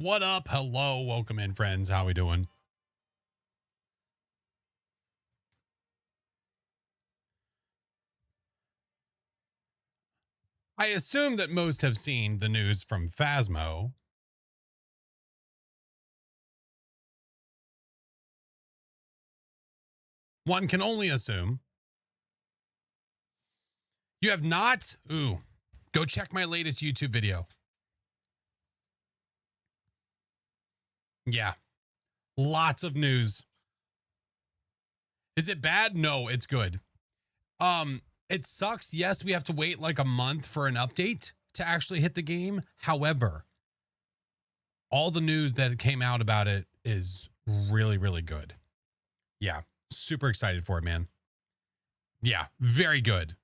What up? Hello. Welcome in, friends. How we doing? I assume that most have seen the news from Phasmo. One can only assume. You have not? Ooh. Go check my latest YouTube video. Yeah. Lots of news. Is it bad? No, it's good. It sucks. Yes, we have to wait like a month for an update to actually hit the game. However, all the news that came out about it is really, really good. Yeah. Super excited for it, man. Yeah, very good.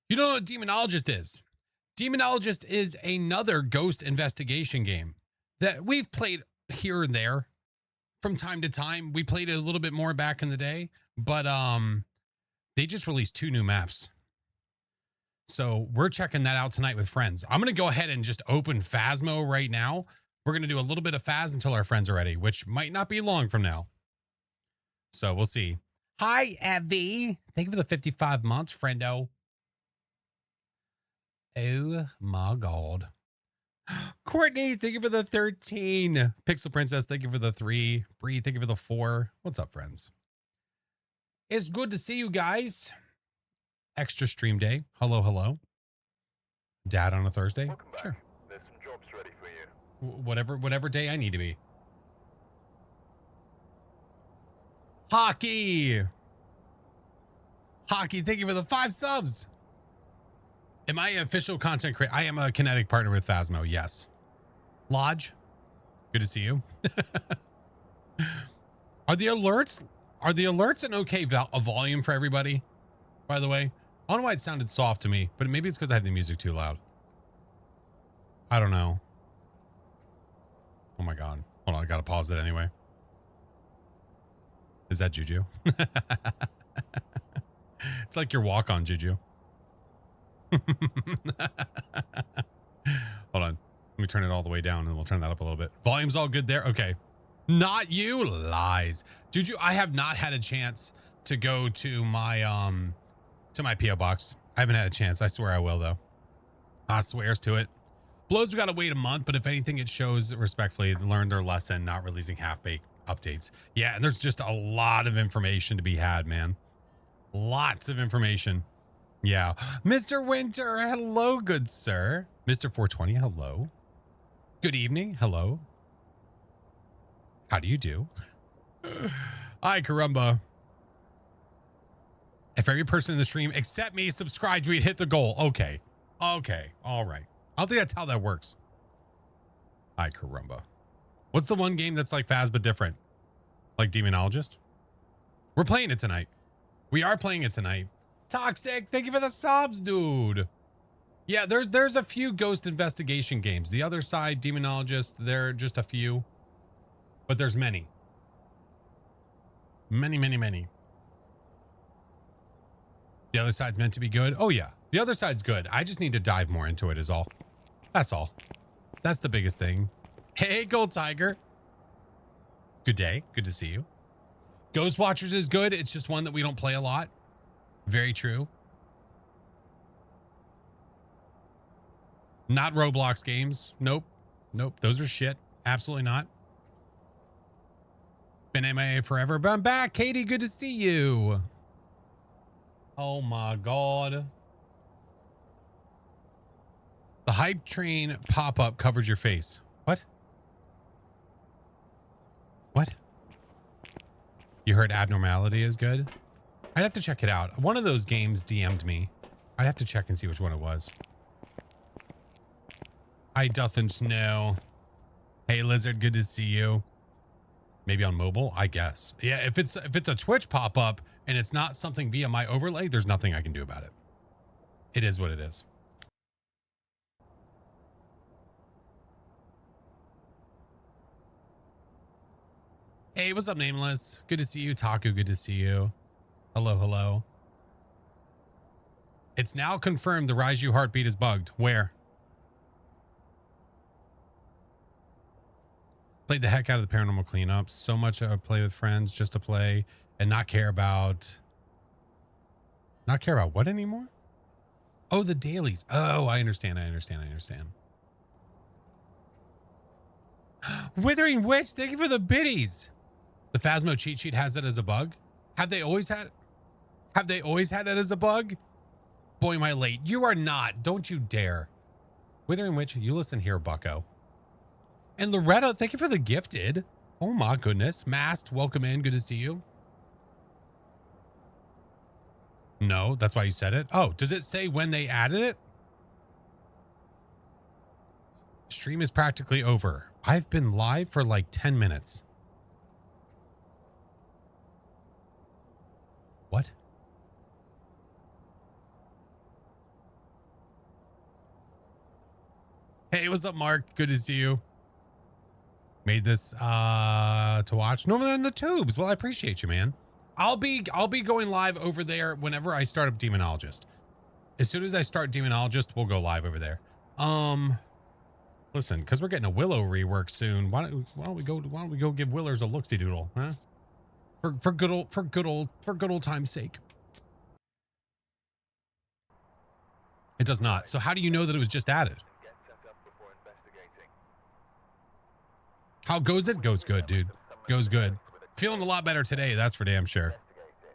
You don't know what Demonologist is? Demonologist is another ghost investigation game that we've played here and there from time to time. We played it a little bit more back in the day, but they just released 2 new maps. So we're checking that out tonight with friends. I'm going to go ahead and just open Phasmo right now. We're going to do a little bit of Phas until our friends are ready, which might not be long from now. So we'll see. Hi, Evie. Thank you for the 55 months, friendo. Oh my God. Courtney, thank you for the 13. Pixel Princess, thank you for the 3. Bree, thank you for the 4. What's up, friends? It's good to see you guys. Extra stream day. Hello, hello. Dad on a Thursday? Sure. There's some jobs ready for you. Whatever day I need to be. Hockey, thank you for the 5 subs. Am I an official content creator? I am a Kinetic partner with Phasmo, yes. Lodge, good to see you. Are the alerts an okay volume for everybody, by the way? I don't know why it sounded soft to me, but maybe it's because I have the music too loud. I don't know. Oh my God. Hold on, I gotta pause it anyway. Is that Juju? It's like your walk-on, Juju. Hold on. Let me turn it all the way down and we'll turn that up a little bit. Volume's all good there? Okay. Not you? Lies. Juju, I have not had a chance to go to my P.O. box. I haven't had a chance. I swear I will, though. I swears to it. Blows, we gotta wait a month, but if anything, it shows respectfully learned their lesson, not releasing half-baked updates. Yeah, and there's just a lot of information to be had, man. Lots of information. Yeah. Mr. Winter, hello, good sir. Mr. 420, hello. Good evening, hello. How do you do? Hi, Karumba. If every person in the stream except me subscribed, we'd hit the goal. Okay. Okay. All right. I don't think that's how that works. Hi, Karumba. What's the one game that's like Phas but different? Like Demonologist? We're playing it tonight. We are playing it tonight. Toxic, thank you for the subs, dude. Yeah, there's a few ghost investigation games. The other side, Demonologist, there are just a few. But there's many. Many, many, many. The other side's meant to be good. Oh, yeah. The other side's good. I just need to dive more into it is all. That's all. That's the biggest thing. Hey, Gold Tiger. Good day. Good to see you. Ghost Watchers is good. It's just one that we don't play a lot. Very true. Not Roblox games. Nope. Nope. Those are shit. Absolutely not. Been MIA forever, but I'm back. Katie, good to see you. Oh my God. The hype train pop-up covers your face. What? What? You heard Abnormality is good? I'd have to check it out. One of those games DM'd me. I'd have to check and see which one it was. I dothn't know. Hey, Lizard, good to see you. Maybe on mobile, I guess. Yeah, if it's a Twitch pop-up and it's not something via my overlay, there's nothing I can do about it. It is what it is. Hey, what's up, Nameless? Good to see you. Taku, good to see you. Hello, hello. It's now confirmed the Raiju heartbeat is bugged. Where? Played the heck out of the paranormal cleanups. So much I play with friends just to play and not care about what anymore? Oh, the dailies. Oh, I understand. Withering Witch, thank you for the biddies. The Phasmo cheat sheet has it as a bug. Have they always had it as a bug? Boy, am I late. You are not. Don't you dare. Withering Witch, you listen here, bucko. And Loretta, thank you for the gifted. Oh my goodness. Mast, welcome in. Good to see you. No, that's why you said it. Oh, does it say when they added it? Stream is practically over. I've been live for like 10 minutes. What? Hey, what's up, Mark? Good to see you. Made this to watch. Normally on the tubes. Well, I appreciate you, man. I'll be going live over there whenever I start up Demonologist. As soon as I start Demonologist, we'll go live over there. Listen, because we're getting a Willow rework soon. Why don't we go give Willers a looksy doodle, huh? For good old time's sake. It does not. So how do you know that it was just added? How goes it? Goes good, dude. Goes good. Feeling a lot better today, that's for damn sure.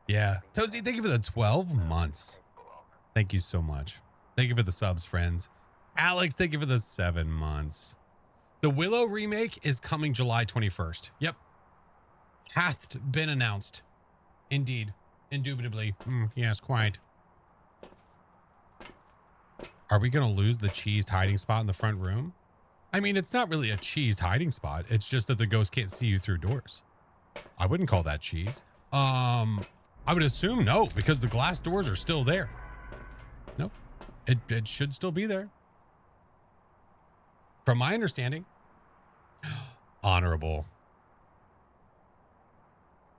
Yeah. Tozy, thank you for the 12 months. Thank you so much. Thank you for the subs, friends. Alex, thank you for the 7 months. The Willow remake is coming July 21st. Yep. Hath been announced. Indeed. Indubitably. Yes, quite. Are we going to lose the cheesed hiding spot in the front room? I mean, it's not really a cheesed hiding spot. It's just that the ghost can't see you through doors. I wouldn't call that cheese. I would assume no, because the glass doors are still there. Nope. It should still be there. From my understanding. Honorable.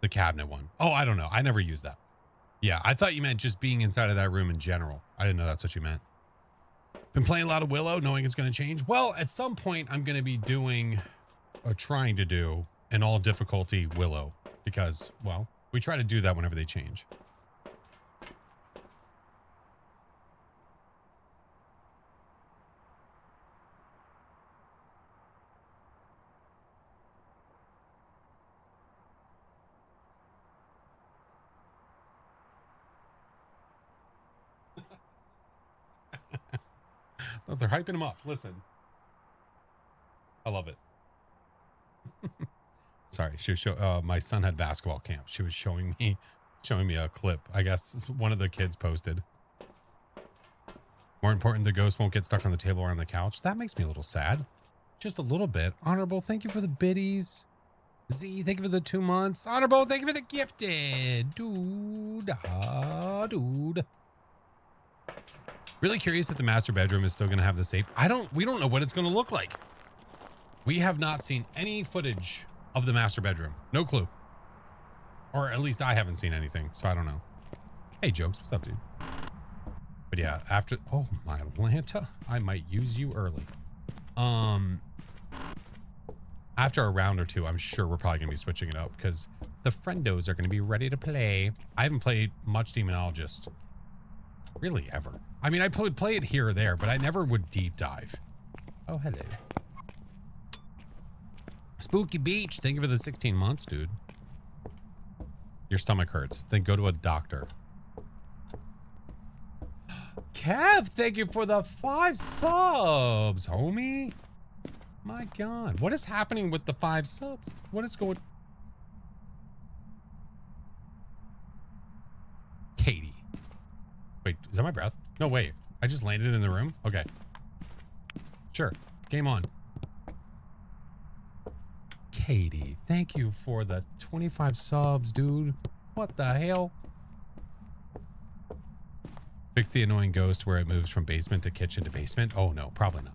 The cabinet one. Oh, I don't know. I never used that. Yeah, I thought you meant just being inside of that room in general. I didn't know that's what you meant. Been playing a lot of Willow, knowing it's going to change. Well, at some point, I'm going to be doing, or trying to do, an all difficulty Willow. Because, well, we try to do that whenever they change. Oh, they're hyping him up. Listen. I love it. Sorry, she was my son had basketball camp. She was showing me a clip. I guess one of the kids posted. More important, the ghost won't get stuck on the table or on the couch. That makes me a little sad. Just a little bit. Honorable, thank you for the biddies. Z, thank you for the 2 months. Honorable, thank you for the gifted. Dude. Dude. Really curious if the master bedroom is still going to have the safe. We don't know what it's going to look like. We have not seen any footage of the master bedroom. No clue. Or at least I haven't seen anything, so I don't know. Hey, Jokes, what's up, dude? But yeah, after, oh my Atlanta, I might use you early. After a round or two, I'm sure we're probably going to be switching it up because the friendos are going to be ready to play. I haven't played much Demonologist. Really, ever. I mean, I would play it here or there, but I never would deep dive. Oh, hello. Spooky Beach, thank you for the 16 months, dude. Your stomach hurts. Then go to a doctor. Kev, thank you for the 5 subs, homie. My God. What is happening with the 5 subs? What is going... Katie. Wait, is that my breath? No, wait. I just landed in the room? Okay. Sure. Game on. Katie, thank you for the 25 subs, dude. What the hell? Fix the annoying ghost where it moves from basement to kitchen to basement. Oh, no, probably not.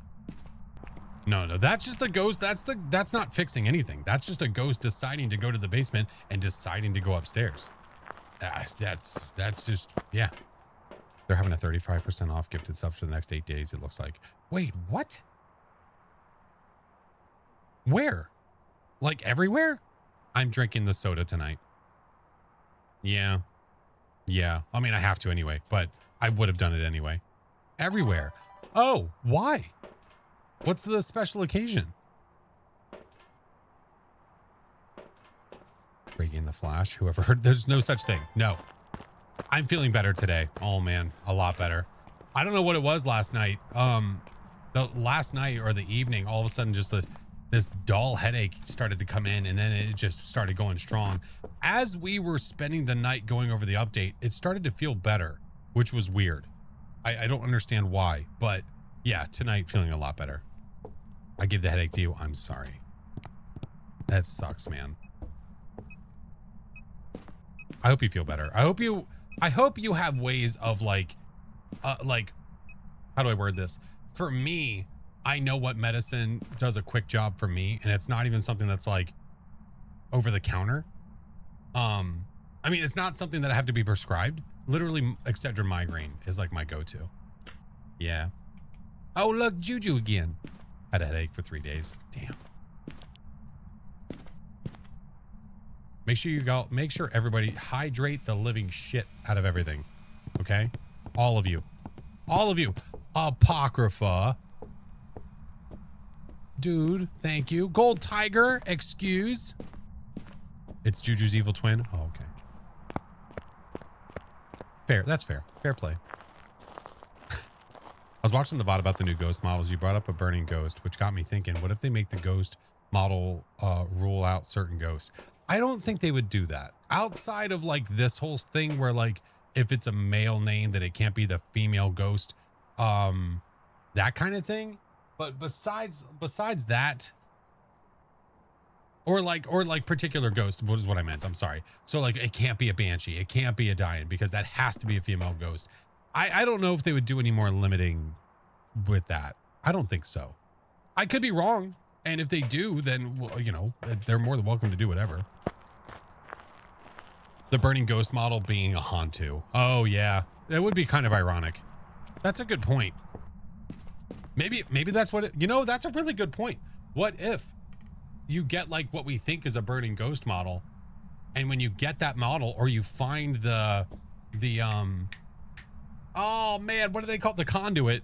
No, that's just a ghost. That's not fixing anything. That's just a ghost deciding to go to the basement and deciding to go upstairs. That's just, yeah. They're having a 35% off gifted stuff for the next 8 days, it looks like. Wait, what? Where? Like everywhere? I'm drinking the soda tonight. Yeah. Yeah. I mean, I have to anyway, but I would have done it anyway. Everywhere. Oh, why? What's the special occasion? Breaking the Flash. Whoever heard, there's no such thing. No. I'm feeling better today. Oh man, a lot better. I don't know what it was last night. The last night or the evening, all of a sudden just this dull headache started to come in, and then it just started going strong. As we were spending the night going over the update, it started to feel better, which was weird. I don't understand why, but yeah, tonight feeling a lot better. I give the headache to you. I'm sorry. That sucks, man. I hope you feel better. I hope you have ways of like, how do I word this? For me, I know what medicine does a quick job for me, and it's not even something that's like over the counter. I mean, it's not something that I have to be prescribed. Literally, Excedrin migraine is like my go-to. Yeah. Oh, look, Juju again. Had a headache for 3 days. Damn. Make sure everybody hydrate the living shit out of everything. Okay? All of you. All of you. Apocrypha. Dude, thank you. Gold Tiger, excuse. It's Juju's evil twin. Oh, okay. Fair. That's fair. Fair play. I was watching the VOD about the new ghost models. You brought up a burning ghost, which got me thinking, what if they make the ghost model rule out certain ghosts? I don't think they would do that. Outside of like this whole thing where like if it's a male name that it can't be the female ghost, that kind of thing. But besides that, or like particular ghost, what is what I meant. I'm sorry. So like it can't be a banshee, it can't be a Dian, because that has to be a female ghost. I don't know if they would do any more limiting with that. I don't think so. I could be wrong. And if they do, then, well, you know, they're more than welcome to do whatever. The burning ghost model being a Hantu. Oh, yeah. That would be kind of ironic. That's a good point. Maybe that's what it, you know, that's a really good point. What if you get like what we think is a burning ghost model, and when you get that model, or you find the oh man, what do they call it? The conduit.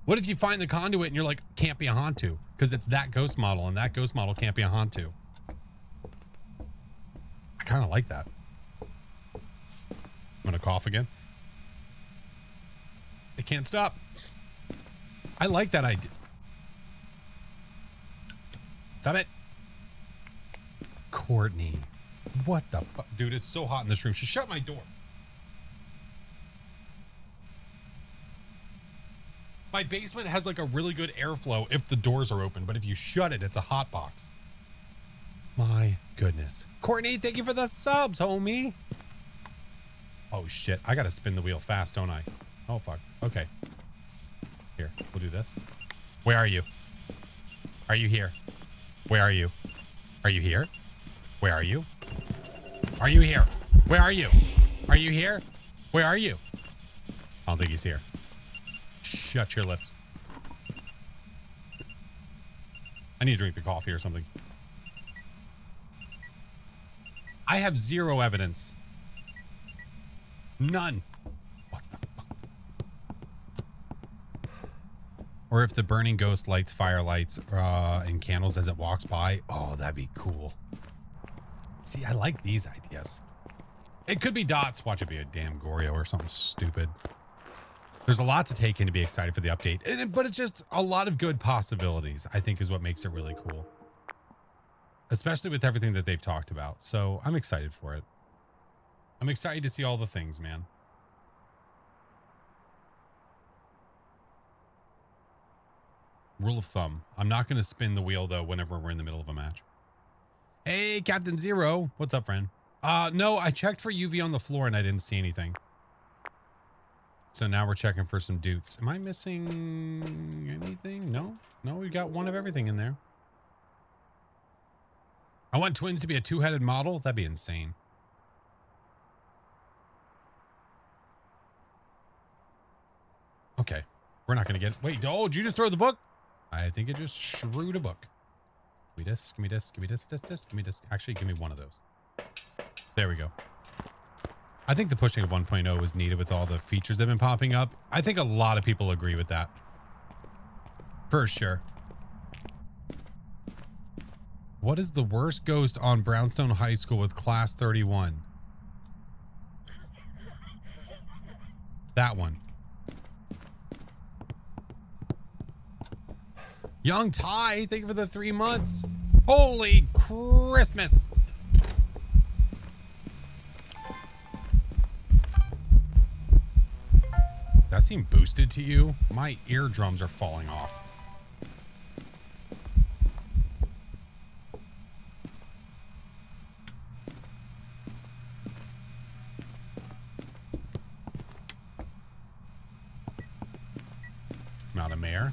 What if you find the conduit and you're like, can't be a Hantu because it's that ghost model, and that ghost model can't be a Hantu? I kind of like that. I'm gonna cough again. It can't stop. I like that idea. Stop it. Courtney. What the fuck? Dude, it's so hot in this room. She shut my door. My basement has like a really good airflow if the doors are open, but if you shut it, it's a hot box. My goodness. Courtney, thank you for the subs, homie. Oh shit, I gotta spin the wheel fast, don't I? Oh fuck, okay. Here, we'll do this. Where are you? Are you here? Where are you? Are you here? Where are you? Are you here? Where are you? Are you here? Where are you? I don't think he's here. Shut your lips. I need to drink the coffee or something. I have zero evidence. None. What the fuck? Or if the burning ghost lights firelights and candles as it walks by. Oh, that'd be cool. See, I like these ideas. It could be dots. Watch it be a damn Goryo or something stupid. There's a lot to take in to be excited for the update, but it's just a lot of good possibilities, I think, is what makes it really cool. Especially with everything that they've talked about. So I'm excited for it. I'm excited to see all the things, man. Rule of thumb. I'm not going to spin the wheel, though, whenever we're in the middle of a match. Hey, Captain Zero. What's up, friend? No, I checked for UV on the floor and I didn't see anything. So now we're checking for some dutes. Am I missing anything? No? No, we got one of everything in there. I want twins to be a two-headed model. That'd be insane. Okay. We're not going to get... Wait, oh, did you just throw the book? I think it just shrewd a book. Give me this, give me this, give me this, give me this. Actually, give me one of those. There we go. I think the pushing of 1.0 was needed with all the features that have been popping up. I think a lot of people agree with that. For sure. What is the worst ghost on Brownstone High School with Class 31? That one. Young Ty, thank you for the 3 months. Holy Christmas. That seem boosted to you? My eardrums are falling off. Not a mare.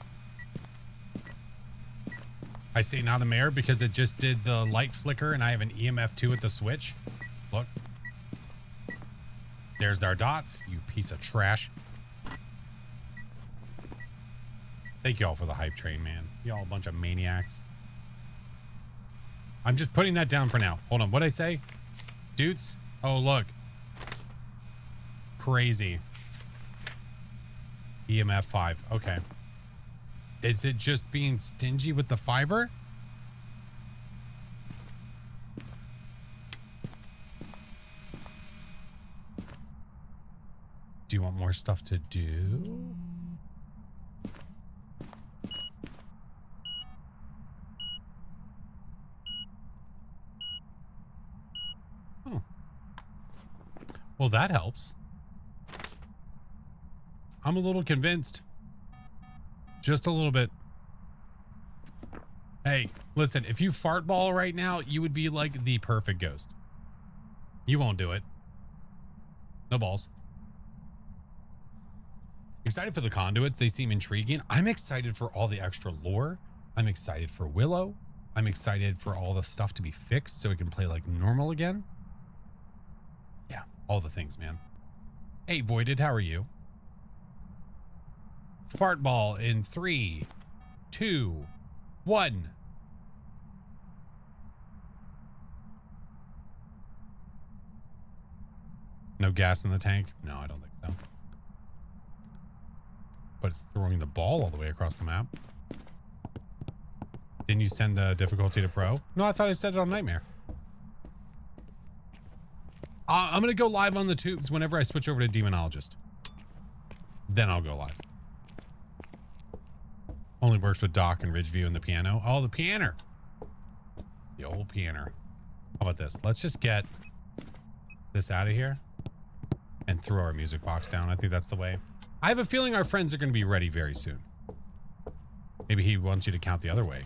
I say not a mare because it just did the light flicker and I have an EMF 2 at the switch. Look. There's our dots, you piece of trash. Thank you all for the hype train, man. Y'all a bunch of maniacs. I'm just putting that down for now. Hold on, what'd I say? Dudes? Oh, look. Crazy. EMF 5, okay. Is it just being stingy with the fiber? Do you want more stuff to do? Oh. Well, that helps. I'm a little convinced. Just a little bit. Hey, listen, if you fart ball right now, you would be like the perfect ghost. You won't do it. No balls. Excited for the conduits. They seem intriguing. I'm excited for all the extra lore. I'm excited for Willow. I'm excited for all the stuff to be fixed so it can play like normal again. Yeah, all the things, man. Hey, Voided, how are you? Fart ball in 3, 2, 1. No gas in the tank? No, I don't think so. But it's throwing the ball all the way across the map. Didn't you send the difficulty to pro? No, I thought I said it on Nightmare. I'm going to go live on the tubes whenever I switch over to Demonologist. Then I'll go live. Only works with Doc and Ridgeview and the piano. Oh, the piano. The old piano. How about this? Let's just get this out of here and throw our music box down. I think that's the way. I have a feeling our friends are going to be ready very soon. Maybe he wants you to count the other way.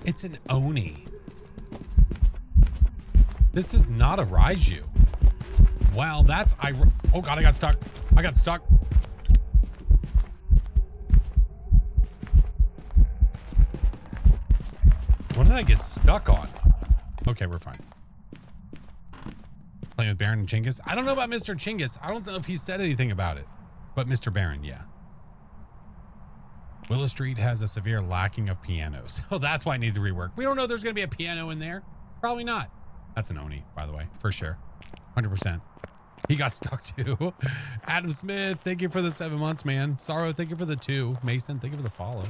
It's an Oni. This is not a Raiju. Wow, that's... Oh god, I got stuck. I got stuck. What did I get stuck on? Okay, we're fine. Playing with Baron and Chinggis. I don't know about Mr. Chinggis. I don't know if he said anything about it. But Mr. Baron, yeah. Willow Street has a severe lacking of pianos. Oh, that's why I need to rework. We don't know if there's going to be a piano in there. Probably not. That's an Oni, by the way, for sure. 100%. He got stuck too. Adam Smith, thank you for the 7 months, man. Sorrow, thank you for the 2. Mason, thank you for the follow.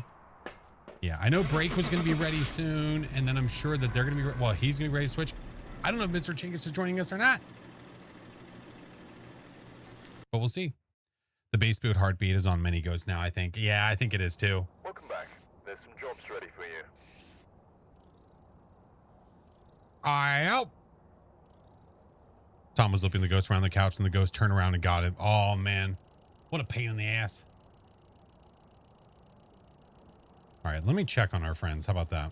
Yeah, I know Break was going to be ready soon, and then I'm sure that they're going to be, well, he's going to be ready to switch. I don't know if Mr. Chinggis is joining us or not. But we'll see. The base boot heartbeat is on many ghosts now, I think. Yeah, I think it is too. Welcome back. There's some jobs ready for you. I help. Tom was looping the ghost around the couch and the ghost turned around and got him. Oh man, what a pain in the ass. All right, let me check on our friends. How about that?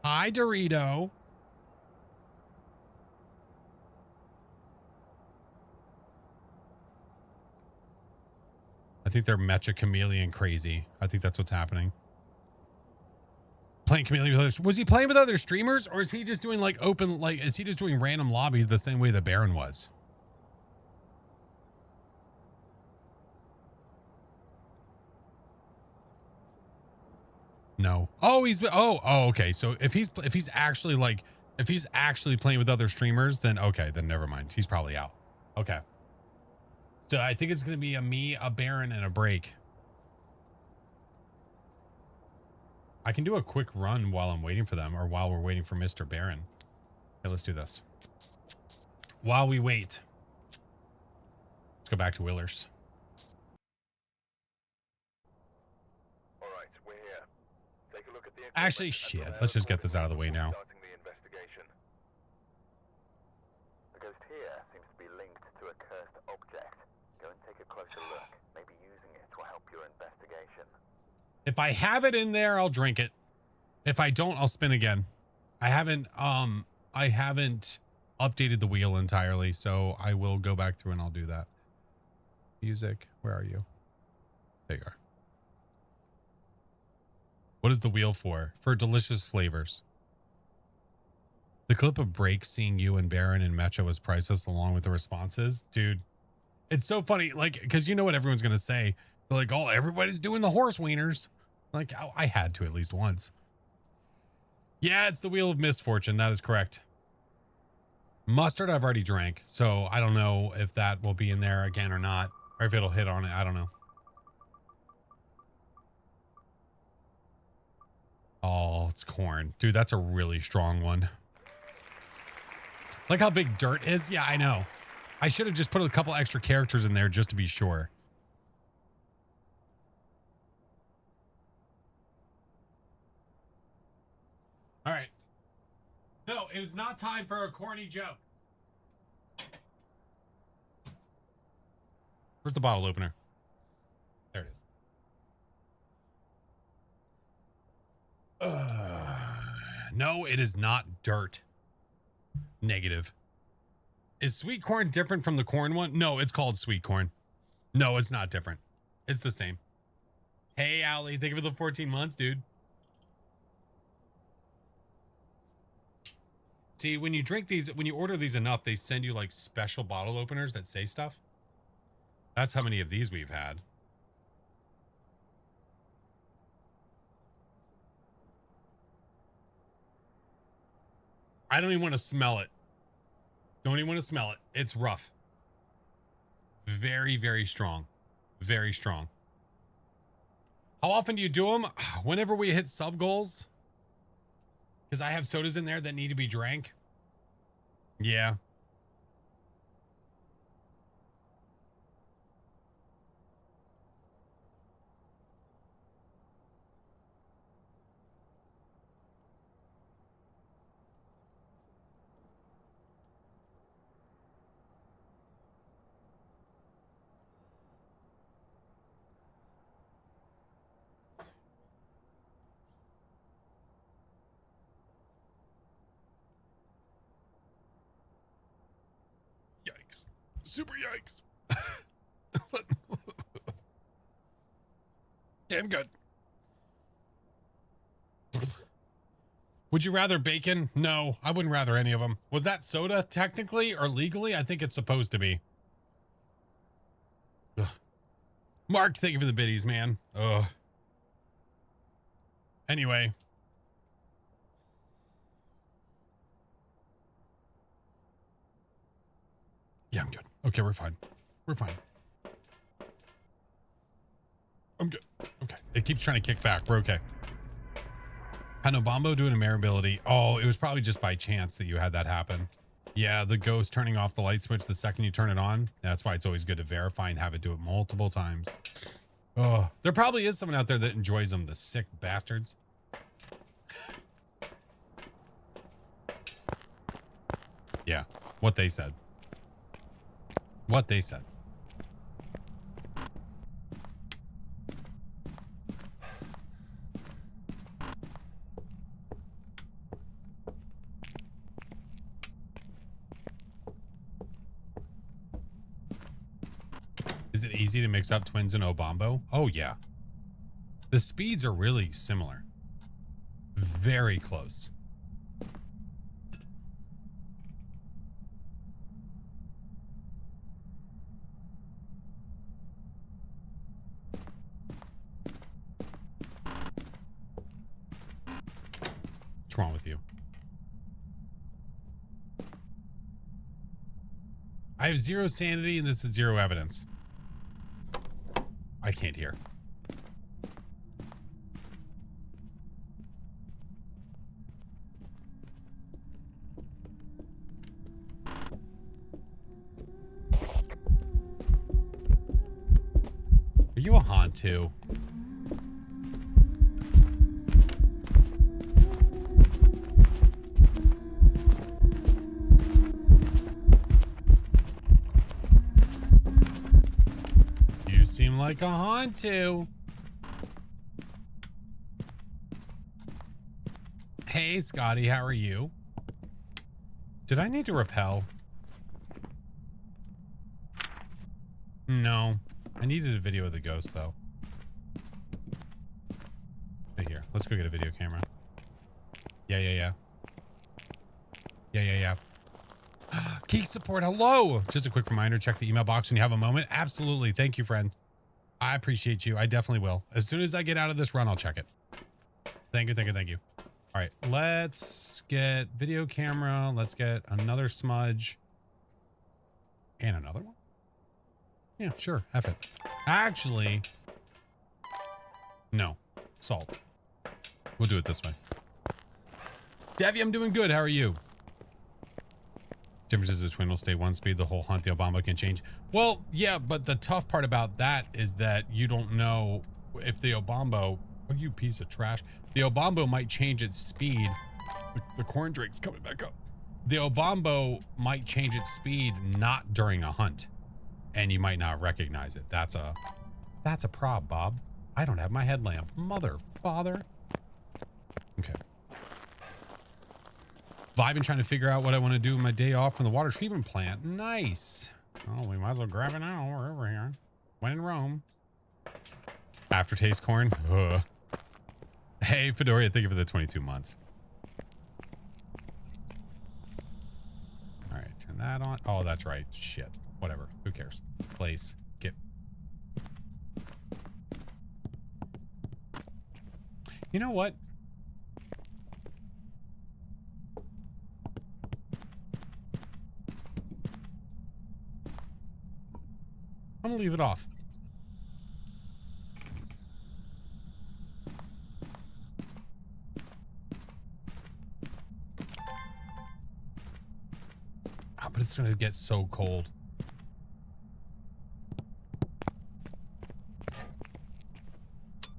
Hi, Dorito. I think they're Mecha Chameleon crazy. I think that's what's happening. Playing Chameleon with others. Was he playing with other streamers, or is he just doing like open, like, is he just doing random lobbies the same way the Baron was? No. Oh, okay. So if he's actually playing with other streamers, then okay, then never mind. He's probably out. Okay. So I think it's going to be a Baron, and a break. I can do a quick run while I'm waiting for them, or while we're waiting for Mr. Baron. Okay, let's do this. While we wait, let's go back to Willers. All right, we're here. Take a look at the Actually, shit. Let's just get this out of the way now. Starting the investigation. The ghost here seems to be linked to a cursed object. Go and take a closer look. Maybe using it will help your investigation. If I have it in there, I'll drink it. If I don't, I'll spin again. I haven't updated the wheel entirely, so I will go back through and I'll do that. Music, where are you? There you are. What is the wheel for? For delicious flavors. The clip of Break seeing you and Baron and Mecha was priceless, along with the responses. Dude, it's so funny, like, because you know what everyone's going to say. They're like, oh, everybody's doing the horse wieners. Like, I had to at least once. Yeah, it's the Wheel of Misfortune. That is correct. Mustard I've already drank, so I don't know if that will be in there again or not, or if it'll hit on it. I don't know. Oh, it's corn. Dude, that's a really strong one. Like how big dirt is? Yeah, I know. I should have just put a couple extra characters in there just to be sure. All right. No, it is not time for a corny joke. Where's the bottle opener? There it is. No, it is not dirt. Negative. Is sweet corn different from the corn one? No, it's called sweet corn. No, it's not different. It's the same. Hey, Owly, thank you for the 14 months, dude. See, when you drink these, when you order these enough, they send you like special bottle openers that say stuff. That's how many of these we've had. I don't even want to smell it. Don't even want to smell it. It's rough. Very, very strong. Very strong. How often do you do them? Whenever we hit sub goals. Because I have sodas in there that need to be drank. Yeah. Yikes. Super yikes. Yeah, I'm good. Would you rather bacon? No, I wouldn't rather any of them. Was that soda technically or legally? I think it's supposed to be. Ugh. Mark, thank you for the biddies, man. Ugh. Anyway. Yeah, I'm good. Okay, we're fine. We're fine. I'm good. Okay. It keeps trying to kick back. We're okay. Had no Bombo doing a mare ability. Oh, it was probably just by chance that you had that happen. Yeah, the ghost turning off the light switch the second you turn it on. That's why it's always good to verify and have it do it multiple times. Oh, there probably is someone out there that enjoys them, the sick bastards. Yeah, what they said. What they said. Is it easy to mix up twins and Obambo? Oh, yeah. The speeds are really similar. Very close. What's wrong with you? I have 0 sanity and this is 0 evidence. I can't hear. Are you a haunt too? You seem like a haunt too. Hey, Scotty, how are you? Did I need to repel? No. I needed a video of the ghost, though. Right here. Let's go get a video camera. Yeah. Geek support, hello! Just a quick reminder, check the email box when you have a moment. Absolutely. Thank you, friend. I appreciate you. I definitely will. As soon as I get out of this run, I'll check it. Thank you. All right, let's get video camera. Let's get another smudge. And another one? Yeah, sure. F it. Actually, no. Salt. We'll do it this way. Devi, I'm doing good. How are you? Difference is the twin will stay 1 speed. The whole hunt, the Obama can change. Well, yeah, but the tough part about that is that you don't know if the Obama... Oh, you piece of trash. The Obambo might change its speed. The corn drake's coming back up. The Obambo might change its speed not during a hunt. And you might not recognize it. That's a prob, Bob. I don't have my headlamp. Mother, father. Okay. Vibing, trying to figure out what I want to do with my day off from the water treatment plant. Nice. Oh, we might as well grab it now. We're over here. When in Rome. Aftertaste corn. Ugh. Hey, Fedoria, thank you for the 22 months. All right, turn that on. Oh, that's right. Shit. Whatever. Who cares? Place. Get. You know what? I'm gonna leave it off. Oh, but it's gonna get so cold.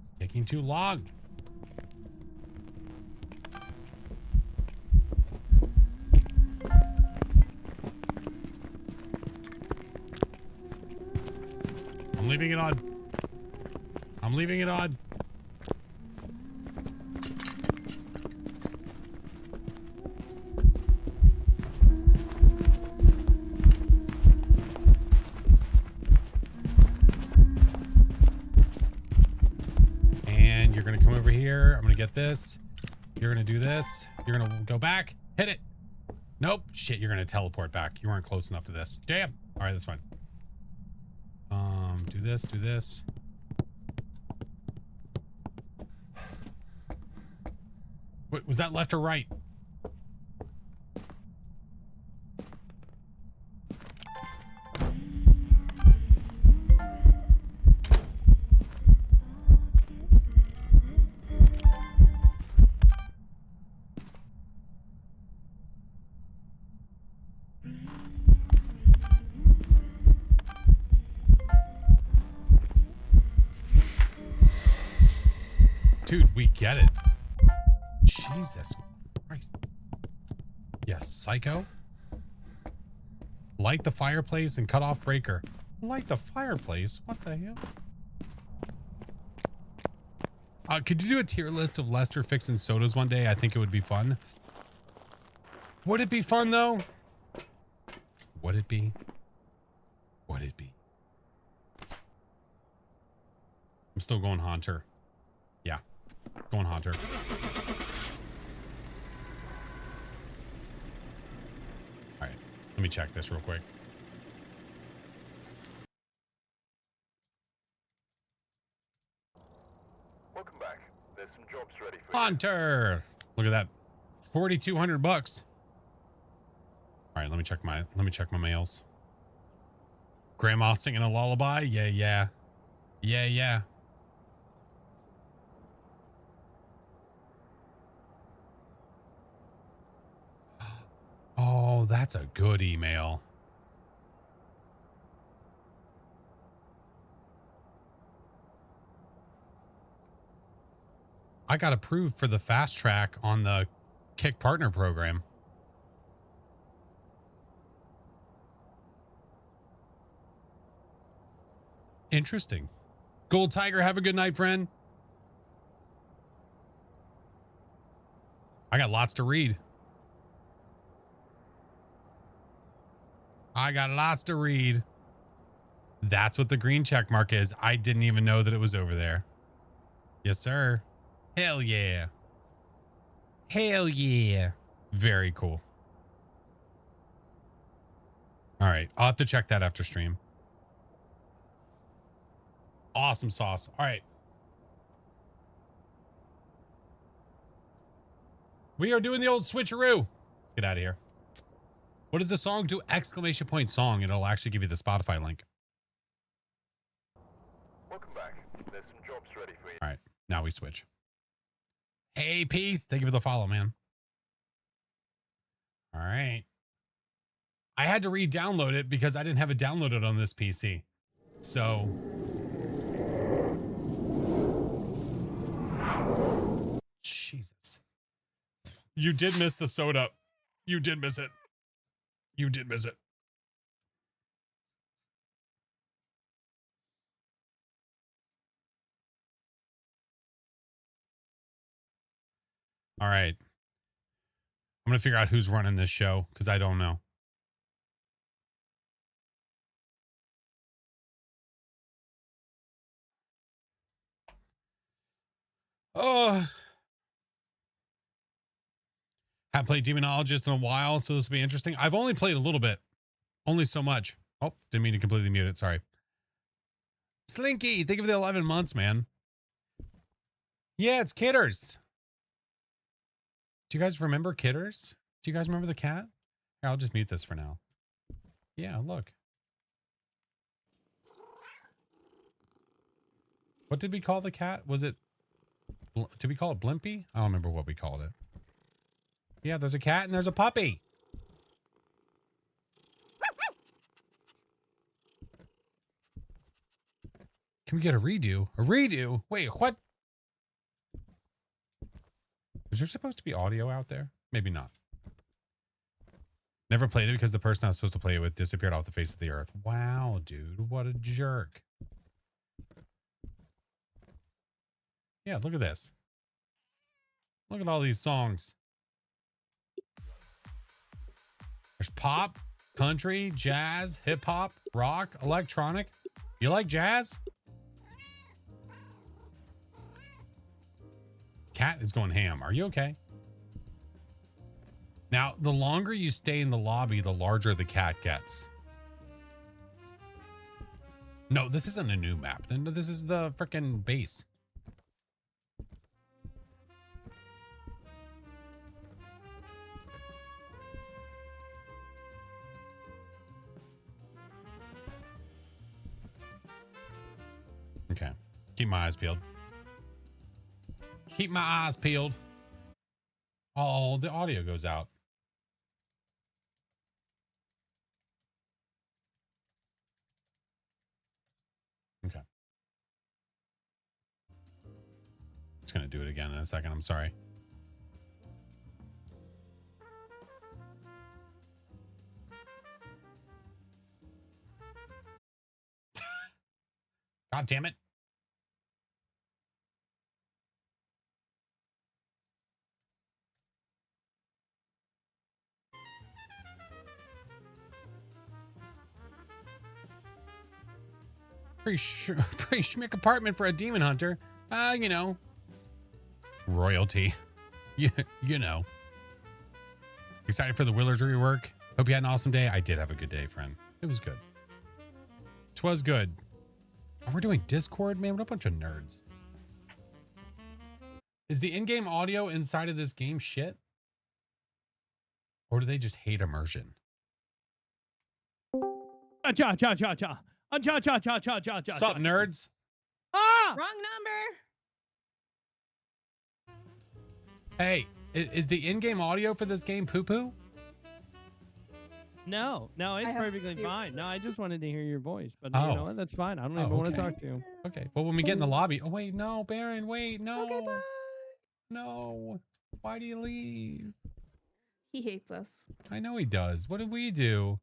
It's taking too long. I'm leaving it on. I'm leaving it on. And you're gonna come over here. I'm gonna get this. You're gonna do this. You're gonna go back. Hit it. Nope. Shit, you're gonna teleport back. You weren't close enough to this. Damn. All right, that's fine. Do this, do this. Wait, was that left or right? Dude, we get it. Jesus Christ. Yes, psycho. Light the fireplace and cut off breaker. Light the fireplace? What the hell? Could you do a tier list of Lester fixing sodas one day? I think it would be fun. Would it be fun though? Would it be? Would it be? I'm still going Haunter. Yeah, going Haunter. All right, let me check this real quick. Welcome back. There's some jobs ready for you. Haunter! Look at that. $4,200. All right, let me check my mails. Grandma singing a lullaby? Yeah, yeah. Yeah, yeah. Oh, that's a good email. I got approved for the fast track on the Kick Partner program. Interesting. Gold Tiger, have a good night, friend. I got lots to read. I got lots to read. That's what the green check mark is. I didn't even know that it was over there. Yes, sir. Hell yeah. Hell yeah. Very cool. All right. I'll have to check that after stream. Awesome sauce. All right. We are doing the old switcheroo. Let's get out of here. What does the song do? Exclamation point song. It'll actually give you the Spotify link. Welcome back. There's some jobs ready for you. All right. Now we switch. Hey, Peace. Thank you for the follow, man. All right. I had to re-download it because I didn't have it downloaded on this PC. So. Jesus. You did miss the soda. You did miss it. You did miss it. All right. I'm going to figure out who's running this show because I don't know. Oh. Haven't played Demonologist in a while, so this will be interesting. I've only played a little bit. Only so much. Oh, didn't mean to completely mute it. Sorry. Slinky, think of the 11 months, man. Yeah, it's Kidders. Do you guys remember Kidders? Do you guys remember the cat? Here, I'll just mute this for now. Yeah, look. What did we call the cat? Was it... Did we call it Blimpy? I don't remember what we called it. Yeah, there's a cat and there's a puppy. Can we get a redo? A redo? Wait, what? Was there supposed to be audio out there? Maybe not. Never played it because the person I was supposed to play it with disappeared off the face of the earth. Wow, dude. What a jerk. Yeah, look at this. Look at all these songs. There's pop, country, jazz, hip hop, rock, electronic. You like jazz? Cat is going ham. Are you okay? Now, the longer you stay in the lobby, the larger the cat gets. No, this isn't a new map. Then this is the frickin' base. Okay. Keep my eyes peeled. Keep my eyes peeled. Oh, the audio goes out. Okay. It's going to do it again in a second. I'm sorry. God damn it. Pretty schmick apartment for a demon hunter. You know. Royalty. You know. Excited for the Willers rework? Hope you had an awesome day. I did have a good day, friend. It was good. 'Twas good. Oh, we're doing Discord? Man, what a bunch of nerds. Is the in-game audio inside of this game shit? Or do they just hate immersion? Cha cha cha cha. Cha cha cha cha cha cha. Sup, nerds? Ah! Wrong number. Hey, is the in-game audio for this game poo-poo? No, I it's have perfectly zero- fine. No, I just wanted to hear your voice, but Oh. you know what? That's fine. I don't Oh, even want okay. to talk to you. Okay. Well, when we get in the lobby. Oh, wait, no, Baron, wait, no. Okay, bye. No. Why do you leave? He hates us. I know he does. What did we do?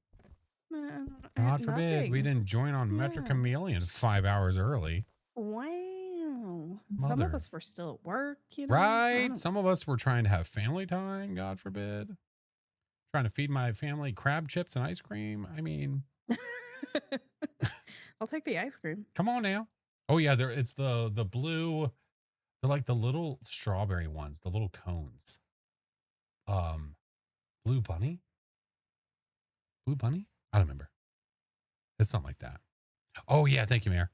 God forbid we didn't join on Metric Yeah. Chameleon 5 hours early. Wow. Some Mother. of us were still at work, you know. I Right? don't- Some of us were trying to have family time, God forbid. Trying to feed my family crab chips and ice cream. I mean, I'll take the ice cream. come on now. Oh yeah, it's the blue, they're like the little strawberry ones, the little cones. Blue bunny? Blue bunny? I don't remember. It's something like that. Oh yeah, thank you, Mayor.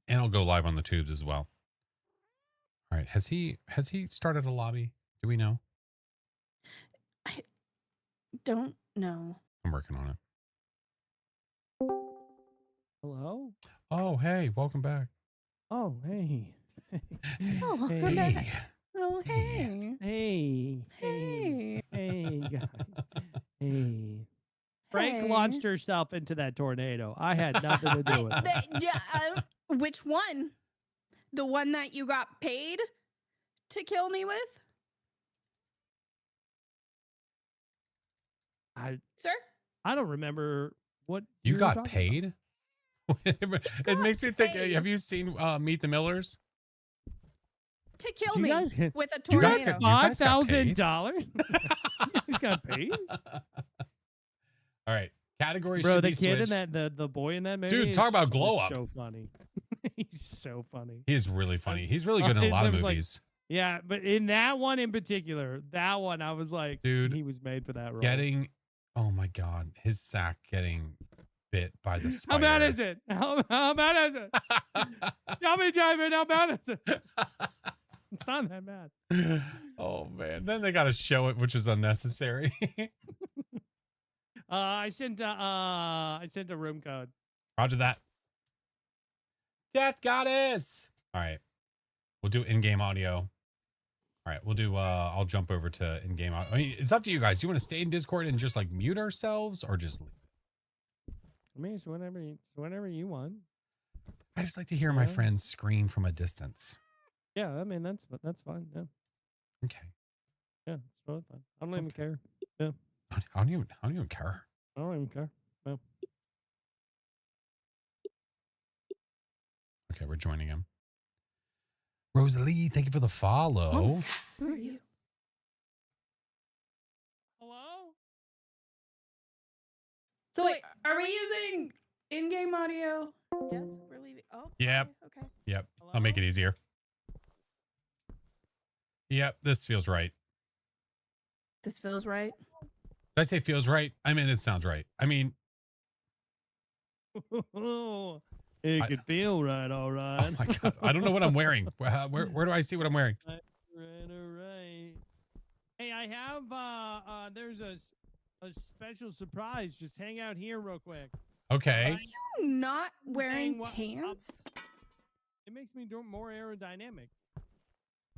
And it'll go live on the tubes as well. All right. Has he started a lobby? Do we know? Don't know. I'm working on it. Hello? Oh, hey, welcome back. Oh, hey. Oh, welcome hey. back. Oh, hey. Hey. Hey. Hey. Hey, guys. Hey. Frank Hey. launched herself into that tornado. I had nothing to do with it. Yeah, which one? The one that you got paid to kill me with? Sir? I don't remember what You were got talking paid? It makes me think, paid. have you seen Meet the Millers? To kill You me guys- with a You guys tornado. got- you guys got paid? $5,000? You guys got paid? All right. Category Bro, should the be kid switched. in the boy in that movie. Dude, talk is about glow just up. So funny. He's so funny. He is really funny. He's really good in a lot of It was like- movies. Yeah, but in that one in particular, that one I was like, Dude, he was made for that role. Oh my God, his sack getting bit by the How spider. bad is it? How bad is it? Tell me, David, how bad is it? It's not that bad. Oh man, then they got to show it, which is unnecessary. I sent a room code. Roger that. Death Goddess. All right, we'll do in-game audio. All right, we'll do. I'll jump over to in-game audio. I mean, it's up to you guys. Do you want to stay in Discord and just like mute ourselves, or just leave? I mean, it's whenever you want. I just like to hear my Yeah. friends scream from a distance. Yeah, I mean that's fine. Yeah, Okay. yeah, it's totally fine. I don't even Okay. care. I don't even care. I don't even care. Okay, we're joining him. Rosalie, thank you for the follow. Who are you? Hello? So wait, are we using in-game audio? Yes, we're leaving. Oh, Yep. Okay. Yep. I'll make it easier. Yep, this feels right. This feels right. Did I say feels right? I mean, it sounds right. I mean, It I- could feel right, all right. oh my God. I don't know what I'm wearing. Where do I see what I'm wearing? Right, all right. Hey, I have there's a special surprise. Just hang out here real quick. Okay. Not wearing Dang, what- pants? It makes me more aerodynamic.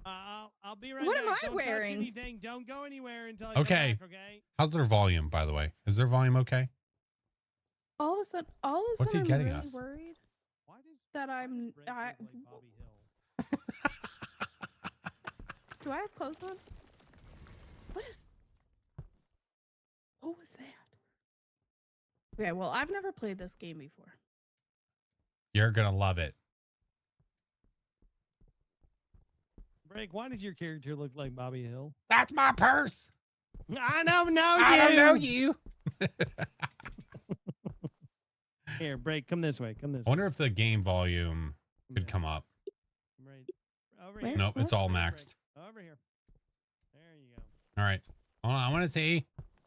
I'll be right What back. am I Don't touch wearing? anything. Don't go anywhere until I come Okay. back, okay? How's their volume, by the way? Is their volume okay? All of a sudden, What's he I'm getting really us? worried Why does that why I'm. does Brent I, look like Bobby Hill? do I have clothes on? What is? What was that? Okay, well, I've never played this game before. You're going to love it. Break, why does your character look like Bobby Hill? That's my purse. I don't know you. I don't know you. Here, break. Come this way. Come this I way. wonder if the game volume could come up. Right. Over Where? here. Nope, it's all Break. maxed. Over here. There you go. All right. Hold on. I want to see.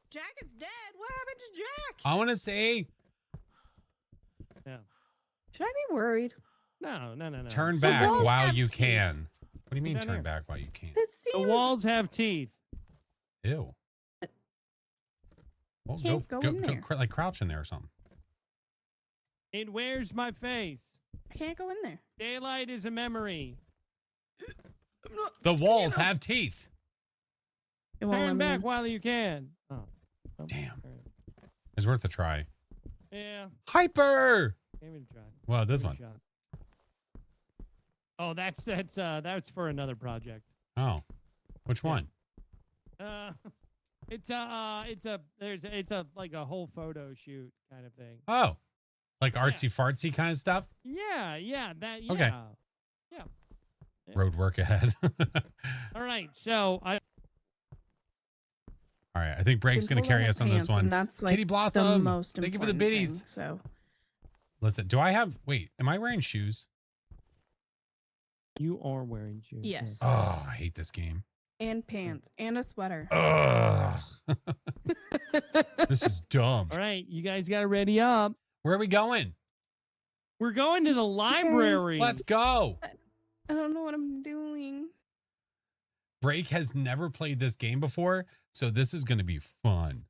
Jack is dead. What happened to Jack? I want to see. Yeah. Should I be worried? No. Turn The back walls while have you teeth. can. What do you mean Down turn here. back while you can? This The seems. walls have teeth. Ew. Well, Can't go in there. like crouch in there or something. It wears my face. I can't go in there. Daylight is a memory. I'm not The skinny walls enough. have teeth. It won't let Turn me back in. while you can. Oh. Damn. All right. It's worth a try. Yeah. Hyper. Give it a try. Well, this Give it one. a shot. Oh, that's for another project. Oh, which Yeah. one? It's a like a whole photo shoot kind of thing. Oh, like artsy fartsy kind of stuff. Yeah. Yeah. Okay. Yeah. Road work ahead. All right. So All right, I think Break's Can going to pull carry down us on this pants, one. and that's like Kitty the Blossom, most thank you for the important biddies. thing, so Listen, do I have? Wait, am I wearing shoes? you are wearing shoes. Yes. Oh, I hate this game. and pants and a sweater. Ugh. This is dumb. All right. You guys got to ready up. Where are we going? We're going to the library. Let's go. I don't know what I'm doing. Break has never played this game before, so this is going to be fun.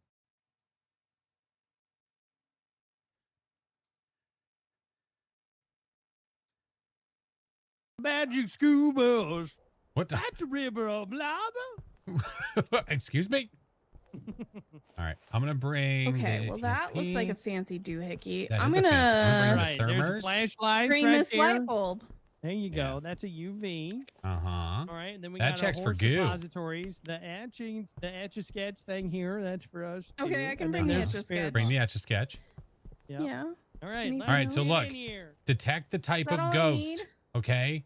Magic scubas. What? The- That's a river of lava. Excuse me? All right, I'm going to bring. Okay, the well that looks like a ESP. fancy doohickey. That I'm is a fancy- I'm gonna gonna Right. There's a thermers. flashlight bring right this there. light bulb. There you Yeah. go. That's a UV. Uh-huh. All right. And then we That got checks our for horse goo. repositories. The etch-a-sketch thing here. That's for us. Okay, too. I can And bring then the there's Etch-a-Sketch. spare Bring the box. Etch-a-Sketch. Yep. Yeah. All right. Anything Let's All right, so get look. in here. Detect the type Is that of all I ghost, need? okay?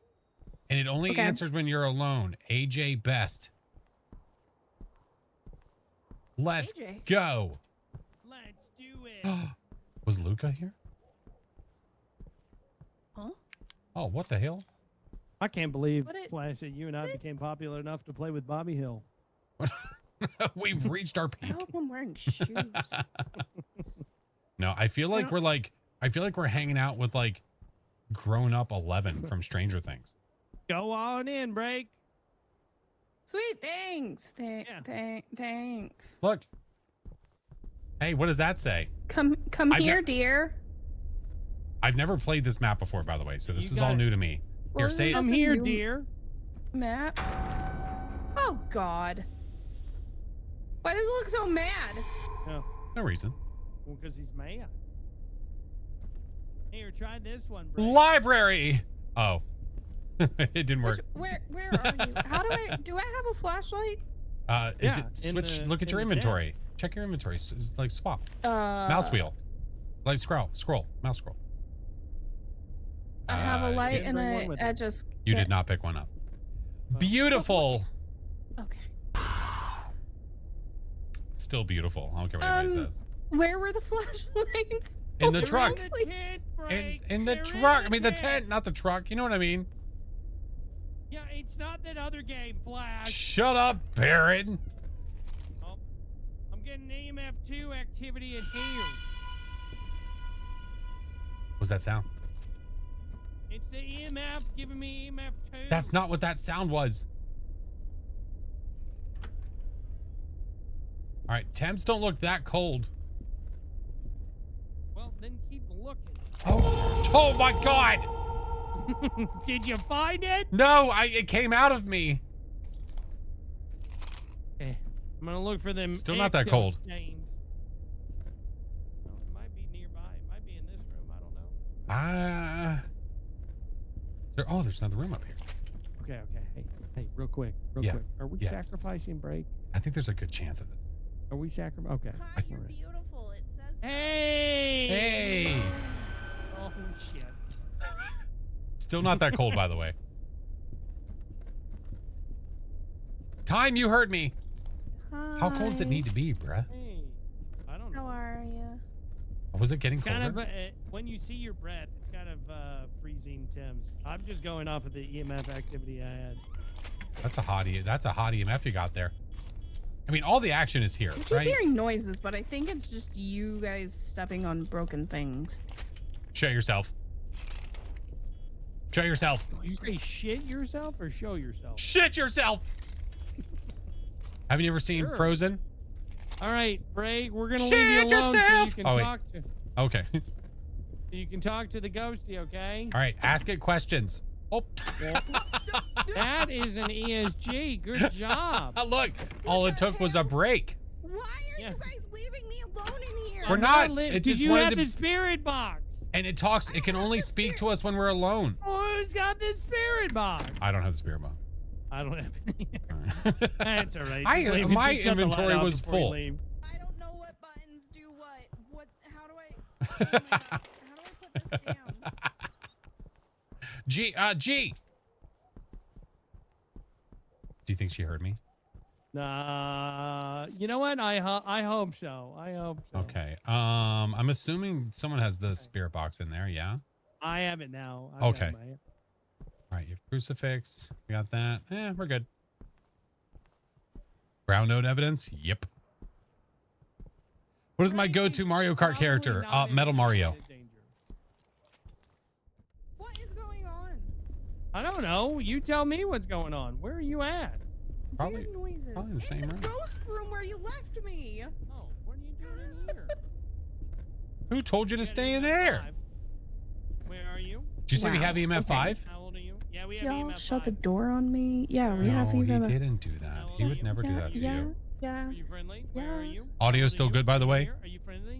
And it only Okay. answers when you're alone. AJ Best. Let's AJ. go. Let's do it. Was Luca here? Huh? Oh, what the hell? I can't believe, What it- Flash, that you and I this- became popular enough to play with Bobby Hill. We've reached our I peak. hope I'm wearing shoes. No, I feel like Well- we're hanging out with like grown up 11 from Stranger Things. Go on in, Break. Sweet, thanks. Yeah. Thanks. Look. Hey, what does that say? Come I've here, ne- dear. I've never played this map before, by the way, so this You is got all it. new to me. Here, Well, say it. That's Come a here, new- dear. Map. Oh God. Why does it look so mad? No reason. Well, because he's mad. Here, try this one, Break. Library. Oh, it didn't work. Where are you? How do I have a flashlight? Is Yeah, it in switch? the- Look at in your the chat. inventory. Check your inventory. Like swap. Mouse Mouse wheel. Like scroll. Mouse scroll. I have a light didn't and bring one with I you. just. You did not pick one up. Oh. Beautiful. Okay. Still beautiful. I don't care what anybody says. Where were the flashlights? In the They're truck. In the tent, Break. In the They're truck. I mean the tent, not the truck. You know what I mean? Yeah, it's not that other game, Flash. Shut up, Baron. Oh, I'm getting EMF2 activity in here. What's that sound? It's the EMF giving me EMF2. That's not what that sound was. All right, temps don't look that cold. Well, then keep looking. Oh my God! Did you find it? No, it came out of me. I'm gonna look for them. Still not that echo cold. Stains. Oh, it might be nearby. It might be in this room. I don't know. There's another room up here. Okay. Hey, real quick. Yeah, Are we yeah. sacrificing Break? I think there's a good chance of this. Are we sacrificing? Okay. Hi, you're All right. beautiful. It says. So. Hey! Hey, Oh shit! still not that cold, by the way. Time, you heard me. How cold does it Hi. need to be, bruh? Hey, I don't How know. are you? Was it getting Kind colder? of when you see your breath, it's kind of freezing temps. I'm just going off of the EMF activity I had. That's a hot EMF you got there. I mean, all the action is here, I keep right? hearing noises, but I think it's just you guys stepping on broken things. Show yourself. Show yourself. You say shit yourself or show yourself? Shit yourself. Haven't you ever seen Sure. Frozen? All right, Bray, we're gonna Shit leave you alone yourself! so you can Oh, wait. talk to. Okay. You can talk to the ghosty, okay? All right. Ask it questions. Oh. That is an ESG. Good job. Look. All it took was a break. Why are Yeah. you guys leaving me alone in here? We're not. It Did just you wanted have to. the spirit box? And it talks. It can only speak to us when we're alone. Who's got the spirit box? I don't have the spirit bomb. I don't have any. All right. That's all right. Just leave it. My Just shut the light inventory off was before you full. leave. I don't know what buttons do what. What? How do I? Oh my God. How do I put this down? G. Do you think she heard me? Nah, you know what? I hope so. I hope so. Okay. I'm assuming someone has the spirit box in there. Yeah. I have it now. Okay. All right. You have crucifix. We got that. We're good. Brown note evidence. Yep. What is my go-to Mario Kart character? Metal Mario. What is going on? I don't know. You tell me what's going on. Where are you at? Probably. Weird noises. probably the same in room. the ghost room where you left me. Oh, what are you doing in here? Who told you to You got stay in EMF there? 5. Where are you? Did you say we Wow. have EMF Okay. 5? How old are you? Yeah, we have Y'all EMF shut the 5. door on me. Yeah, we have No, he even. didn't do that. How old He are would you? never do that to yeah, you. yeah. Are you friendly? Where are Yeah. you? Audio How old still are you? good, by the Are you way? here? Are you friendly?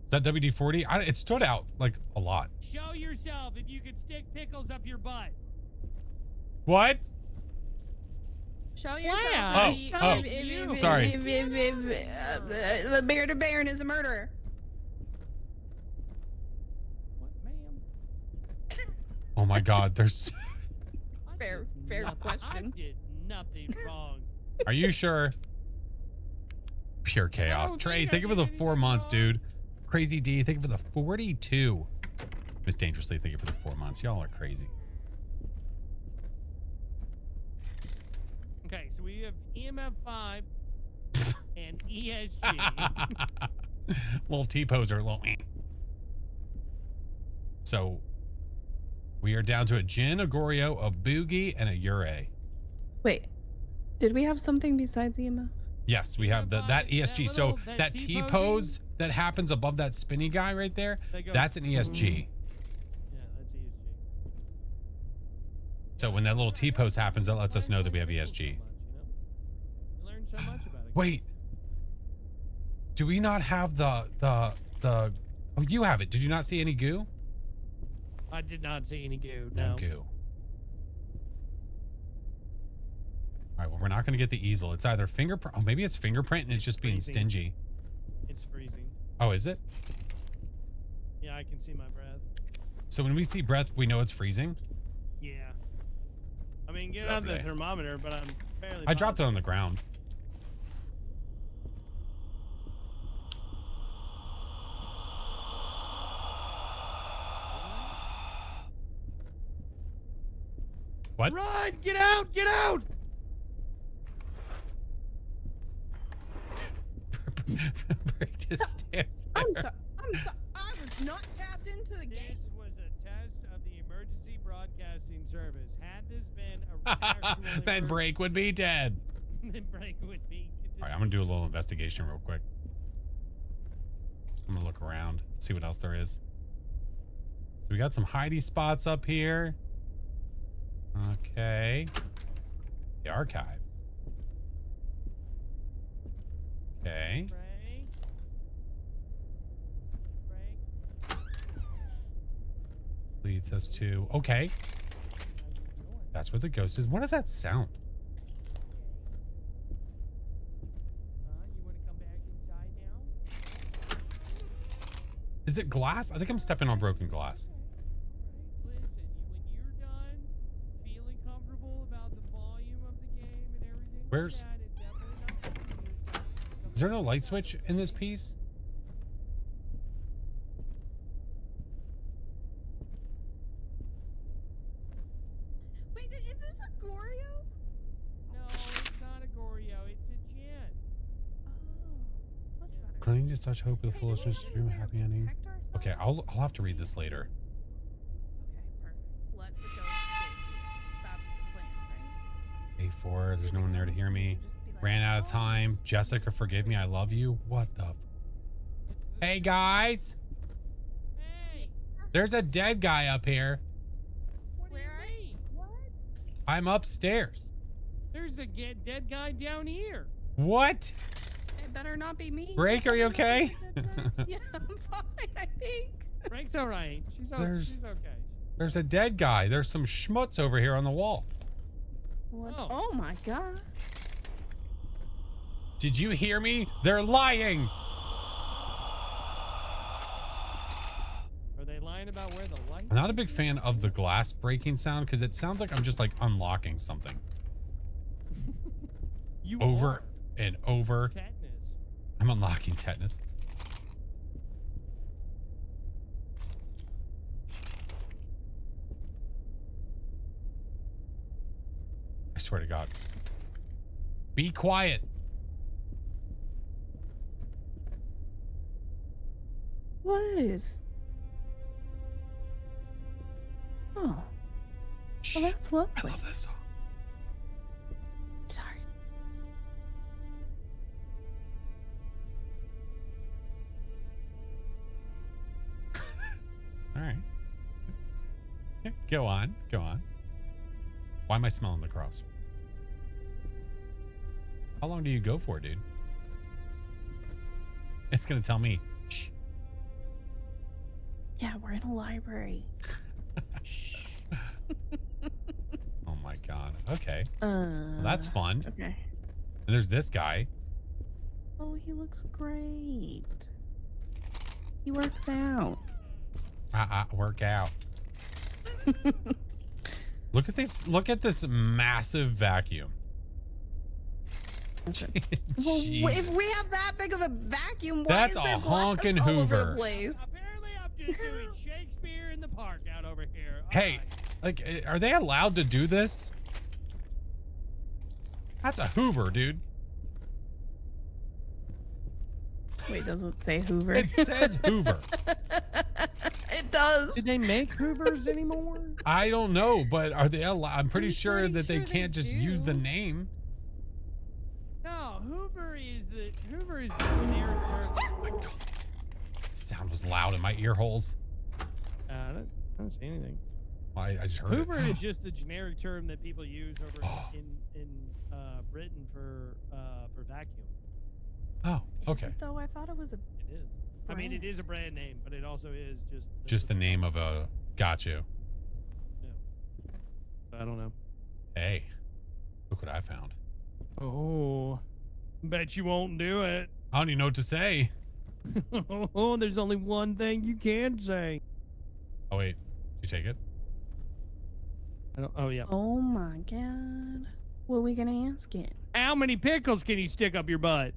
Is that WD-40? It stood out like a lot. Show yourself if you could stick pickles up your butt. What? Show yourself. Wow. Sorry. The bearded baron is a murderer. What, ma'am? Oh my God. There's. I Fair did I question. did nothing wrong. Are you sure? Pure chaos. don't Trey, think think I of it for the did 4 anything months, wrong. dude. Crazy D, think of it for the 42. Miss Dangerously, think of it for the 4 months. Y'all are crazy. Okay, so we have EMF 5 and ESG. Little T-poser, little. So we are down to a Jin, a Goryo, a Boogie, and a Ure. Wait, did we have something besides EMF? Yes, we have that ESG. So that that T-posing? T-pose that happens above that spinny guy right there, That goes, that's an ESG. Yeah, that's ESG. So when that little T-pose happens, that lets us know that we have ESG. You learn so much about it. Wait. Do we not have the oh, you have it. Did you not see any goo? I did not see any goo. No No. goo. All right, well, we're not going to get the easel. It's either fingerprint. Oh, maybe it's fingerprint and it's just being Freezing. stingy. It's freezing. Oh, is it? Yeah, I can see my breath. So when we see breath, we know it's freezing. Yeah. I mean, get out the Lovely. thermometer, but I'm fairly. I dropped it on the ground. What? Run! Get out! Get out! Break just stands there. I'm sorry. I was not tapped into the This game. was a test of the emergency broadcasting service. Had this been a actual Then Break would be dead. then break would be. All right, I'm gonna do a little investigation real quick. I'm gonna look around, see what else there is. So we got some hidey spots up here. Okay. The archives. Okay. Break. Break. This leads us to, okay. That's where the ghost is. What does that sound? You want to come back inside now? Is it glass? I think I'm stepping on broken glass. Listen, when you're done feeling comfortable about the volume of the game and everything, Where's- like that, it's definitely not Is there no light switch in this piece? Goryo? No, it's not a Goryo. It's a Jin. Oh, much better. Clinging to such hope with a Hey, do we foolishness, have any dream a way to happy ending. protect Okay, ourselves? I'll have to read this later. Okay, perfect. Let the ghost escape. That's the plan, right? Day 4, there's no one there to hear me. Just be like, Ran out of "Oh, time. Jessica, forgive me. I love you. What the? Hey guys, Hey, there's a dead guy up here. what do you Where are mean? What? I'm upstairs. There's a dead guy down here. What? It better not be me. Break, are you okay? Yeah, I'm fine, I think. Frank's all right. She's There's- okay. There's a dead guy. There's some schmutz over here on the wall. What? Oh. Oh my god. Did you hear me? They're lying. Are they lying about where the light? I'm not a big fan of the glass breaking sound because it sounds like I'm just like unlocking something You over are. and over. Tetanus. I'm unlocking tetanus. I swear to God. Be quiet. What is? Oh, Shh. well, that's I lovely. love this song. Sorry. All right. Yeah, go on. Go on. Why am I smelling the cross? How long do you go for, dude? It's going to tell me. Shh. Yeah, we're in a library. Shh. Oh my God. Okay. Well, that's fun. Okay. And there's this guy. Oh, he looks great. He works out. Work out. Look at this. Look at this massive vacuum. Well, Jesus. if we have that big of a vacuum, why That's is there a glass honkin' all over Hoover. the place? Apparently, I'm just doing Shakespeare in the park out over here. All Hey, right. like, are they allowed to do this? That's a Hoover, dude. Wait, does it say Hoover? It says Hoover. It does. Did they make Hoovers anymore? I don't know, but are they allowed? I'm pretty sure pretty that they sure they can't just use the do. name. No, Hoover is the generic term. Oh my God. Sound was loud in my ear holes. I don't see anything. I just heard Hoover it. is just the generic term that people use over Oh. in Britain for vacuum. Oh, Is okay. it though? I thought it was a. It is. I mean, it is a brand name, but it also is Just the name of a. Got you. I don't know. Hey, look what I found. Oh, bet you won't do it. I don't even know what to say. Oh, there's only one thing you can say. Oh wait, did you take it? I don't. Oh yeah. Oh my god. What are we gonna ask it? How many pickles can you stick up your butt?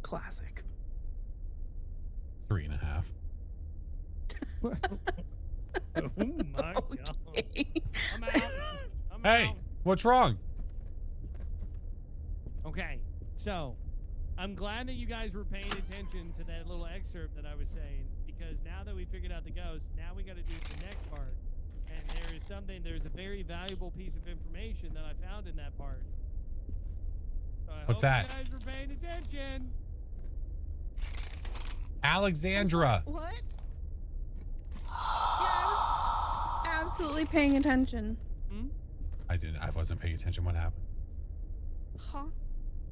Classic. 3.5. Oh my god. Okay. I'm out. I'm Hey, out. what's wrong? Okay, so I'm glad that you guys were paying attention to that little excerpt that I was saying, because now that we figured out the ghost, now we got to do the next part. And there's a very valuable piece of information that I found in that part. So I What's hope that? you guys were paying attention. Alexandra. What? Yeah, I was absolutely paying attention. I wasn't paying attention. What happened? Huh?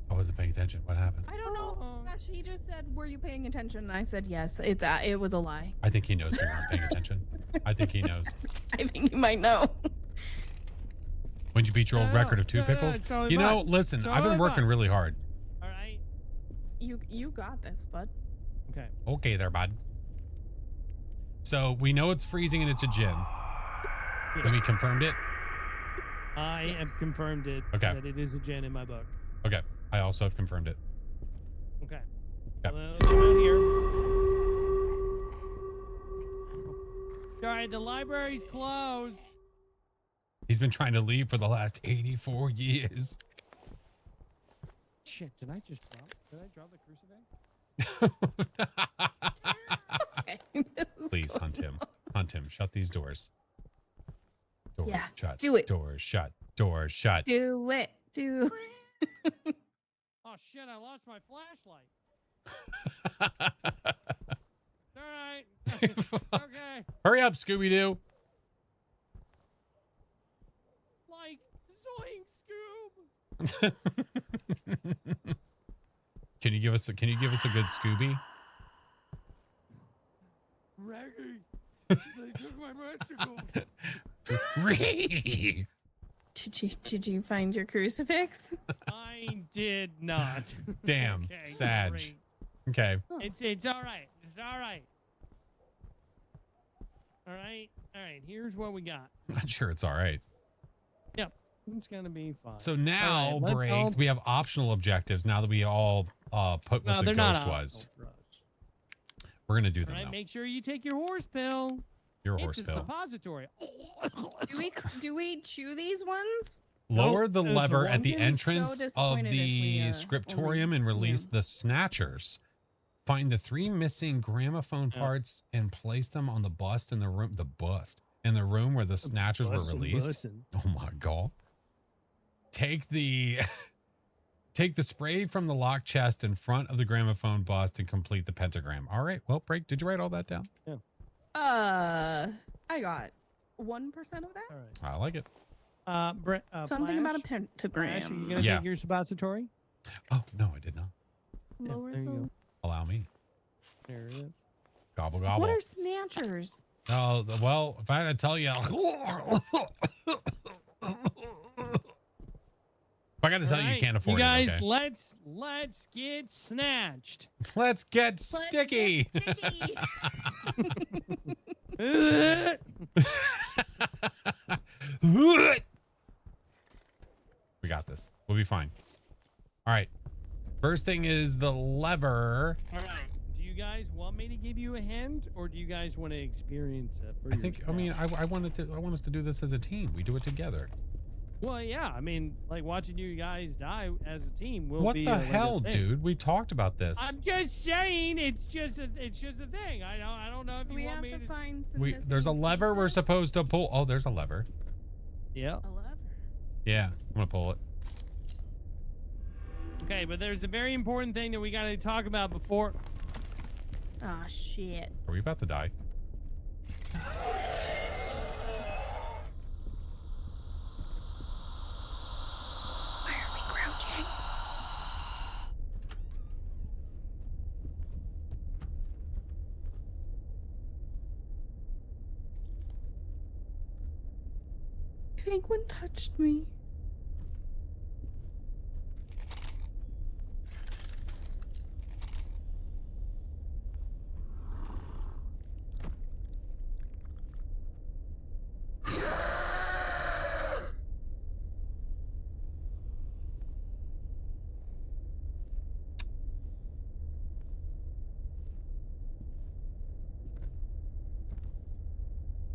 I wasn't paying attention. What happened? I don't know. Oh. Gosh, he just said, "Were you paying attention?" And I said, "Yes." It was a lie. I think he knows we weren't paying attention. I think he knows. I think you might know. When'd you beat your old No, record of 2 no, pickles? it's totally You know, fine. listen, I've been Totally working fine. really hard. All right. You got this, bud. Okay. Okay there, bud. So we know it's freezing and it's a gin. And we confirmed it? I Yes. have confirmed it. Okay. That it is a gen in my book. Okay. I also have confirmed it. Okay. Yep. Well, let's come out here. All right, the library's closed. He's been trying to leave for the last 84 years. Shit, did I drop the crucifix? Please hunt him. Hunt him. Shut these doors. Doors Yeah, shut. do it. Doors shut. Doors shut. Do it. Do it. Oh shit, I lost my flashlight. All right. Okay. Hurry up, Scooby-Doo. Like, zoink, Scoob. Can you give us a good Scooby? Raggy, they took my bicycle. Did you find your crucifix? I did not. Damn, Okay, Sag. great. Okay. It's all right. It's all right. All right. All right. Here's what we got. I'm sure it's all right. Yep. It's gonna be fine. So now, All right, Break, we have optional objectives now that we all put No, what the they're not ghost optional was. for us. We're gonna do All them right. now. Make sure you take your horse pill. Your It's horse a pill. suppository. Do we chew these ones? Lower the Nope, lever it's a at the one. I'm so entrance of disappointed if the we, scriptorium only- and release yeah. the snatchers. Find the 3 missing gramophone Yeah. parts and place them on the bust in the room. The bust in the room where the snatchers were released. Oh my god! Take the take the spray from the locked chest in front of the gramophone bust and complete the pentagram. All right. Well, Break, did you write all that down? I got 1% of that. All right. I like it. Something about a Flash, are you pentagram. gonna Yeah. take your suppository? Oh no, I did not. Yeah, Lower there you the- go. Allow me. There it is. Gobble gobble. What are snatchers? Oh well, if I had to tell you, if I got to tell you, you Alright, can't afford you guys, it. Okay? let's get snatched. Let's get Let's sticky. get sticky. We got this. We'll be fine. All right. First thing is the lever. All right. Do you guys want me to give you a hint, or do you guys want to experience it? For I think. I mean, yourself? I want us to do this as a team. We do it together. Well, yeah. I mean, like watching you guys die as a team will What be. the like a hell, thing. dude? We talked about this. I'm just saying, it's just a thing. I don't know if you We want have me to find some. There's a missing lever we're pieces. supposed to pull. Oh, there's a lever. Yeah. A lever. Yeah, I'm gonna pull it. Okay, but there's a very important thing that we got to talk about before. Ah, shit. Are we about to die? Why are we crouching? I think one touched me.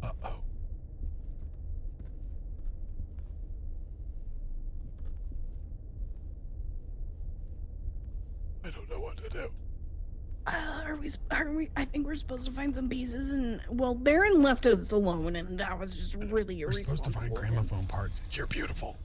Uh-oh. I don't know what to do. Are we? I think we're supposed to find some pieces, and well, Baron left us alone, and that was just really We're supposed to find irresponsible of him. gramophone parts. You're beautiful.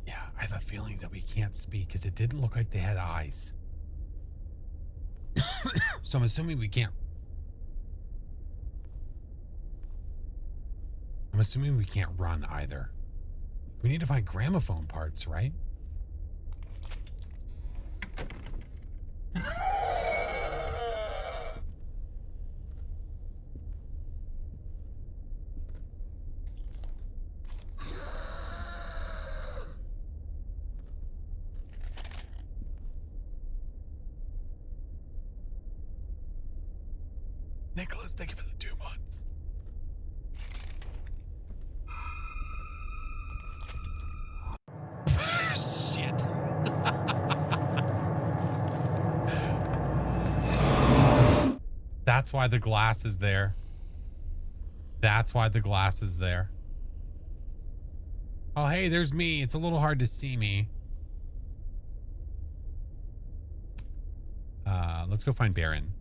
Yeah, I have a feeling that we can't speak because it didn't look like they had eyes. So I'm assuming we can't. I'm assuming we can't run either. We need to find gramophone parts, right? Nicholas, thank you for the 2 months. Shit. That's why the glass is there. That's why the glass is there. Oh, hey, there's me. It's a little hard to see me. Let's go find Baron.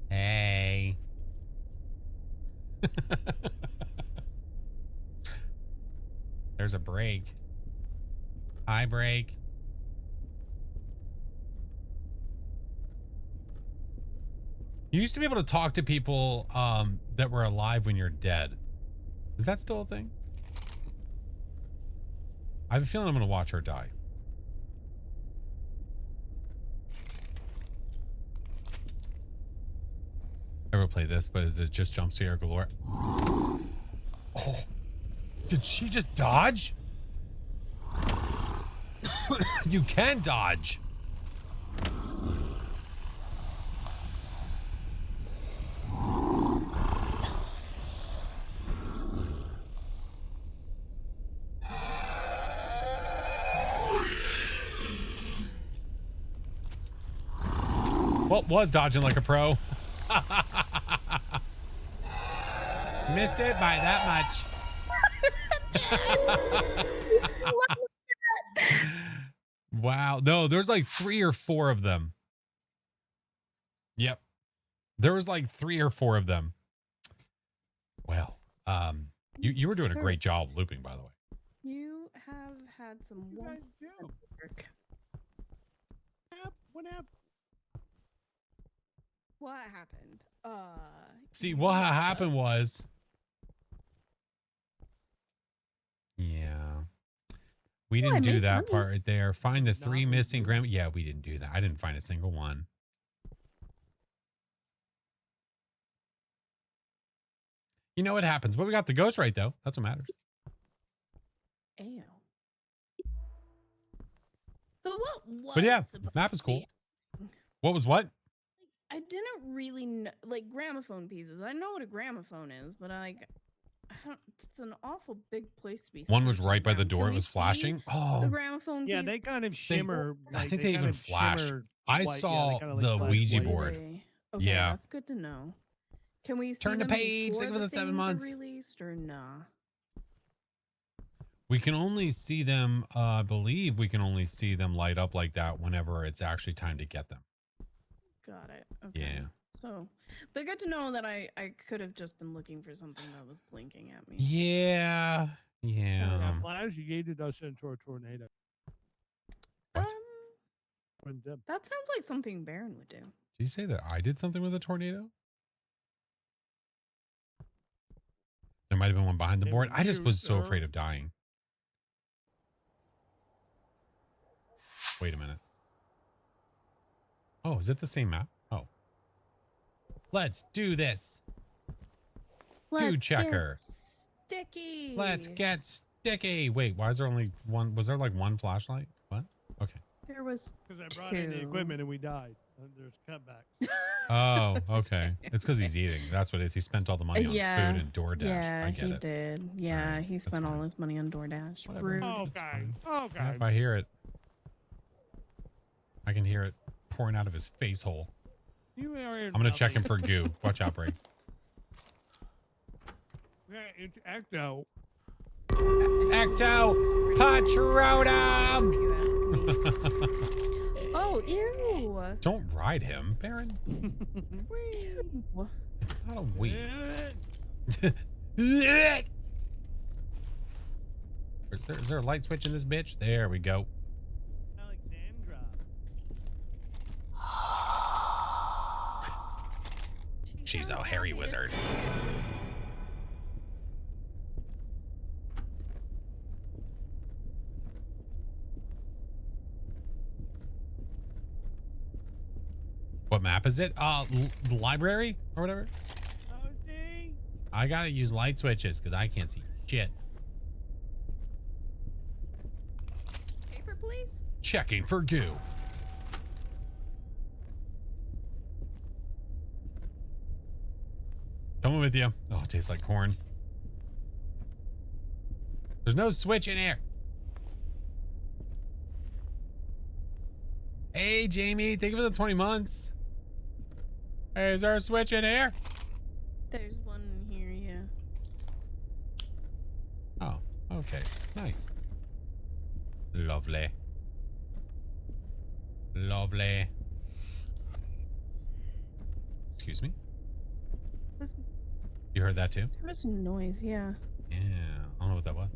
Hey. There's a break. Hi, break. You used to be able to talk to people that were alive when you're dead. Is that still a thing? I have a feeling I'm going to watch her die. Ever play this, but is it just jump scare galore? Oh, did she just dodge? You can dodge. What was dodging like a pro? Missed it by that much. Wow. No, there's like 3 or 4 of them. Yep. There was like 3 or 4 of them. Well, you were doing a great job looping, by the way. You have had some What work. did you guys do? What happened? What happened? See, what happened was... Yeah. We Well, didn't I do made that money. part right there. Find the 3 Not missing really. grandma. Yeah, we didn't do that. I didn't find a single one. You know what happens. But we got the ghost right, though. That's what matters. Ew. So what was? But yeah, supposed map is to be- cool. What was what? I didn't really know, like gramophone pieces. I know what a gramophone is, but I don't, it's an awful big place to be. One was searching right by the around. door. Can It we was see flashing. the Oh, gramophone Yeah, piece? they kind of shimmer. I like, think they kind even of flash. shimmer I white. Yeah, saw they kinda, like, the flash Ouija white. board. Okay, Yeah. that's good to know. Can we see Turn the them page, before think of the 7 things are months. released or nah? We can only see them, I believe we can only see them light up like that whenever it's actually time to get them. Got it. Okay. Yeah. So, but good to know that I could have just been looking for something that was blinking at me. Yeah. Yeah. Flash, you gated us into a tornado. What? Went dim. That sounds like something Baron would do. Did you say that I did something with a tornado? There might have been one behind the Maybe board. I just you, was so sir. afraid of dying. Wait a minute. Oh, is it the same map? Oh. Let's do this. Let's checker. get sticky. Let's get sticky. Wait, why is there only one? Was there like one flashlight? What? Okay. There was. Because I brought in the Two. equipment and we died. And there's cutback. Oh, okay. It's because he's eating. That's what it is. He spent all the money on Yeah. food and DoorDash. Yeah, I get he it. did. Yeah, Alright, he that's spent all fine. his money on DoorDash. Whatever. Rude. Okay. fine. Okay. If I hear it, I can hear it pouring out of his face hole. You are I'm gonna check him for goo. Watch out, Bray. Yeah, it's Ecto. Ecto Patronum. You ask me. Oh, ew. Don't ride him, Baron. Ew. It's not a weed. Is there a light switch in this bitch? There we go. Alexandra. She's a hairy wizard. What map is it? The library or whatever. Oh, dang. I gotta use light switches because I can't see shit. Paper, please. Checking for goo. Coming with you. Oh, it tastes like corn. There's no switch in here. Hey, Jamie. Thank you for the 20 months. Hey, is there a switch in here? There's one in here, yeah. Oh, okay. Nice. Lovely. Lovely. Excuse me? Was, You heard that too? there was some noise, yeah. Yeah. I don't know what that was.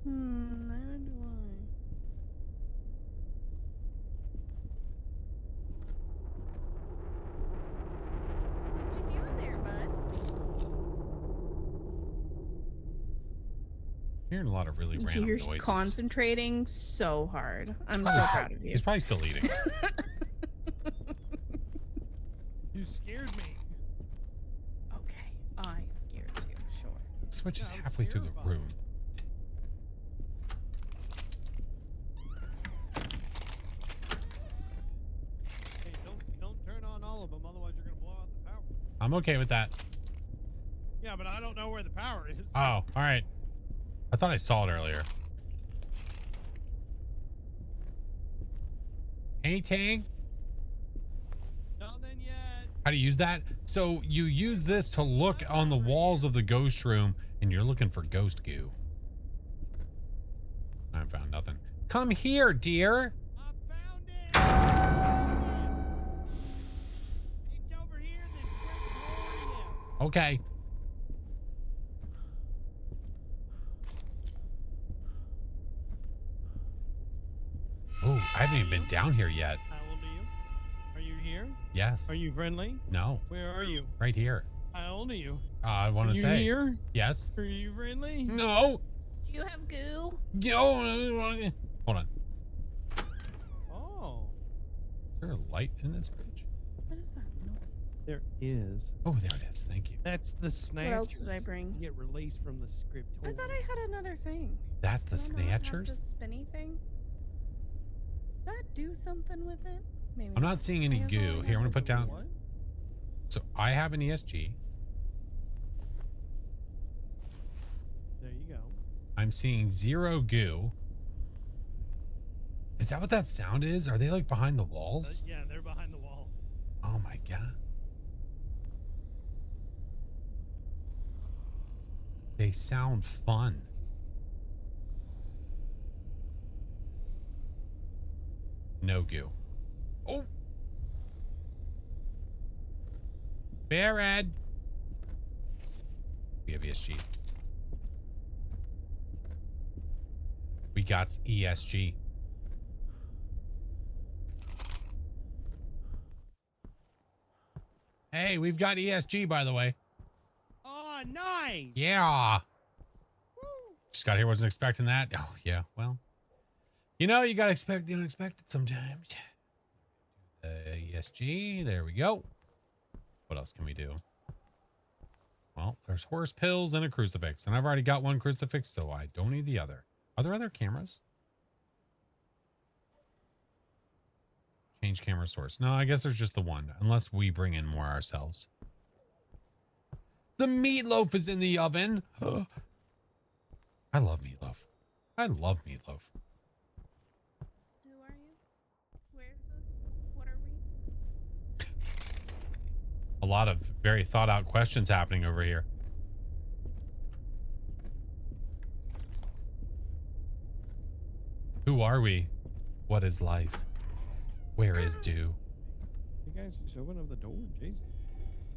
Neither do I. What you doing there, bud? Hearing a lot of really random You're noises. concentrating so hard. I'm so Probably- proud of you. He's probably still eating. You scared me. Okay, I scared you, sure. Switch is Yeah, I'm halfway through the terrified. room. Hey, don't turn on all of them, otherwise you're gonna blow out the power. I'm okay with that. Yeah, but I don't know where the power is. Oh, all right. I thought I saw it earlier. Anything? Nothing yet. How do you use that? So you use this to look on the walls of the ghost room and you're looking for ghost goo. I haven't found nothing. Come here, dear. I found it. It's over here. This Gloria. Okay. Oh, I haven't even been down here yet. How old are you? Are you here? Yes. Are you friendly? No. Where are you? Right here. How old are you? I want Are to you say. here? Yes. Are you friendly? No. Do you have goo? Hold on. Oh, Is there a light in this bitch? What is that noise? there is. Oh, there it is. Thank you. That's the snatchers. What else did I bring? Get released from the script. I thought I had another thing. That's the Do I not have Snatchers? the spinny thing? Did I do something with it? Maybe. I'm not seeing any I guess all I goo. have Here, I'm going is to put down. What? So I have an ESG. There you go. I'm seeing 0 goo. Is that what that sound is? Are they like behind the walls? Yeah, they're behind the wall. Oh my god. They sound fun. No goo. Oh. Barad. We have ESG. We got ESG. Hey, we've got ESG, by the way. Oh, nice. Yeah. Just got here, wasn't expecting that. Oh, yeah, well. You know, you gotta expect the unexpected sometimes. ESG, there we go. What else can we do? Well, there's horse pills and a crucifix, and I've already got one crucifix, so I don't need the other. Are there other cameras? Change camera source. No, I guess there's just the one, unless we bring in more ourselves. The meatloaf is in the oven. I love meatloaf. I love meatloaf. Who are you? Where is this? What are we? A lot of very thought out questions happening over here. Who are we? What is life? Where is dew? You guys just open up the door, Jesus.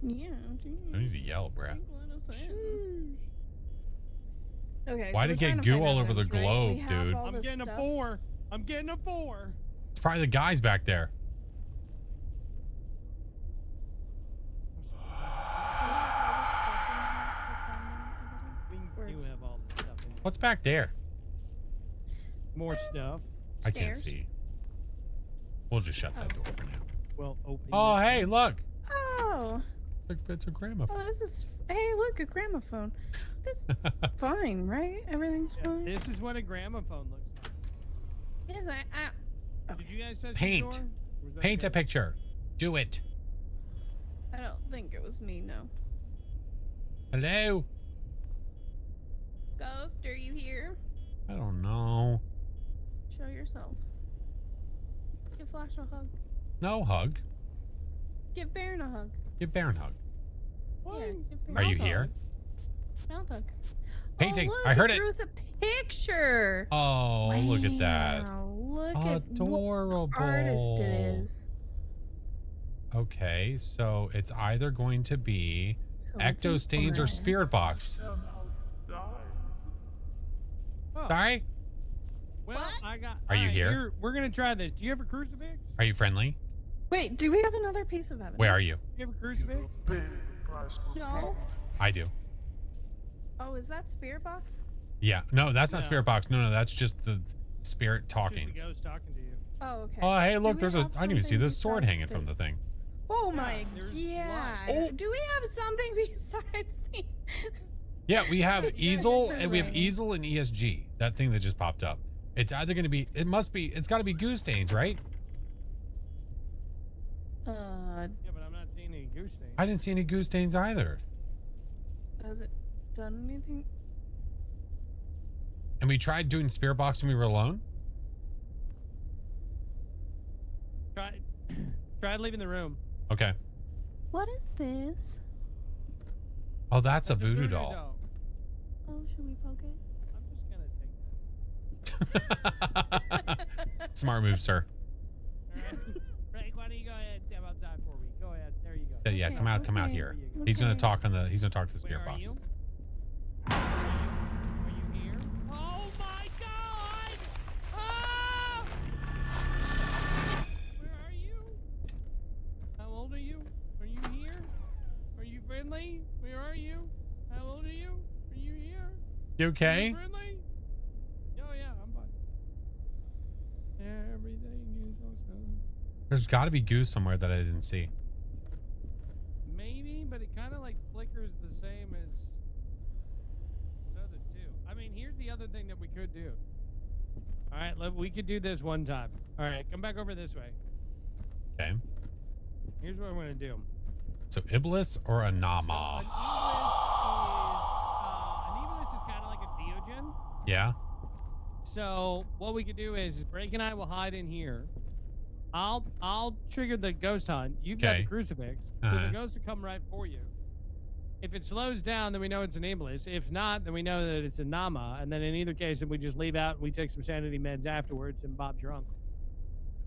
Yeah, geez. I need to yell, bruh. Let us in. Okay. Why'd so it we're get trying to goo find all over the evidence, right? globe, We have dude? all I'm this getting stuff. a 4. I'm getting a 4. It's probably the guys back there. We do have all this stuff in here. What's back there? More stuff. I can't Stairs. see. We'll just shut that door for now. Well, open. Oh, hey, look. Oh, It's a gramophone. well, this is. Hey, look, a gramophone. This fine, right? Everything's Yeah, fine. this is what a gramophone looks like. Yes, Did you guys touch Paint. the door? Or was that Paint a good? picture. Do it. I don't think it was me. No. Hello? Ghost, are you here? I don't know. Show yourself. Give Flash a hug. No hug. Give Baron a hug. Give Baron a hug. Yeah, give Baron Are you a hug. here? Mouth hug. Painting. Oh, look, I heard it it. drew us a picture. Oh, look at that. Wow, look at Adorable. what artist it is. Okay, so it's either going to be So Ecto it's Stains or fine. Spirit Box. Oh, Sorry? well, What? I got. Are you alright, here? We're gonna try this. Do you have a crucifix? Are you friendly? Wait, do we have another piece of evidence? Where are you? Do you have a crucifix? No. I do. Oh, is that Spirit Box? Yeah. No, that's not No. Spirit Box. No, that's just the spirit Just talking. the ghost talking to you. Oh, okay. Oh, hey, Do look, we there's a. have I didn't even see something this sword besides hanging from the thing. Oh my there's yeah. blood. Do we have something besides the? Yeah, we have It's easel not and we have right. easel and ESG. That thing that just popped up. It's either going to be. It must be. It's got to be goo stains, right? Yeah, but I'm not seeing any goose things. I didn't see any goo stains either. Has it done anything? And we tried doing Spirit Box when we were alone. Try leaving the room. Okay. What is this? Oh, that's a It's voodoo doll. Oh, should we poke it? I'm just gonna take that. Smart move, sir. Alright. Frank, why don't you go ahead and step outside for me? Go ahead. There you go. Yeah, yeah, Okay, come out okay. here. There you go. He's gonna Okay. talk on the. He's gonna talk to the Spirit Where are Box. you? Are you here? Oh my God! Ah! Where are you? How old are you? Are you here? Are you friendly? Where are you? How old are you? Are you here? You Are okay? you friendly? Oh yeah, I'm fine. Everything is awesome. There's got to be goo somewhere that I didn't see. Maybe, but it kind of like flickers the same as the other two. I mean, here's the other thing that we could do. All right, we could do this one time. All right, come back over this way. Okay. Here's what I'm gonna do. So Iblis or a Nama? An Evilus is kind of like a Deogen. Yeah. So what we could do is Break and I will hide in here. I'll trigger the ghost hunt. You've got Okay. the crucifix, so Uh-huh. the ghost will come right for you. If it slows down, then we know it's an Iblis. If not, then we know that it's a Nama. And then in either case, then we just leave out and we take some sanity meds afterwards. And Bob's your uncle.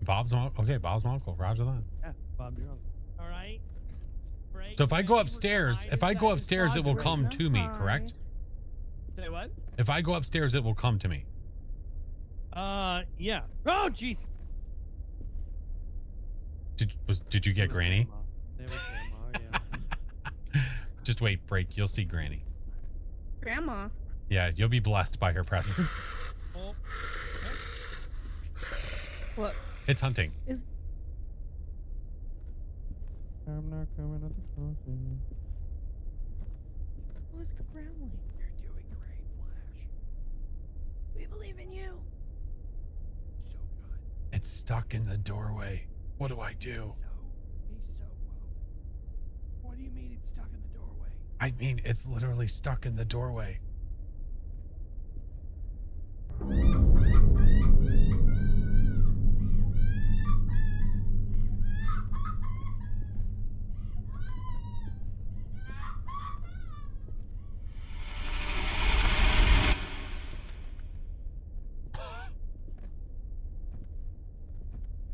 Bob's my okay. Bob's my uncle. Roger that. Yeah, Bob's your uncle. All right. Break, So if I and go we're gonna upstairs, hide if I go inside this upstairs, it will closet. come to me. Correct? Say what? If I go upstairs, it will come to me. Yeah. Oh, jeez. Did you get Granny? There was Grandma, yeah. Just wait, break. You'll see Granny. Grandma. Yeah, you'll be blessed by her presence. Oh, What It's hunting. is? I'm not coming at the crossing. What was the growling? You're doing great, Flash. We believe in you. So good. It's stuck in the doorway. What do I do? He's so woke. What do you mean it's stuck in the doorway? I mean, it's literally stuck in the doorway.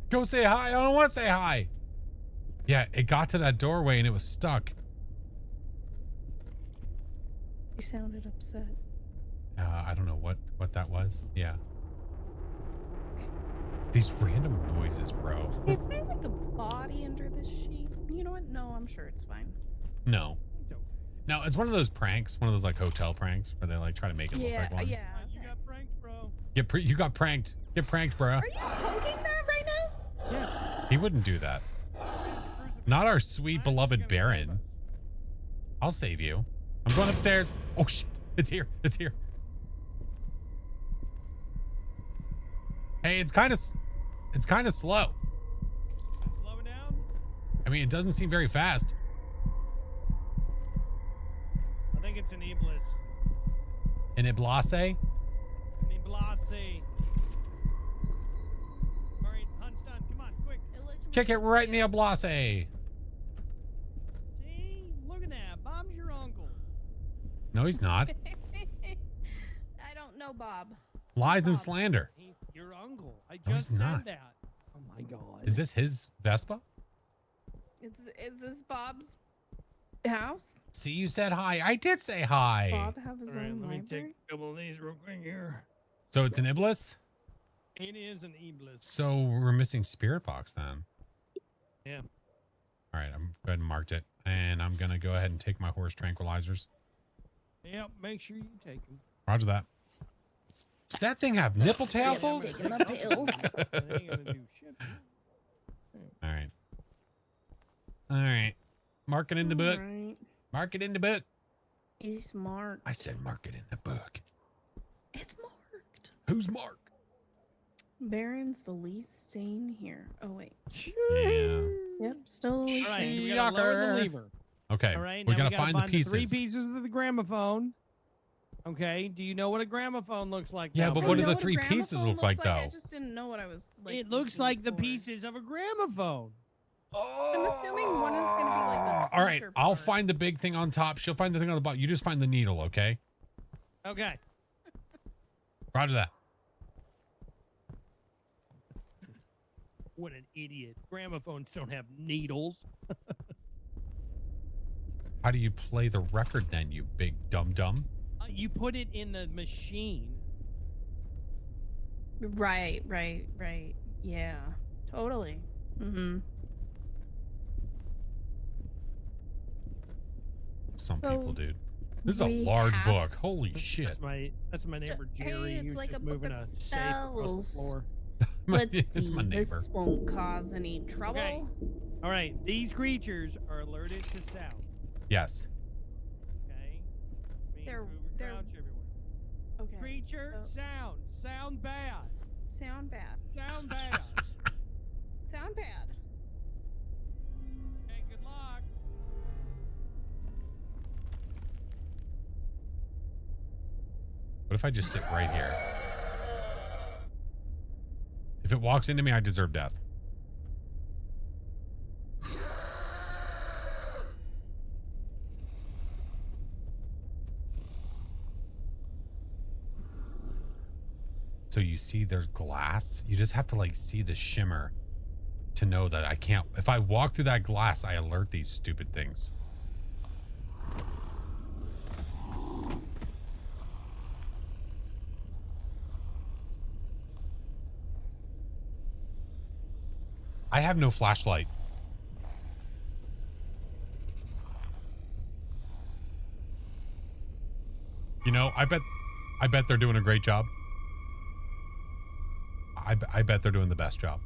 Go say hi. I don't want to say hi. Yeah, it got to that doorway and it was stuck. He sounded upset. I don't know what that was. Yeah. These random noises, bro. Is there like a body under this sheet? You know what? No, I'm sure it's fine. No. It's okay. No, it's one of those pranks, one of those like hotel pranks where they like try to make it look Yeah, like one. yeah. You got pranked, bro. You got pranked. Get pranked, bro. Are you poking that right now? Yeah. He wouldn't do that. Not our sweet beloved Baron. I'll save you. I'm going upstairs. Oh shit. It's here. It's here. Hey, it's kind of slow. Slowing down. I mean, it doesn't seem very fast. I think think it's an Iblis. An Iblase? An Iblasi. All right, hunt's done. Come on, quick. Kick it right in the Iblase. See? Look at that. Bob's your uncle. No, he's not. I don't know, Bob. Lies and Bob. slander. He's your uncle. I No, just he's said not. that. Oh my god. Is this his Vespa? Is this Bob's house? See, you said hi. I did say hi. Bob have his All right, own let me library? take a couple of these real quick here. So it's an Iblis? It is an Iblis. So we're missing Spirit Box then. Yeah. All right, I'm go ahead and marked it. And I'm going to go ahead and take my horse tranquilizers. Yep, make sure you take them. Roger that. Does that thing have nipple tassels? Taking the pills. They ain't gonna do shit. All right. All right. Mark it in the book. Right. Mark it in the book. He's smart. I said mark it in the book. It's marked. Who's Mark? Baron's the least sane here. Oh wait. Yeah. Yep, still the least All right, so sane. we gotta lower the Yucker. lever. Okay. All right, we now got we to find the pieces. 3 pieces of the gramophone. Okay, do you know what a gramophone looks like? Yeah, now, but I what do know the a 3 pieces gramophone look like, I though? just didn't know what I was like. It looks looking like the for. pieces of a gramophone. I'm assuming one is gonna be like the All right, speaker I'll part. find the big thing on top. She'll find the thing on the bottom. You just find the needle, okay? Okay. Roger that. What an idiot. Gramophones don't have needles. How do you play the record then, you big dum-dum? You put it in the machine. Right. Yeah, totally. Mm-hmm. Some So, people, dude. This is a we large have- book. Holy shit. That's my neighbor Jerry. Hey, He it's was like just a book moving of a safe across the spells. floor. Let's It's see. my neighbor. This won't cause any trouble. Okay. All right, these creatures are alerted to sound. Yes. Okay. Means They're- we they're- crouch everywhere. Okay. Creature, so- sound bad. Sound bad. Sound bad. Sound bad. Okay, good luck. What if I just sit right here? If it walks into me, I deserve death. So you see there's glass. You just have to like see the shimmer to know that I can't. If I walk through that glass, I alert these stupid things. I have no flashlight. You know, I bet they're doing a great job. I bet they're doing the best job.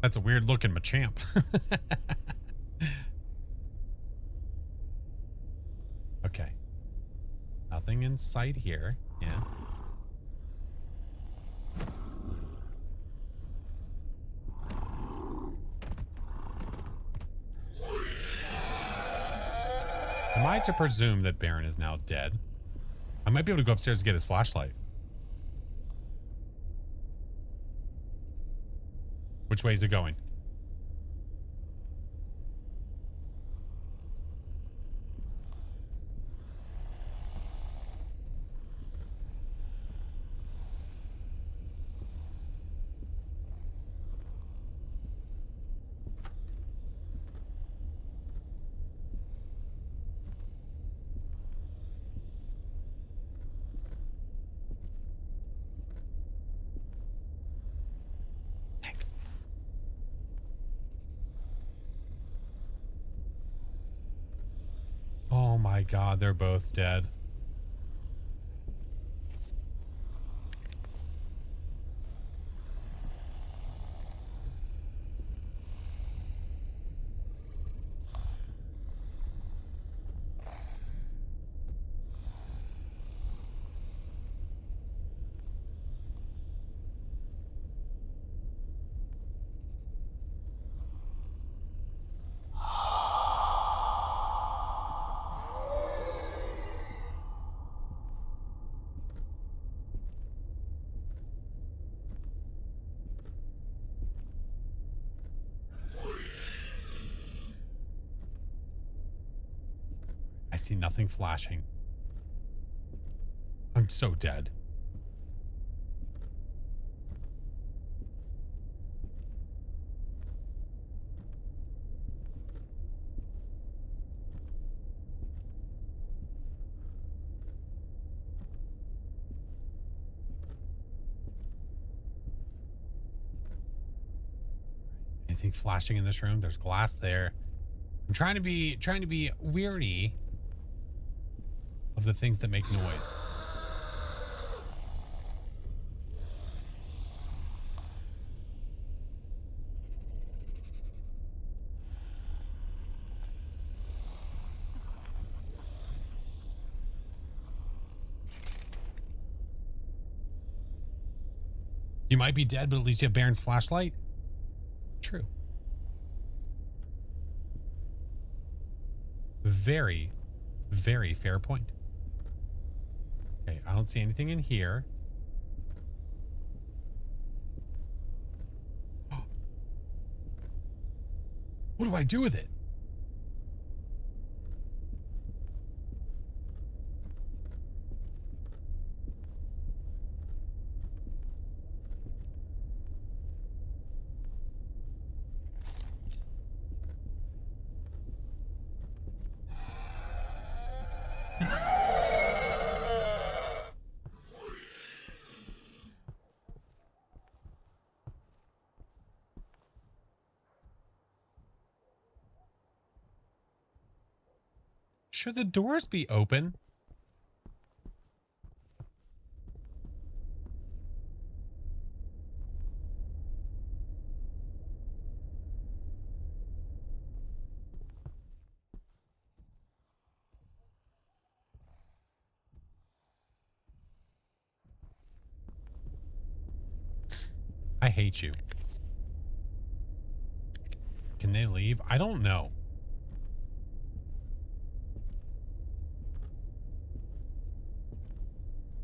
That's a weird looking Machamp. Okay. Nothing in sight here. Yeah. Am I to presume that Baron is now dead? I might be able to go upstairs to get his flashlight. Which way is it going? Thanks. Oh my god, they're both dead. I see nothing flashing. I'm so dead. Anything flashing in this room? There's glass there. I'm trying to be weary of the things that make noise. You might be dead, but at least you have Baron's flashlight. True. Very, very fair point. Okay, I don't see anything in here. What do I do with it? Should the doors be open? I hate you. Can they leave? I don't know.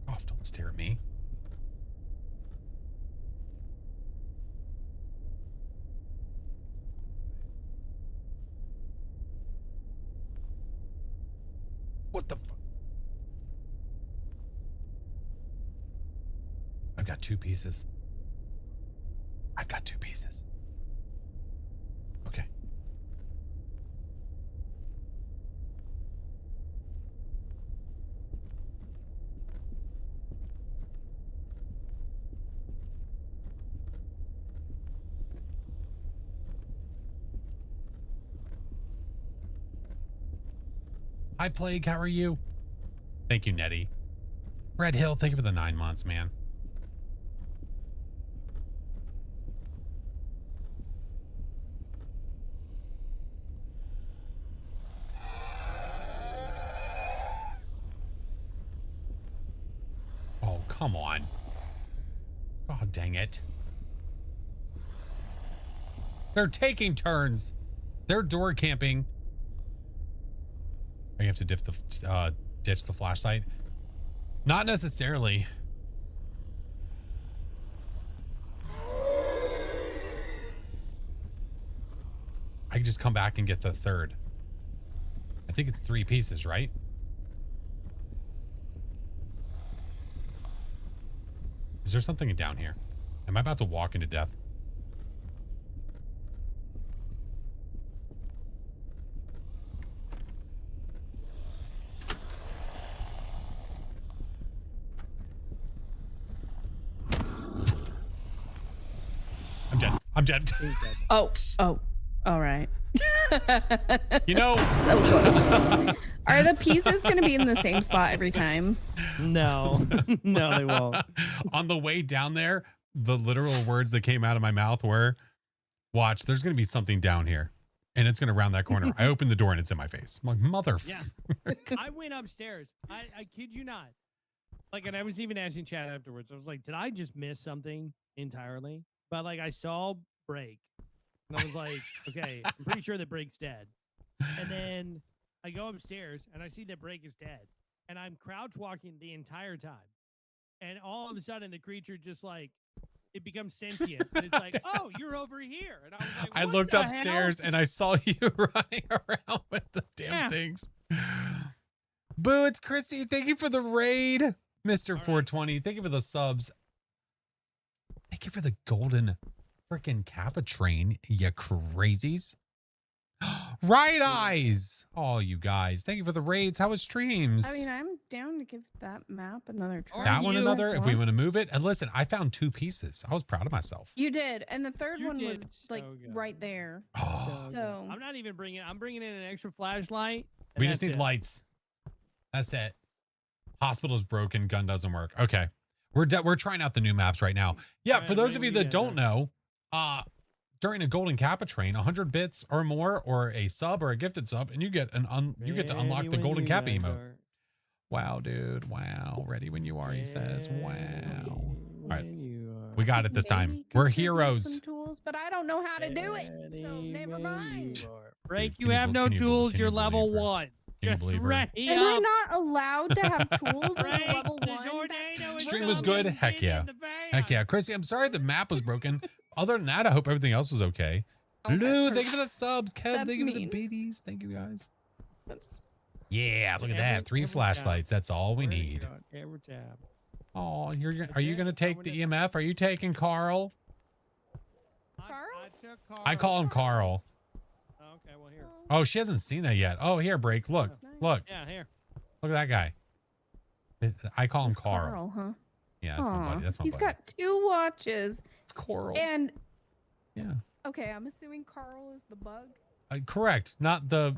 Off, don't stare at me. What the fuck? I've got 2 pieces. I've got 2 pieces. Okay. Hi, Plague. How are you? Thank you, Nettie. Red Hill, thank you for the 9 months, man. Oh, come on. God dang it. They're taking turns. They're door camping. Oh, you have to ditch the flashlight? Not necessarily. I can just come back and get the 3rd. I think it's 3 pieces, right? Is there something down here? Am I about to walk into death? I'm dead. Oh, all right. You know, are the pieces going to be in the same spot every time? No, no, they won't. On the way down there, the literal words that came out of my mouth were, watch, there's going to be something down here and it's going to round that corner. I opened the door and it's in my face. I'm like, mother. Yeah. I went upstairs. I kid you not. Like, and I was even asking Chad afterwards. I was like, did I just miss something entirely? But like, I saw Break and I was like, okay, I'm pretty sure that Break's dead. And then I go upstairs and I see that Break is dead. And I'm crouch walking the entire time. And all of a sudden the creature just like, it becomes sentient. And it's like, oh, you're over here. And I was like, I looked upstairs and I saw you running around with the damn things. Boo, it's Chrissy. Thank you for the raid. Mr. right. 420. Thank you for the subs. Thank you for the golden freaking Kappa train, you crazies. Right eyes. Oh, you guys. Thank you for the raids. How was streams? I mean, I'm down to give that map another try. that one you another, if we want? want to move it. And listen, I found 2 pieces. I was proud of myself. You did, and the third You one did was like so good. right there. Oh, So- I'm not even bringing. I'm bringing in an extra flashlight. and we just that's need it. lights. That's it. Hospital's broken. Gun doesn't work. Okay. We're trying out the new maps right now. Yeah, Alright, for those what of do you we that get don't now? know, during a golden Kappa train, 100 bits or more, or a sub or a gifted sub, and you get you get to unlock Ready the when golden you Kappa guys emote. are. Wow, dude. Wow. Ready when you are, he says. Wow. All right. When you are. We got it this time. Maybe We're contribute heroes. Some tools, but I don't know how to do it. So Ready never when mind. you are. Break, Can you you have bel- no can you bel- tools. can you You're believe level her? 1. Can you Just believe her? ready Am I up. not allowed to have tools as a Break level the 1? tornado is Stream was coming. good? Heck Get yeah. in the van. Heck yeah. Chrissy, I'm sorry the map was broken. Other than that, I hope everything else was okay. Okay, Lou, thank you for the subs. Kev, That's thank you for the mean. biddies. Thank you guys. That's- Yeah, look at that. 3 Every flashlights. That's all we Swear to need. God, every tab. Oh, are you That's going it. to That's take all the we did. EMF? Are you taking Carl? Carl? I took Carl. I call him Carl. Oh, okay, well here. Oh, she hasn't seen that yet. Oh, here, break. Look, That's nice. look, Yeah, here. look at that guy. I call him That's Carl. Huh? Yeah, that's my Aw, buddy. That's my He's buddy. got 2 watches, It's Coral. and Yeah. okay, I'm assuming Carl is the bug. Correct. Not the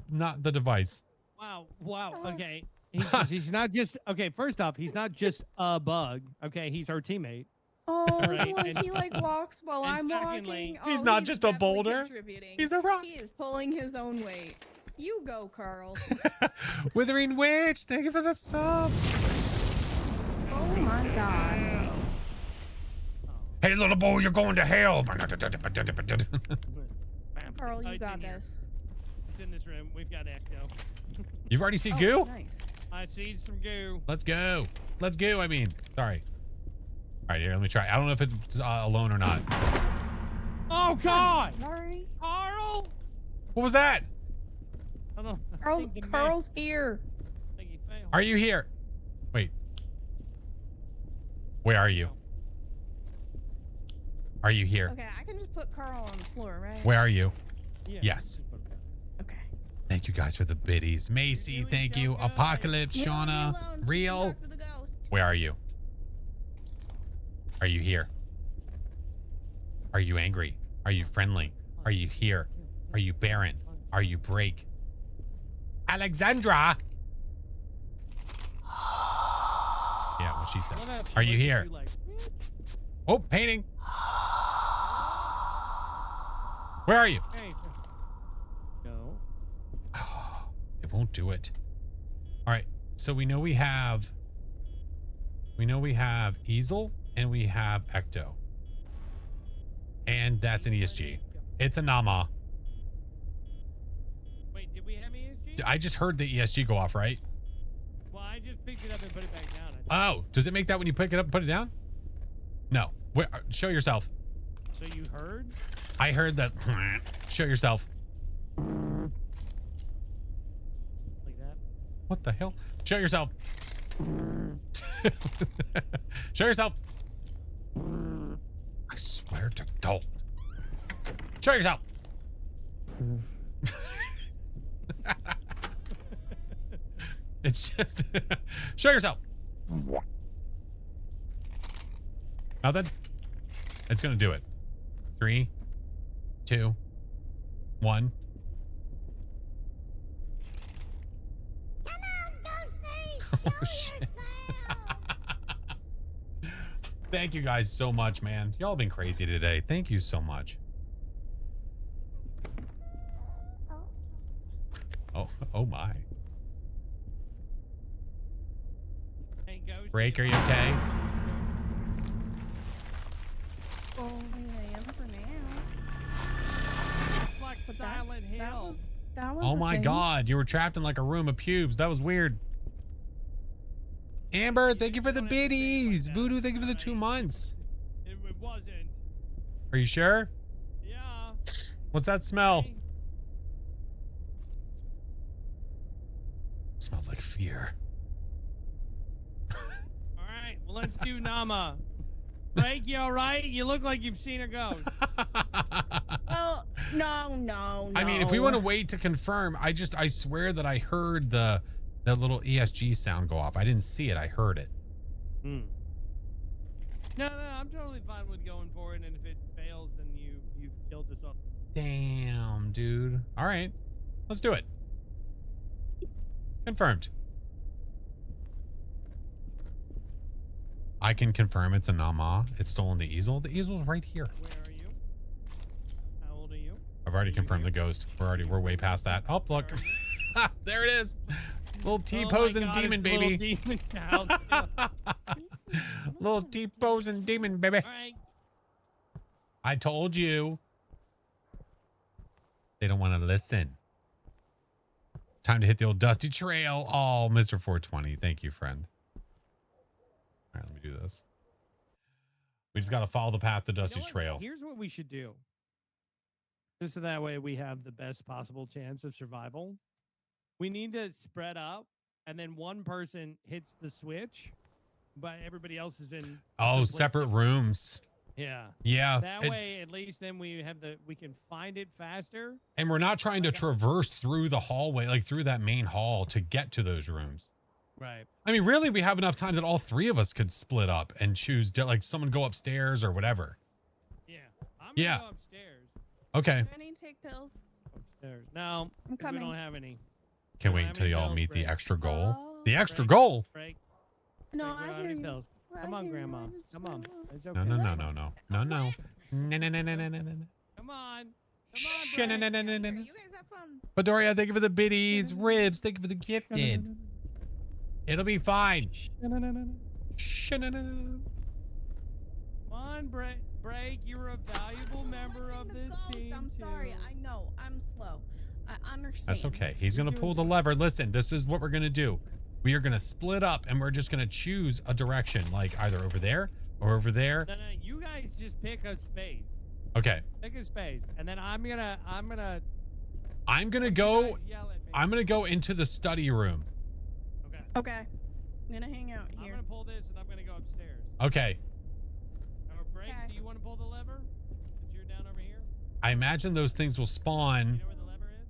device. Wow, wow. Oh. Okay. He's not just okay. First off, he's not just a bug. Okay, he's our teammate. Oh, Right, look, and- he like walks while and I'm secondly- walking. He's Oh, not just a definitely boulder. contributing. He's a rock. He is pulling his own weight. You go, Carl. Withering Witch, thank you for the subs. Oh my god. Hey, little boy, you're going to hell. Bam. Carl, Oh, you it's got in here. this. It's in this room. We've got Echo. You've already seen Oh, goo? nice. I see some goo. Let's go. Let's go, I mean. Sorry. All right, here, let me try. I don't know if it's alone or not. Oh God, Sorry. Carl. What was that? I don't. I Carl, think the man- Carl's here. I think he failed. Are you here? Wait. Where are you? Are you here? Okay, I can just put Carl on the floor, right? Where are you? Yeah. Yes. Okay. Thank you guys for the biddies. Macy, doing thank so you. good. Apocalypse, Leave me Shauna, alone so you can Real. talk to the ghost. Where are you? Are you here? Are you angry? Are you friendly? Are you here? Are you barren? Are you break? Alexandra! Yeah, what she said. What if she Are you looked at here? like, Oh, painting. Where are you? hey, no. It won't do it. All right. So we know we have Easel and we have Ecto. And that's an ESG. It's a Nama. Wait, did we have ESG? I just heard the ESG go off, right? Well, I just picked it up and put it back down. I think. Oh, does it make that when you pick it up and put it down? No. Where, show yourself. So you heard? I heard that. Show yourself. Like that? What the hell? Show yourself. Show yourself. I swear to God. Show yourself. It's just show yourself. Nothing. It's gonna do it. 3, 2, 1. Oh shit. Thank you guys so much, man. Y'all been crazy today. Thank you so much. Oh my. Hey, Ghost. Break, are you okay? Oh, I am for now. It's like But Silent Hill. That was Oh a my thing. God, you were trapped in like a room of pubes. That was weird. Amber, thank you for the Don't have to say it like biddies. that. Voodoo, thank you for the 2 Alright. months. It wasn't. Are you sure? Yeah. What's that smell? Hey, Smells like fear. Well, let's do Nama. Frank, you all right? You look like you've seen a ghost. Oh, no. I mean, if we want to wait to confirm, I swear that I heard the little ESG sound go off. I didn't see it. I heard it. No, I'm totally fine with going for it, and if it fails, then you've killed us all. Damn, dude. All right, let's do it. Confirmed. I can confirm it's a Nama. It's stolen the easel. The easel's right here. Where are you? How old are you? I've already confirmed the ghost. We're way past that. Oh, look. There it is. Little T-posing demon, baby. Little demon cow. Little T-posing demon, baby. All right. I told you. They don't want to listen. Time to hit the old dusty trail. Oh, Mr. 420. Thank you, friend. All right, let me do this. We just got to follow the path to Dusty's trail. Here's what we should do. Just so that way we have the best possible chance of survival. We need to spread up, and then one person hits the switch, but everybody else is in. Oh, separate rooms. Yeah. Yeah. That way, at least then we can find it faster. And we're not trying to traverse through the hallway, like through that main hall to get to those rooms. Right. I mean, really, we have enough time that all three of us could split up and choose, like, someone go upstairs or whatever. Yeah. I'm gonna go upstairs. Okay. Do I need to take pills? Upstairs. No, I'm coming. we don't have any. Can't wait until y'all meet the extra goal. The extra goal? Break. No, We I don't have hear any you. pills. Come on, Grandma. Come on. It's okay. No. No. No. Come on. No. No. You guys have fun. Padoria, thank you for the biddies. Ribs, thank you for the gifted. It'll be fine. Come on, Break. You're a valuable member of this team. I'm sorry. I know. I'm slow. I understand. That's okay. He's going to pull the lever. Listen, this is what we're going to do. We are going to split up and we're just going to choose a direction, like either over there or over there. No. You guys just pick a space. Okay. Pick a space, and then I'm gonna go into the study room. Okay. Okay. I'm gonna hang out here. I'm gonna pull this, and I'm gonna go upstairs. Okay. Or Break, do you want to pull the lever? Since you're down over here. I imagine those things will spawn You know where the lever is?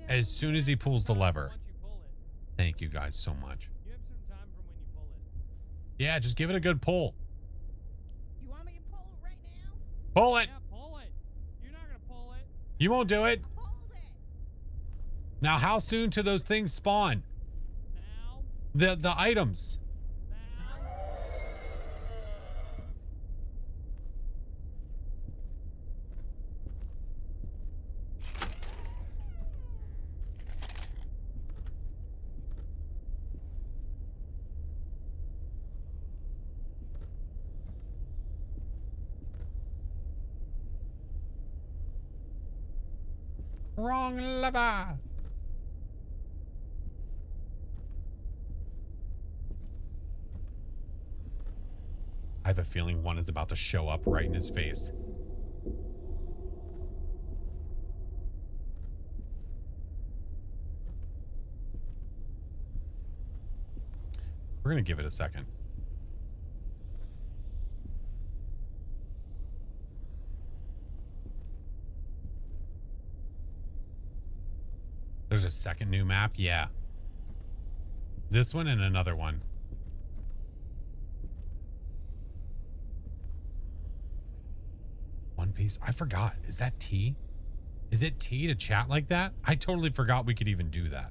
Yeah, as soon as he pulls the lever. Once you pull it, Thank you guys so much. you have some time from when you pull it. Yeah, just give it a good pull. You want me to pull it right now? Pull it. Yeah, pull it. You're not gonna pull it. You won't do it. Hold it. Now, how soon do those things spawn? Now. The items. Now. Wrong lever. I have a feeling one is about to show up right in his face. We're gonna give it a second. There's a second new map? Yeah. This one and another one. One Piece. I forgot. Is that T? Is it T to chat like that? I totally forgot we could even do that.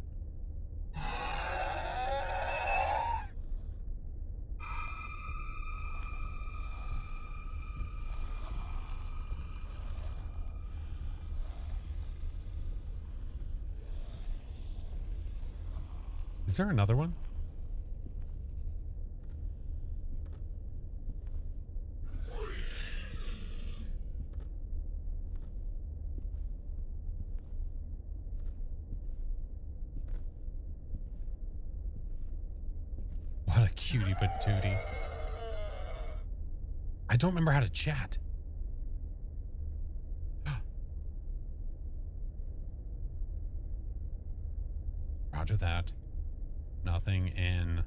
Is there another one? What a cutie patootie. I don't remember how to chat. Roger that. Nothing in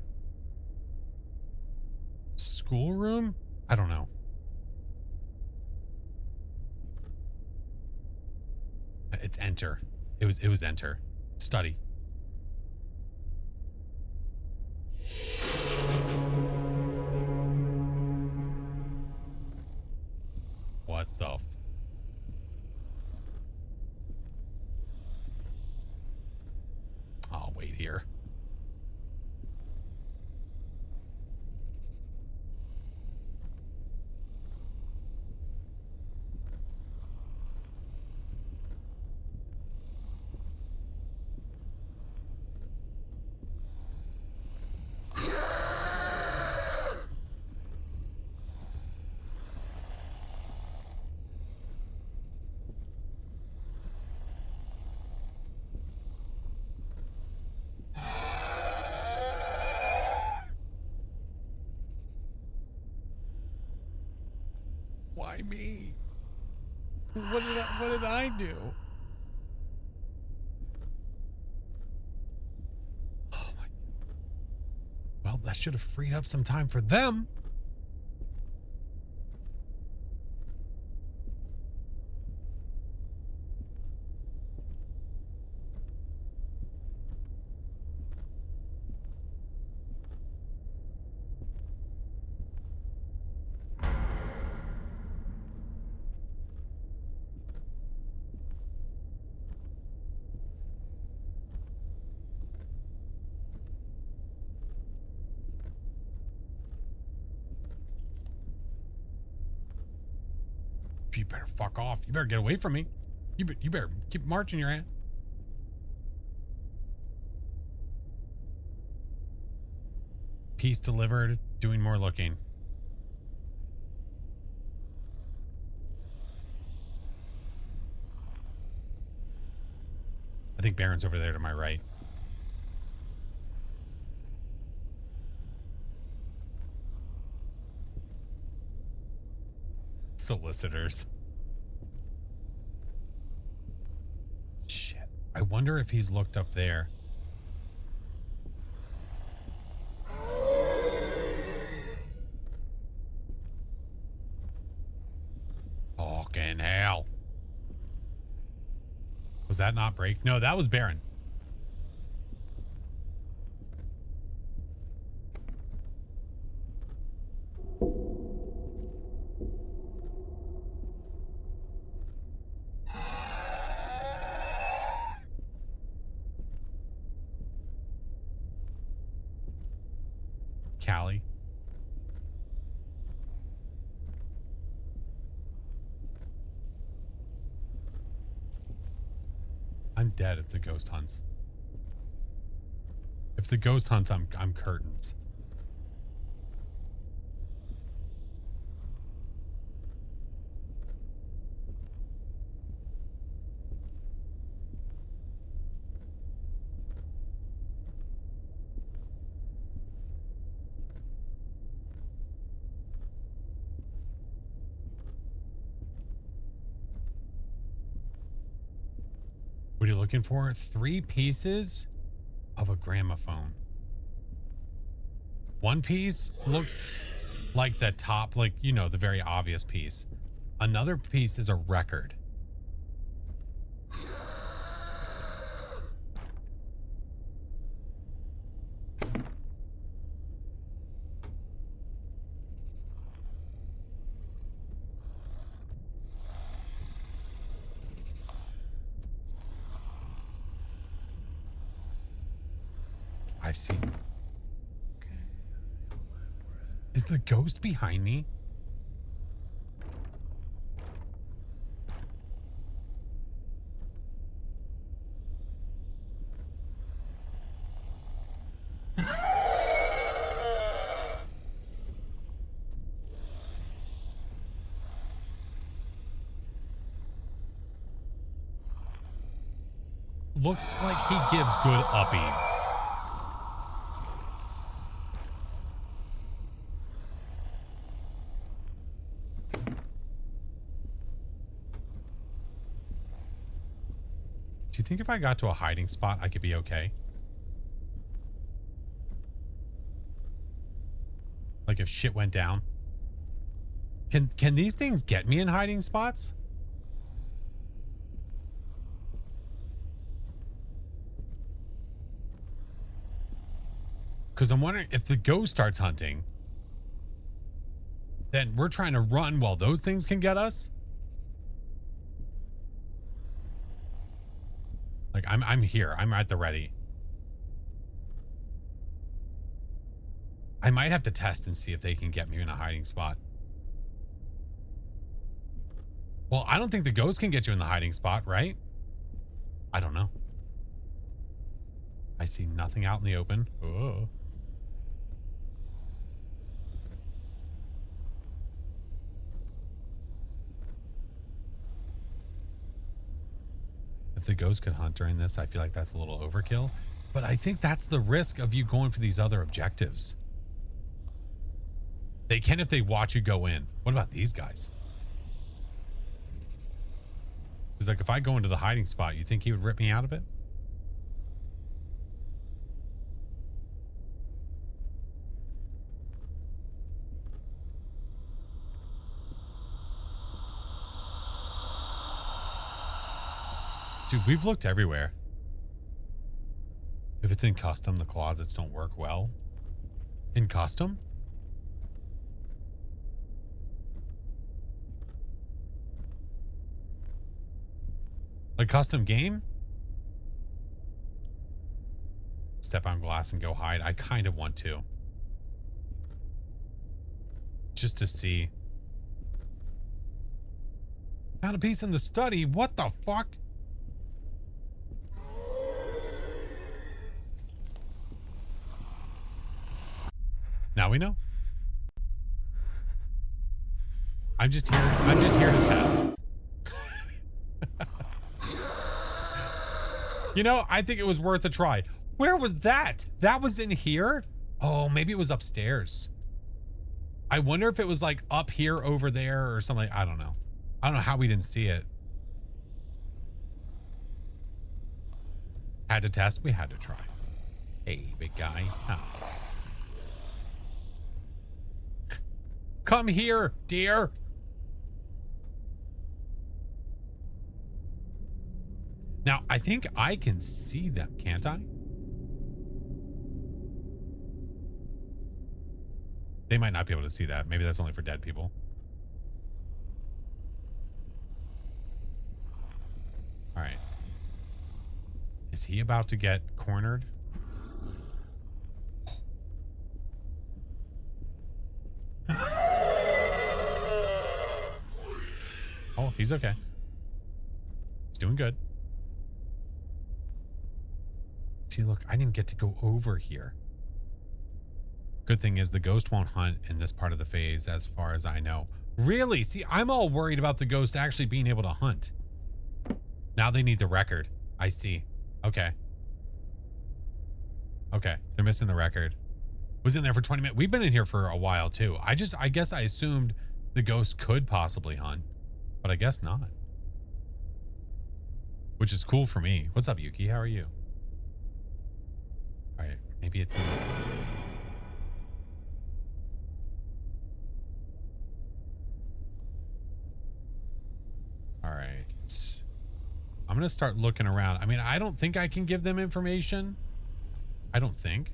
schoolroom? I don't know. It's enter. It was enter. Study. What the I'll wait here. Why me? What did I do? Oh my. Well, that should have freed up some time for them. You better fuck off. You better get away from me. You better keep marching your ass. Piece delivered. Doing more looking. I think Baron's over there to my right. Solicitors. Shit. I wonder if he's looked up there. Fucking hell. Was that not break? No, that was Baron. Callie. I'm dead if the ghost hunts. If the ghost hunts, I'm curtains. What are you looking for? 3 pieces of a gramophone. One piece looks like the top, like, you know, the very obvious piece. Another piece is a record. I've seen. Is the ghost behind me? Looks like he gives good uppies. Do you think if I got to a hiding spot, I could be okay? Like if shit went down. Can these things get me in hiding spots? Because I'm wondering if the ghost starts hunting, then we're trying to run while those things can get us. Like I'm here. I'm at the ready. I might have to test and see if they can get me in a hiding spot. Well, I don't think the ghost can get you in the hiding spot, right? I don't know. I see nothing out in the open. Oh. If the ghost could hunt during this, I feel like that's a little overkill. But I think that's the risk of you going for these other objectives. They can if they watch you go in. What about these guys? Because like if I go into the hiding spot, you think he would rip me out of it? Dude, we've looked everywhere. If it's in custom, the closets don't work well. In custom? Like custom game? Step on glass and go hide. I kind of want to. Just to see. Found a piece in the study. What the fuck? Now we know. I'm just here to test. You know, I think it was worth a try. Where was that? That was in here? Oh, maybe it was upstairs. I wonder if it was like up here over there or something. I don't know. I don't know how we didn't see it. Had to test. We had to try. Hey, big guy. Oh. Come here, dear. Now, I think I can see them, can't I? They might not be able to see that. Maybe that's only for dead people. All right. Is he about to get cornered? Oh, he's okay. He's doing good. See, look, I didn't get to go over here. Good thing is the ghost won't hunt in this part of the phase as far as I know. Really? See, I'm all worried about the ghost actually being able to hunt. Now they need the record. I see. Okay. Okay, they're missing the record. Was in there for 20 minutes. We've been in here for a while too. I guess I assumed the ghost could possibly hunt, but I guess not. Which is cool for me. What's up, Yuki? How are you? All right, maybe it's in the... All right. I'm going to start looking around. I mean, I don't think I can give them information. I don't think.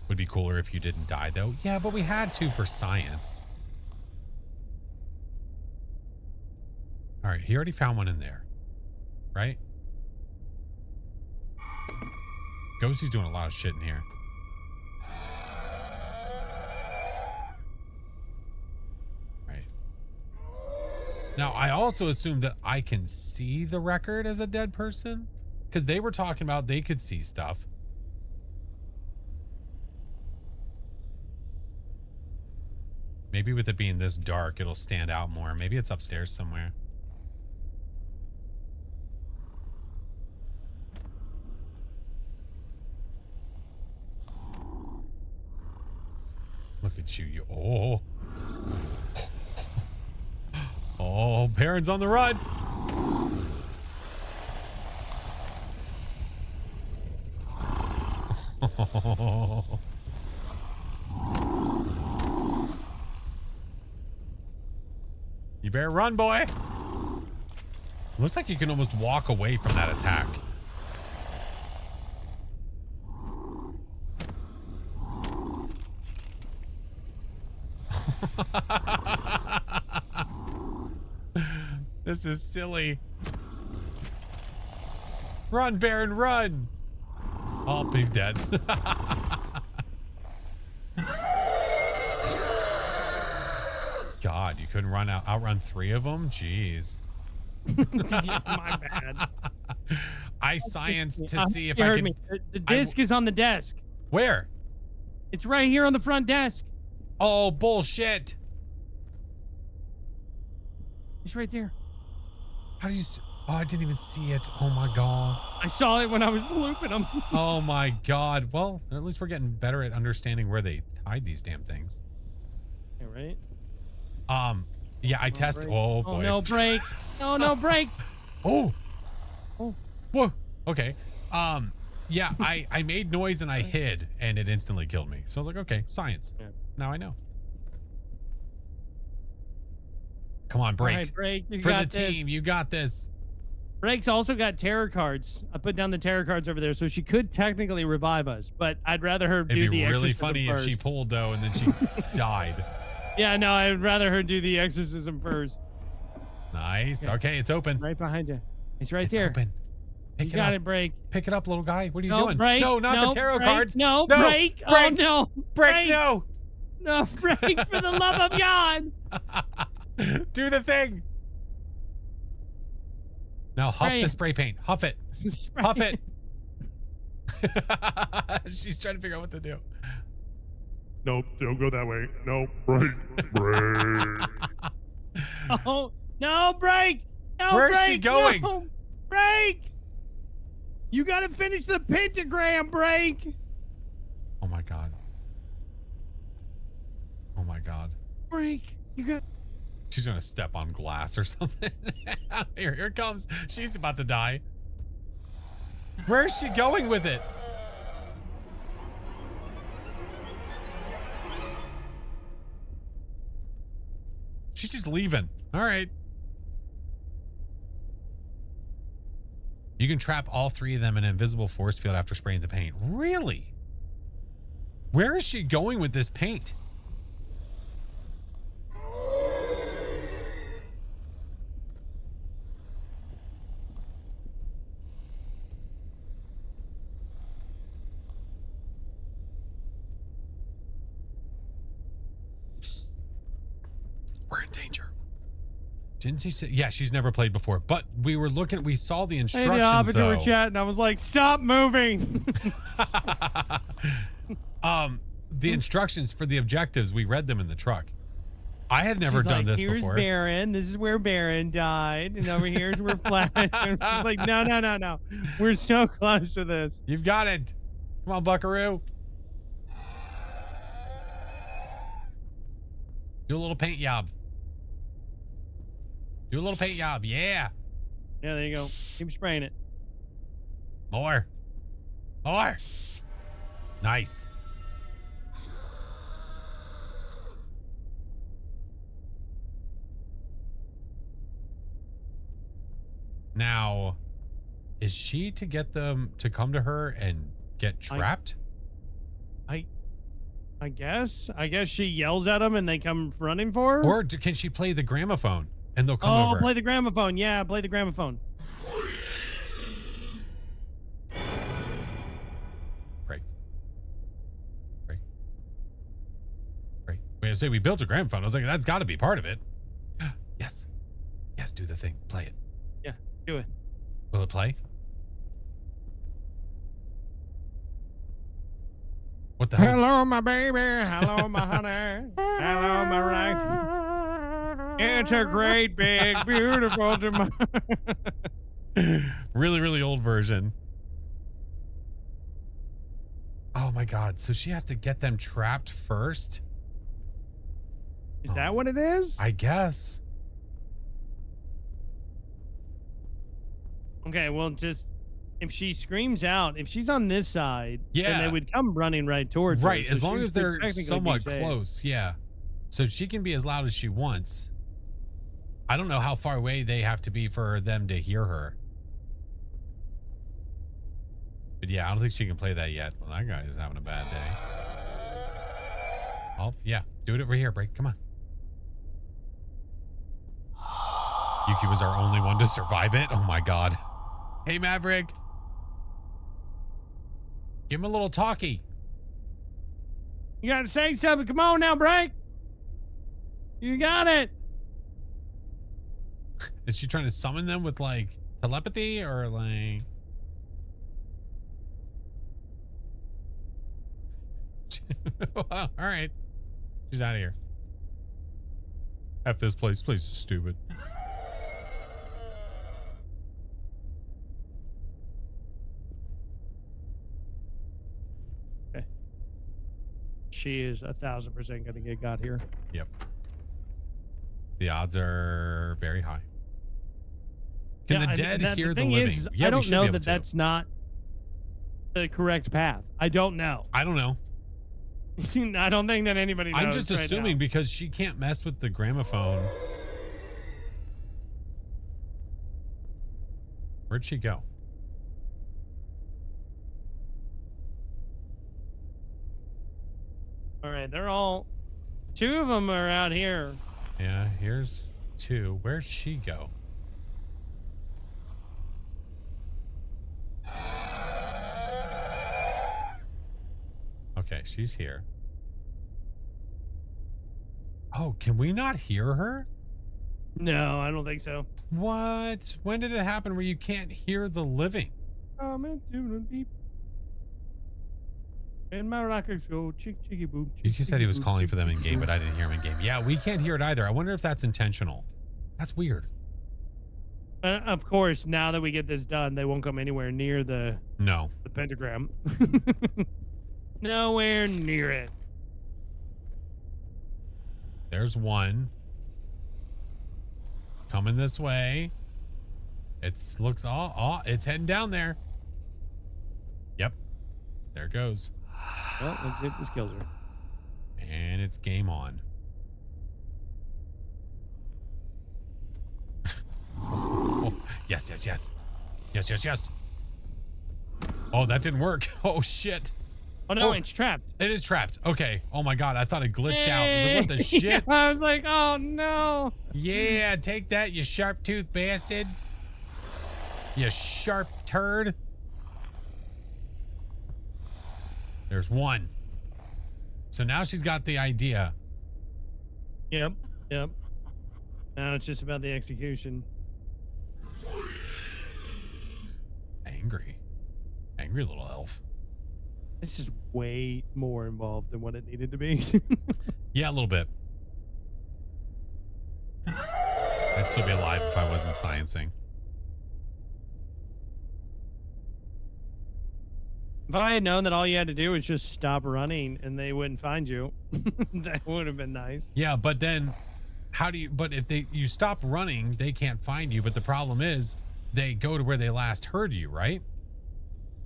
Would be cooler if you didn't die, though. Yeah, but we had to for science. All right, he already found one in there, right? Ghosty's doing a lot of shit in here. Right. Now, I also assume that I can see the record as a dead person, because they were talking about they could see stuff. Maybe with it being this dark, it'll stand out more. Maybe it's upstairs somewhere. Look at you, oh. Oh, Baron's on the run. You better run, boy. Looks like you can almost walk away from that attack. This is silly. Run, Baron, run. Oh, he's dead. God, you couldn't outrun 3 of them? Jeez. Yeah, my bad. I scienced to see if You I heard could. me. The disc is on the desk. Where? It's right here on the front desk. Oh, bullshit. It's right there. How do you oh, I didn't even see it. Oh my God. I saw it when I was looping them. Oh my God. Well, at least we're getting better at understanding where they hide these damn things. Yeah, right? Yeah, I tested. Oh boy. Oh, no, break. No, no, break. Oh. Oh. Whoa. Okay. Yeah, I made noise and I hid and it instantly killed me. So I was like, okay, science. Yeah. Now I know. Come on, break. All right, break. You For got the this. team, you got this. Break's also got tarot cards. I put down the tarot cards over there, so she could technically revive us, but I'd rather her do It'd the be really exorcism funny first. if she pulled though and then she died. Yeah, no, I'd rather her do the exorcism first. Nice. Okay. Okay, it's open. Right behind you. It's right It's there. open. Pick You it got up. it, break. Pick it up, little guy. What are you No, doing? break. No, not no, the tarot break. cards. No, No, break. Oh, break. no. Break, no. No, break for the love of God. Do the thing. Now huff Spray the it. spray paint. Huff it. Spray Huff it. She's trying to figure out what to do. Nope, don't go that way. Nope, break, break. Oh, no, break. No, Where's break. she going? No, break. You got to finish the pentagram, break. Oh my God. Oh my God. Break. You got. She's gonna step on glass or something. Here it comes. She's about to die. Where is she going with it? She's just leaving. All right. You can trap all 3 of them in an invisible force field after spraying the paint. Really? Where is she going with this paint? We're in danger. Didn't she say? Yeah, she's never played before. But we were looking. We saw the Hey, instructions the Hobbits though. were chatting. I was like, stop moving. The instructions for the objectives. We read them in the truck. I had never She's done like, this here's before. Baron. This is where Baron died. And over here's where Flash. And she's like, no, no, no, no. We're so close to this. You've got it. Come on, Buckaroo. Do a little paint job. Do a little paint job. Yeah. Yeah, there you go. Keep spraying it. More. More. Nice. Now, is she to get them to come to her and get trapped? I guess. I guess she yells at them and they come running for her. Or can she play the gramophone and they'll come oh, over? play the gramophone. Yeah, play the gramophone. Break. Break. Break. Wait, I say we built a gramophone. I was like, that's got to be part of it. Yes. Yes, do the thing. Play it. Yeah, do it. Will it play? What the hell? Hello, my baby. Hello, my honey. Hello, my right. It's a great, big, beautiful tomorrow. Really, really old version. Oh my God. So she has to get them trapped first? Is that what it is? I guess. Okay, well, just if she screams out, if she's on this side, then Yeah. they would come running right towards her. Right, so as she long as should they're technically be somewhat safe. close, yeah. So she can be as loud as she wants. I don't know how far away they have to be for them to hear her. But yeah, I don't think she can play that yet. Well, that guy is having a bad day. Oh, yeah. Do it over here, Break. Come on. Yuki was our only one to survive it. Oh my God. Hey, Maverick. Give him a little talkie. You got to say something. Come on now, Break. You got it. Is she trying to summon them with like telepathy or like? Well, all right. She's out of here. F this place. This place is stupid. Okay. She is 1,000% going to get got here. Yep. The odds are very high. Can the dead hear the living? Is, Yeah, I don't we should know be able that to. that's not the correct path. I don't know. I don't know. I don't think that anybody knows. I'm just right assuming now. because she can't mess with the gramophone. Where'd she go? All right, they're all. 2 of them are out here. Yeah, here's 2. Where'd she go? Okay, she's here. Oh, can we not hear her? No, I don't think so. What? When did it happen where you can't hear the living? Deep. And my rockets go chick chicky boop. You said he was calling for them in game, but I didn't hear him in game. Yeah, we can't hear it either. I wonder if that's intentional. That's weird. Of course, now that we get this done, they won't come anywhere near the pentagram. Nowhere near it. There's one. Coming this way. It's looks it's heading down there. Yep. There it goes. Well, let's see if this kills her. And it's game on. Oh, yes, yes, yes. Yes, yes, yes. Oh, that didn't work. Oh, shit. Oh, no, it's trapped. It is trapped. Okay. Oh, my God. I thought it glitched out. I was like, what the shit? I was like, oh, no. Yeah, take that, you sharp-toothed bastard. You sharp turd. There's one. So now she's got the idea. Yep. Now it's just about the execution. Angry little elf. It's just way more involved than what it needed to be. Yeah, a little bit. I'd still be alive if I wasn't sciencing. If I had known that all you had to do was just stop running and they wouldn't find you, that would have been nice. Yeah, but then but if you stop running, they can't find you. But the problem is they go to where they last heard you, right?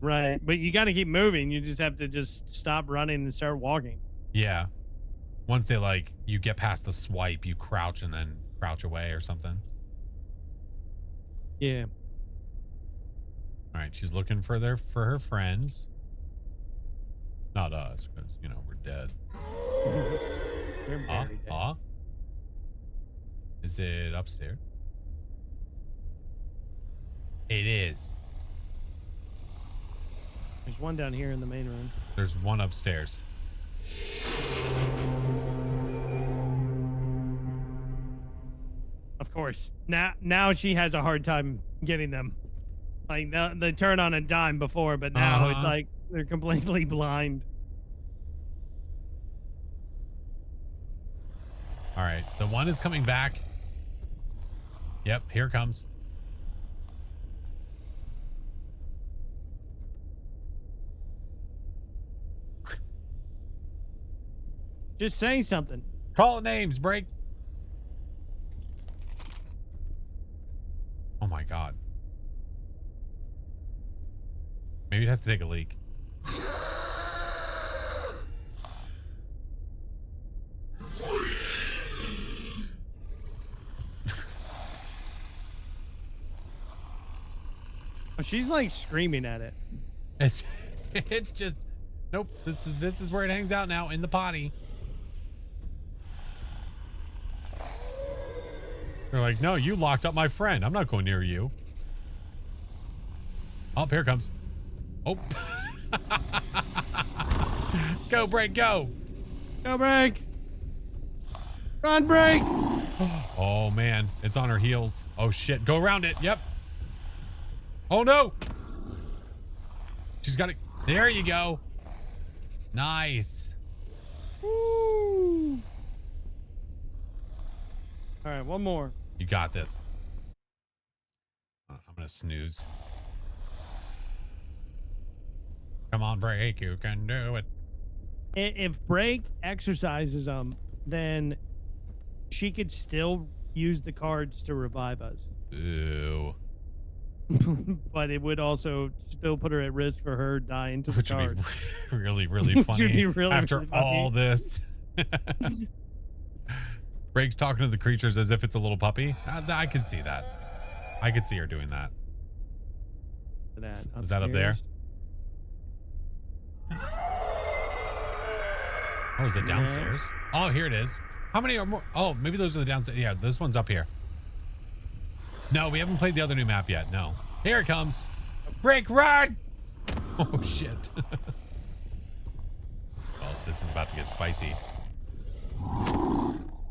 Right. But you got to keep moving. You just have to just stop running and start walking. Yeah. Once they you get past the swipe, you crouch and then crouch away or something. Yeah. All right, she's looking for her friends. Not us, because we're dead. We're very dead. Is it upstairs? It is. There's one down here in the main room. There's one upstairs. Of course. Now she has a hard time getting them. Like they turn on a dime before, but now it's like they're completely blind. All right, the one is coming back. Yep, here it comes. Just say something. Call names, Break. Oh my God. Maybe it has to take a leak. Oh, she's like screaming at it. It's just, nope. This is where it hangs out now, in the potty. They're like, no, you locked up my friend. I'm not going near you. Oh, here it comes. Oh. Go, Break, go. Go, Break. Run, Break. Oh, man. It's on her heels. Oh, shit. Go around it. Yep. Oh, no. She's got it. There you go. Nice. Woo. All right, one more. You got this. I'm going to snooze. Come on, Break. You can do it. If Break exercises them, then she could still use the cards to revive us. Ew. But it would also still put her at risk for her dying to the Which would cards. be really, really funny Which would be really, after really funny. all this. Break's talking to the creatures as if it's a little puppy. I can see that. I could see her doing that. Is that up there? Oh, is it downstairs? Oh, here it is. How many are more? Oh, maybe those are the downstairs. Yeah, this one's up here. No, we haven't played the other new map yet. No. Here it comes. Break, run! Oh, shit. Well, this is about to get spicy.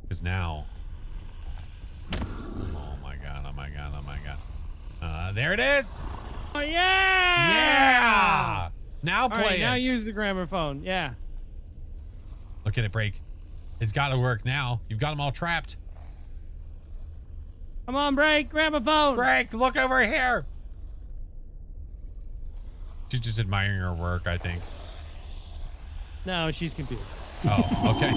Because now... Oh, my God. Oh, my God. Oh, my God. There it is! Oh, yeah! Yeah! Now All play right, it. now use the gramophone. Yeah. Look at it, Break. It's got to work now. You've got them all trapped. Come on, Break, gramophone. Break, look over here. She's just admiring her work, I think. No, she's confused. Oh, okay.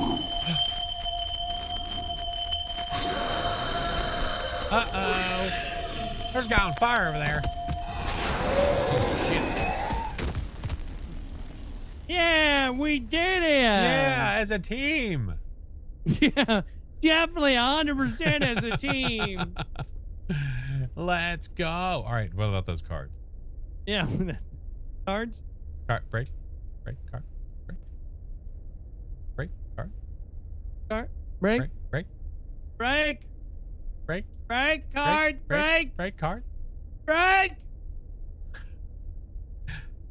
Uh-oh. There's a guy on fire over there. Oh, shit. Yeah, we did it. Yeah, as a team. Yeah, definitely 100% as a team. Let's go. All right, what about those cards? Yeah, cards. Card, break, card, break, card, Card. Break. break, Break. break, Break. Card. Break. break, card. Break.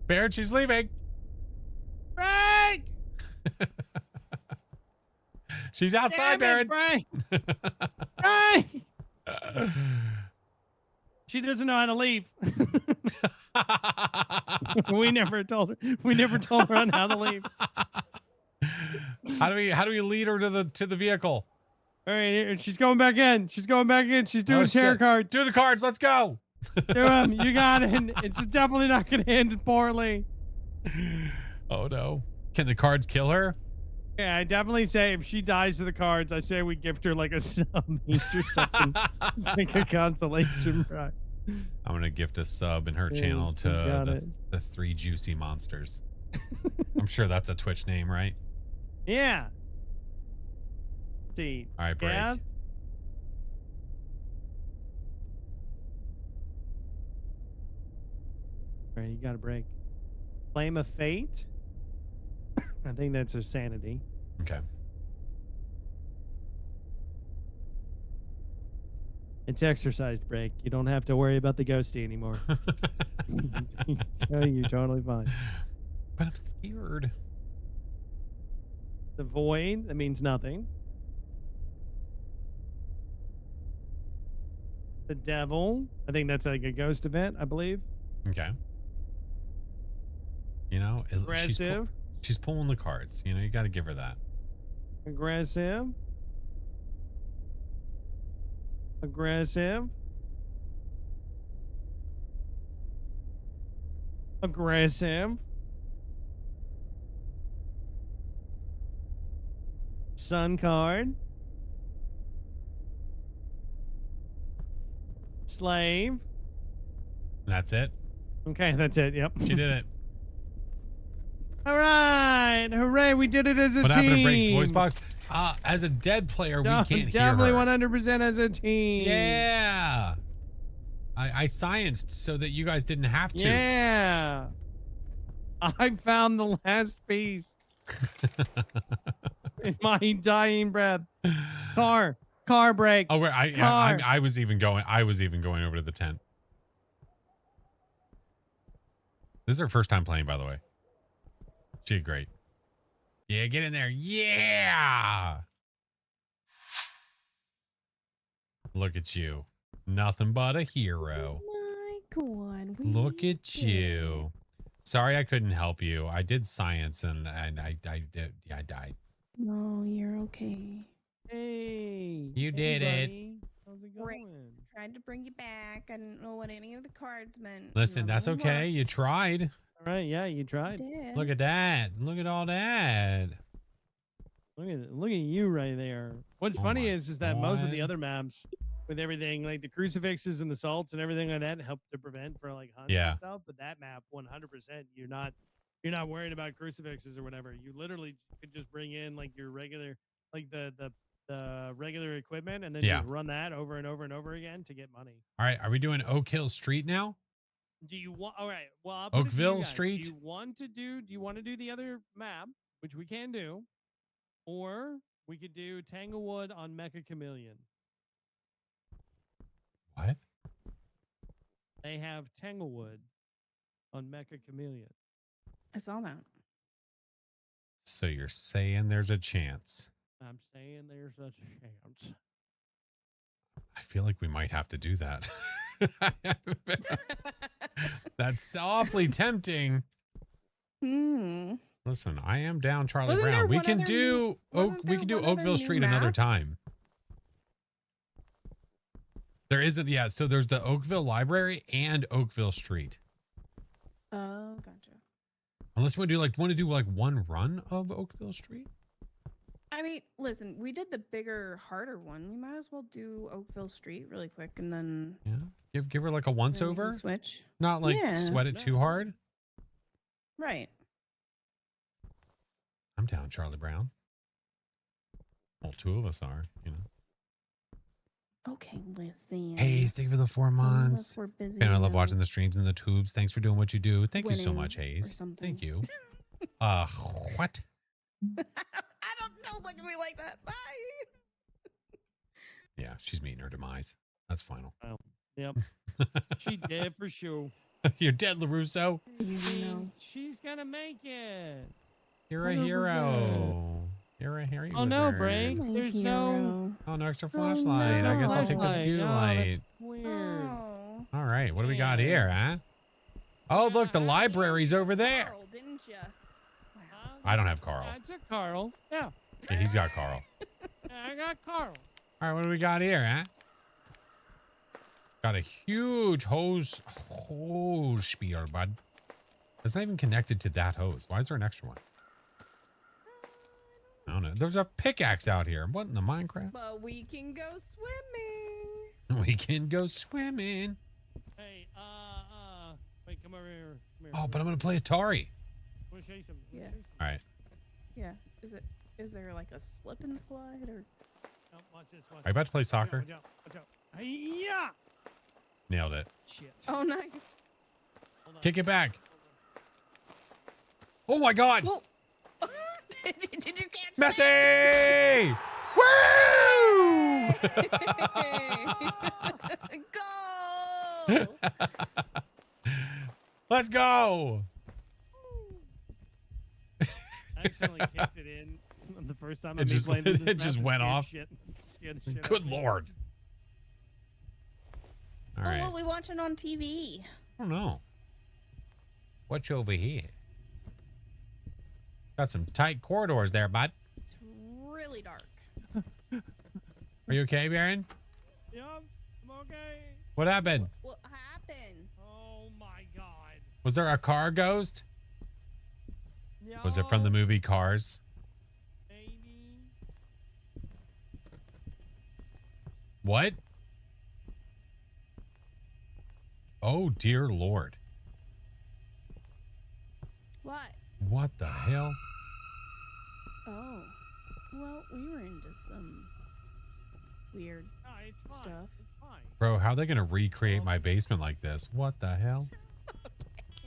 Baird, she's leaving. Break. She's outside, Baron. Break. Break. She doesn't know how to leave. We never told her. We never told her on how to leave. How do we lead her to the vehicle? All right, here, she's going back in. She's going back in. She's doing tarot cards. Do the cards. Let's go. Do them. You got it. It's definitely not going to end poorly. Oh no! Can the cards kill her? Yeah, I definitely say if she dies to the cards, I say we gift her like a sub each or something, like a consolation prize. I'm gonna gift a sub in her channel to the 3 Juicy Monsters. I'm sure that's a Twitch name, right? Yeah. Let's see. All right, break. Yeah. All right, you got to break. Flame of Fate. I think that's her sanity. Okay. It's exercised, Break. You don't have to worry about the ghosty anymore. You're totally fine. But I'm scared. The Void, that means nothing. The Devil, I think that's like a ghost event, I believe. Okay. You know, Aggressive. She's pulling the cards. You know, you got to give her that. Aggressive. Aggressive. Aggressive. Sun card. Slave. That's it. Okay, that's it. Yep. She did it. All right. Hooray. We did it as a What team. happened to Break's voice box? As a dead player, we can't hear Definitely her. 100% as a team. Yeah. I scienced so that you guys didn't have to. Yeah. I found the last piece in my dying breath. Car break. Oh, wait, Car. I was even going over to the tent. This is her first time playing, by the way. She did great. Yeah, get in there. Yeah. Look at you. Nothing but a hero. My God. Look at you. Sorry I couldn't help you. I did science and I died. No, you're okay. Hey. You did it. buddy. How's it Great. going? Tried to bring you back. I didn't know what any of the cards meant. Listen, None that's of them okay. worked. You tried. All right. Yeah, you I tried. did. Look at that. Look at all that. Look at you right there. What's Oh funny my is that most of the God. other maps with everything like the crucifixes and the salts and everything like that help to prevent for like hunts Yeah. and stuff. But that map, 100%, you're not worried about crucifixes or whatever. You literally could just bring in like your regular, like the regular equipment and then Yeah. just run that over and over and over again to get money. All right. Are we doing Oak Hill Street now? Do you want? All right. Well, I'll put it to you Oakville guys. Street? Do you want to do the other map, which we can do, or we could do Tanglewood on Mecha Chameleon. What? They have Tanglewood on Mecha Chameleon. I saw that. So you're saying there's a chance. I'm saying there's a chance. I feel like we might have to do that. That's awfully tempting. Hmm. Listen, I am down Charlie Wasn't there Brown. We one can other do wasn't we there can do one other Oakville new Street another map? time. There isn't, yeah. So there's the Oakville Library and Oakville Street. Oh, gotcha. Unless we want to do like one run of Oakville Street. I mean, listen, we did the bigger, harder one. We might as well do Oakville Street really quick and then Yeah. Give her like a once then we can over. switch. Not like Yeah. sweat it too hard. Right. I'm down, Charlie Brown. Well, two of us are, you know. Okay, listen. Hey, thank you for the 4 Some of us months. were busy. And I love you know, watching the streams and the tubes. Thanks for doing what you do. Thank you so winning much, or Hayes. something. Thank you. What? I don't look at me like that. Bye. Yeah, she's meeting her demise. That's final. Yep. She did for sure. You're dead, LaRusso. You know. She's gonna make it. You're a Hello, hero. You're a hero. Oh no, wizard. Break. My There's hero. Oh, no extra Oh, flashlight. I guess I'll take this flashlight. goo Oh, light. that's weird. Oh. All right, what do we got Yeah. here, huh? Oh, look, the Yeah. library's over there. Carl, didn't you? Wow. I don't have Carl. That's a Carl. Yeah. Yeah, he's got Carl. Yeah, I got Carl. All right, what do we got here, huh? Got a huge hose spiel, bud. It's not even connected to that hose. Why is there an extra one? I don't know. There's a pickaxe out here. What in the Minecraft? But we can go swimming. We can go swimming. Hey, wait, come over here. Come here. Oh, but I'm gonna play Atari. I want to show you something. Yeah. All right. Yeah. Is there like a slip and slide or? Oh, watch this. Watch Are you about to play soccer? Watch out. Watch out. Hey-ya! Nailed it. Shit. Oh, nice. Hold on. Kick it back. Oh my God. Whoa. did you catch Messi! Woo! Go! Let's go. I accidentally kicked it in the first time. It just- playing through this it map just and went scared off. Scared the shit out Good of me. Lord. All right. What are we watching on TV? I don't know. What's over here? Got some tight corridors there, bud. It's really dark. Are you okay, Baron? Yep, I'm okay. What happened? What happened? Oh my god. Was there a car ghost? Was it from the Yo, movie Cars? baby. What? Oh, dear Lord. What the hell? Oh. Well, we were into some weird No, it's fine. stuff. It's fine. Bro, how are they going to recreate my basement like this? What the hell?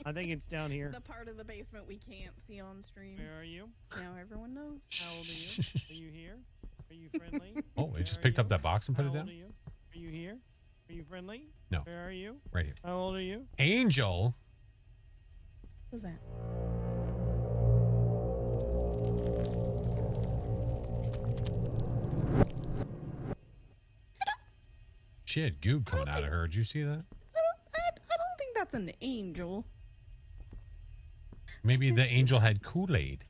I think it's down here. The part of the basement we can't see on stream. Where are you? Now everyone knows. How old are you? Are you here? Are you friendly? Oh, Where it just are picked up you? that box and put How it old down? Are you? Are you here? Are you friendly? No. Where are you? Right here. How old are you? Angel? What's that? She had goo coming out of her. Did you see that? I don't think that's an angel. Maybe the angel had Kool-Aid.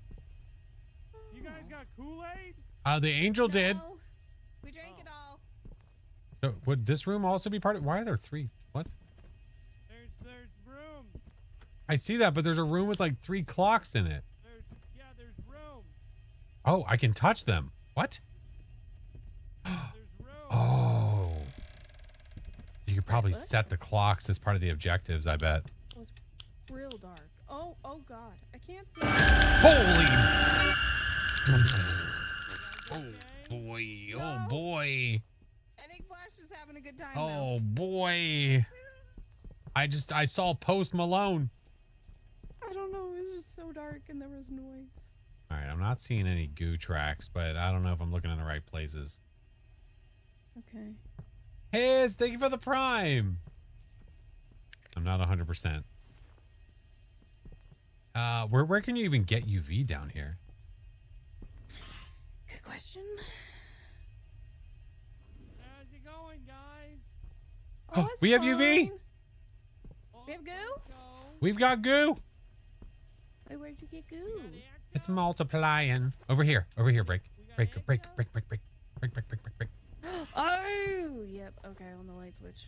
You guys got Kool-Aid? The angel did. No, we drank it all. So would this room also be part of? Why are there 3? What? There's room. I see that, but there's a room with like 3 clocks in it. There's room. Oh, I can touch them. What? There's room. Oh. You could probably What? set the clocks as part of the objectives, I bet. It was real dark. Oh God, I can't see. Holy. Okay. Boy. No. Oh, boy. I think Flash is having a good time Oh, boy. I saw Post Malone. though. I don't know. It was just so dark and there was noise. All right, I'm not seeing any goo tracks, but I don't know if I'm looking in the right places. Okay. Hiz, thank you for the prime. I'm not 100%. Where can you even get UV down here? Good question. How's it going, guys? Oh, it's we have UV. fine. Oh, We have goo? let's go. We've got goo. Wait, where'd you get We goo? got It's Ecto. multiplying. Over here, break. We got Break. Ecto. Oh, yep. Okay, on the light switch.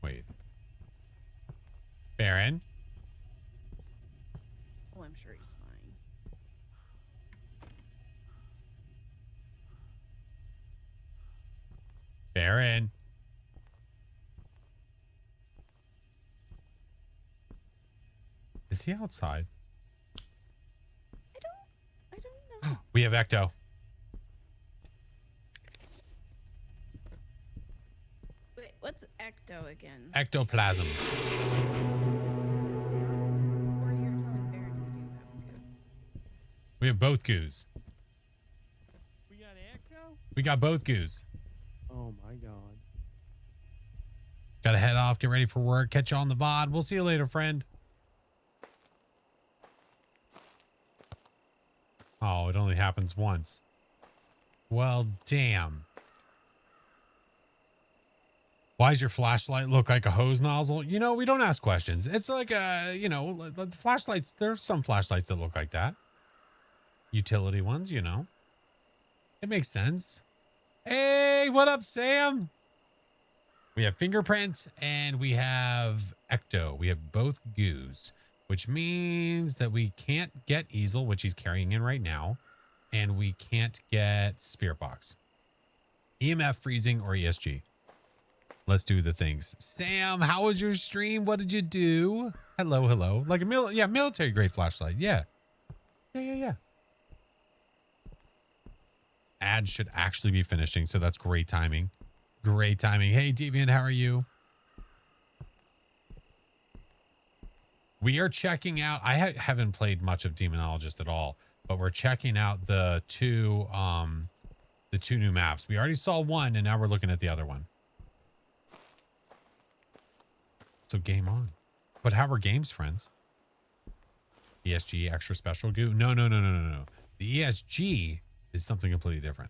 Wait. Baron? Oh, I'm sure he's fine. Baron? Is he outside? I don't know. We have Ecto. Wait, what's ecto again? Ectoplasm. Or you're telling Baron we do have goo. We have both goos. We got Ecto? We got both goos. Oh my god. Gotta head off, get ready for work, catch you on the VOD. We'll see you later, friend. Oh, it only happens once. Well, damn. Why does your flashlight look like a hose nozzle? You know, we don't ask questions. It's like the flashlights. There's some flashlights that look like that. Utility ones, you know. It makes sense. Hey, what up, Sam? We have fingerprints and we have Ecto. We have both goos, which means that we can't get Easel, which he's carrying in right now, and we can't get Spirit Box. EMF freezing or ESG. Let's do the things. Sam, how was your stream? What did you do? Hello. Like a military grade flashlight. Yeah. Ads should actually be finishing, so that's great timing. Great timing. Hey, Deviant, how are you? We are checking out. I haven't played much of Demonologist at all, but we're checking out the two new maps. We already saw one, and now we're looking at the other one. So game on. But how are games, friends? ESG extra special goo? No. The ESG is something completely different.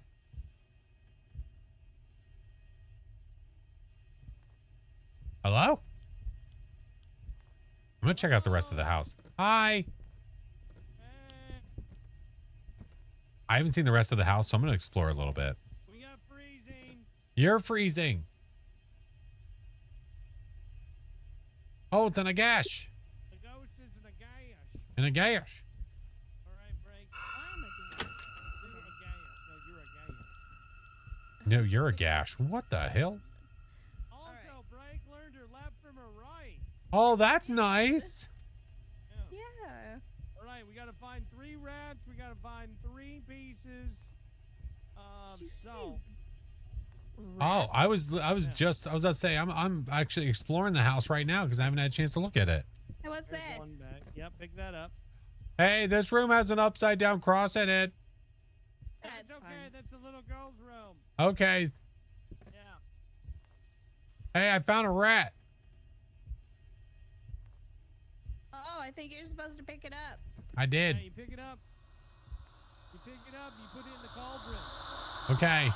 Hello? I'm gonna check out the rest of the house. Hi. I haven't seen the rest of the house, so I'm gonna explore a little bit. We got freezing. You're freezing. Oh, it's in a gash. The ghost is in a gash. In a gash. All right, break. I'm a gash. You're a gash. No, you're a gash. No, you're a gash. What the hell? Also, right. break learned her left from her right. Oh, that's nice. Yeah. Yeah. gotta find 3 rats. We gotta find 3 pieces of Did you say salt. Oh, I was Yeah. about to say I'm actually exploring the house right now because I haven't had a chance to look at it. Hey, what's There's this? one back. Yep, pick that up. Hey, this room has an upside down cross in it. That's That's okay. fine. That's the little girl's room. Okay. Yeah. Hey, I found a rat. Oh, I think you're supposed to pick it up. I did. Yeah, you pick it up. You pick it up. You put it in the cauldron. Okay.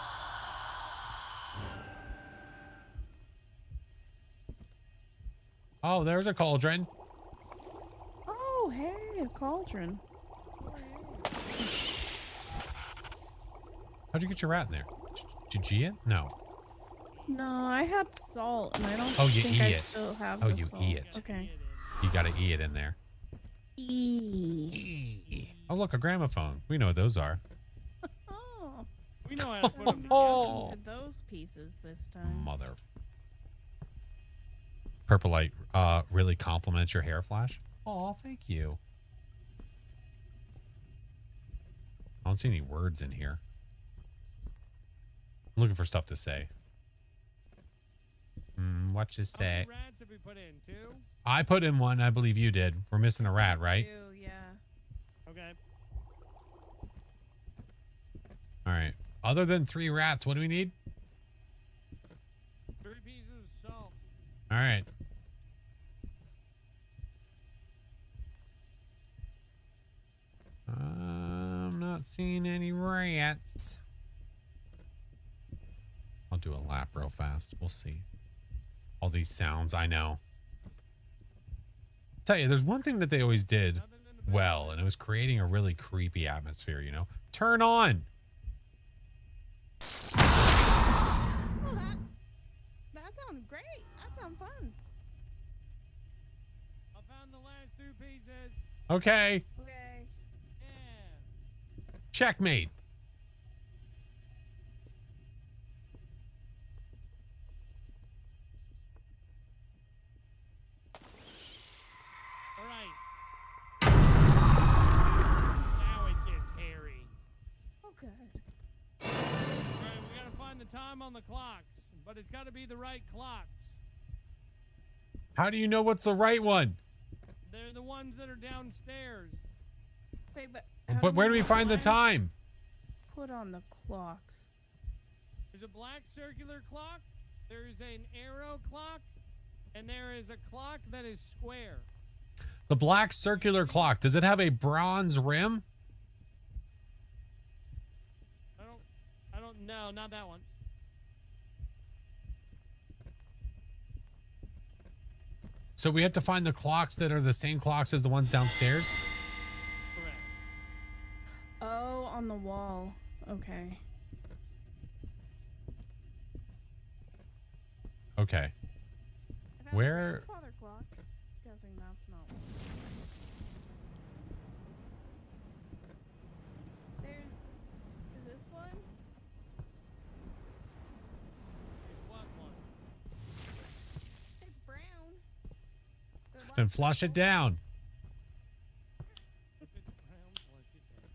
Oh, there's a cauldron. Oh, hey, a cauldron. How'd you get your rat in there? Did you eat it? No. No, I had salt, and I don't Oh, you think I eat it. still have Oh, the you salt. eat it. Okay. You gotta eat it in there. Oh, look, a gramophone. We know what those are. Oh, We know how to put them together. Oh. for those pieces this time. Mother. Purple light really compliments your hair, Flash. Oh, thank you. I don't see any words in here. I'm looking for stuff to say. What you How many say? rats have we put in? 2? I put in one. I believe you did. We're missing a rat, right? Ew, yeah. Okay. All right. Other than 3 rats, what do we need? 3 pieces of salt. All right. I'm not seeing any rats. I'll do a lap real fast. We'll see. All these sounds, I know. Tell you, there's one thing that they always did Nothing in the well, and it was creating a really creepy atmosphere, you know? Turn on! Oh, that sounds great. That sounds fun. I found the last 2 pieces. Okay. Okay. Yeah. Checkmate. All right. Now it gets hairy. Oh, good. All right, we gotta find the time on the clocks, but it's gotta be the right clocks. How do you know what's the right one? They're the ones that are downstairs. Wait, but But where do we find the time? put on the clocks? There's a black circular clock, there is an arrow clock, and there is a clock that is square. The black circular clock, does it have a bronze rim? I don't know, not that one. So we have to find the clocks that are the same clocks as the ones downstairs? Correct. Oh, on the wall. Okay. Okay. I found Where- the grandfather clock. Guessing that's not one. Is this one? It's what one? It's brown. The Then last flush it one. down. If it's brown, flush it down.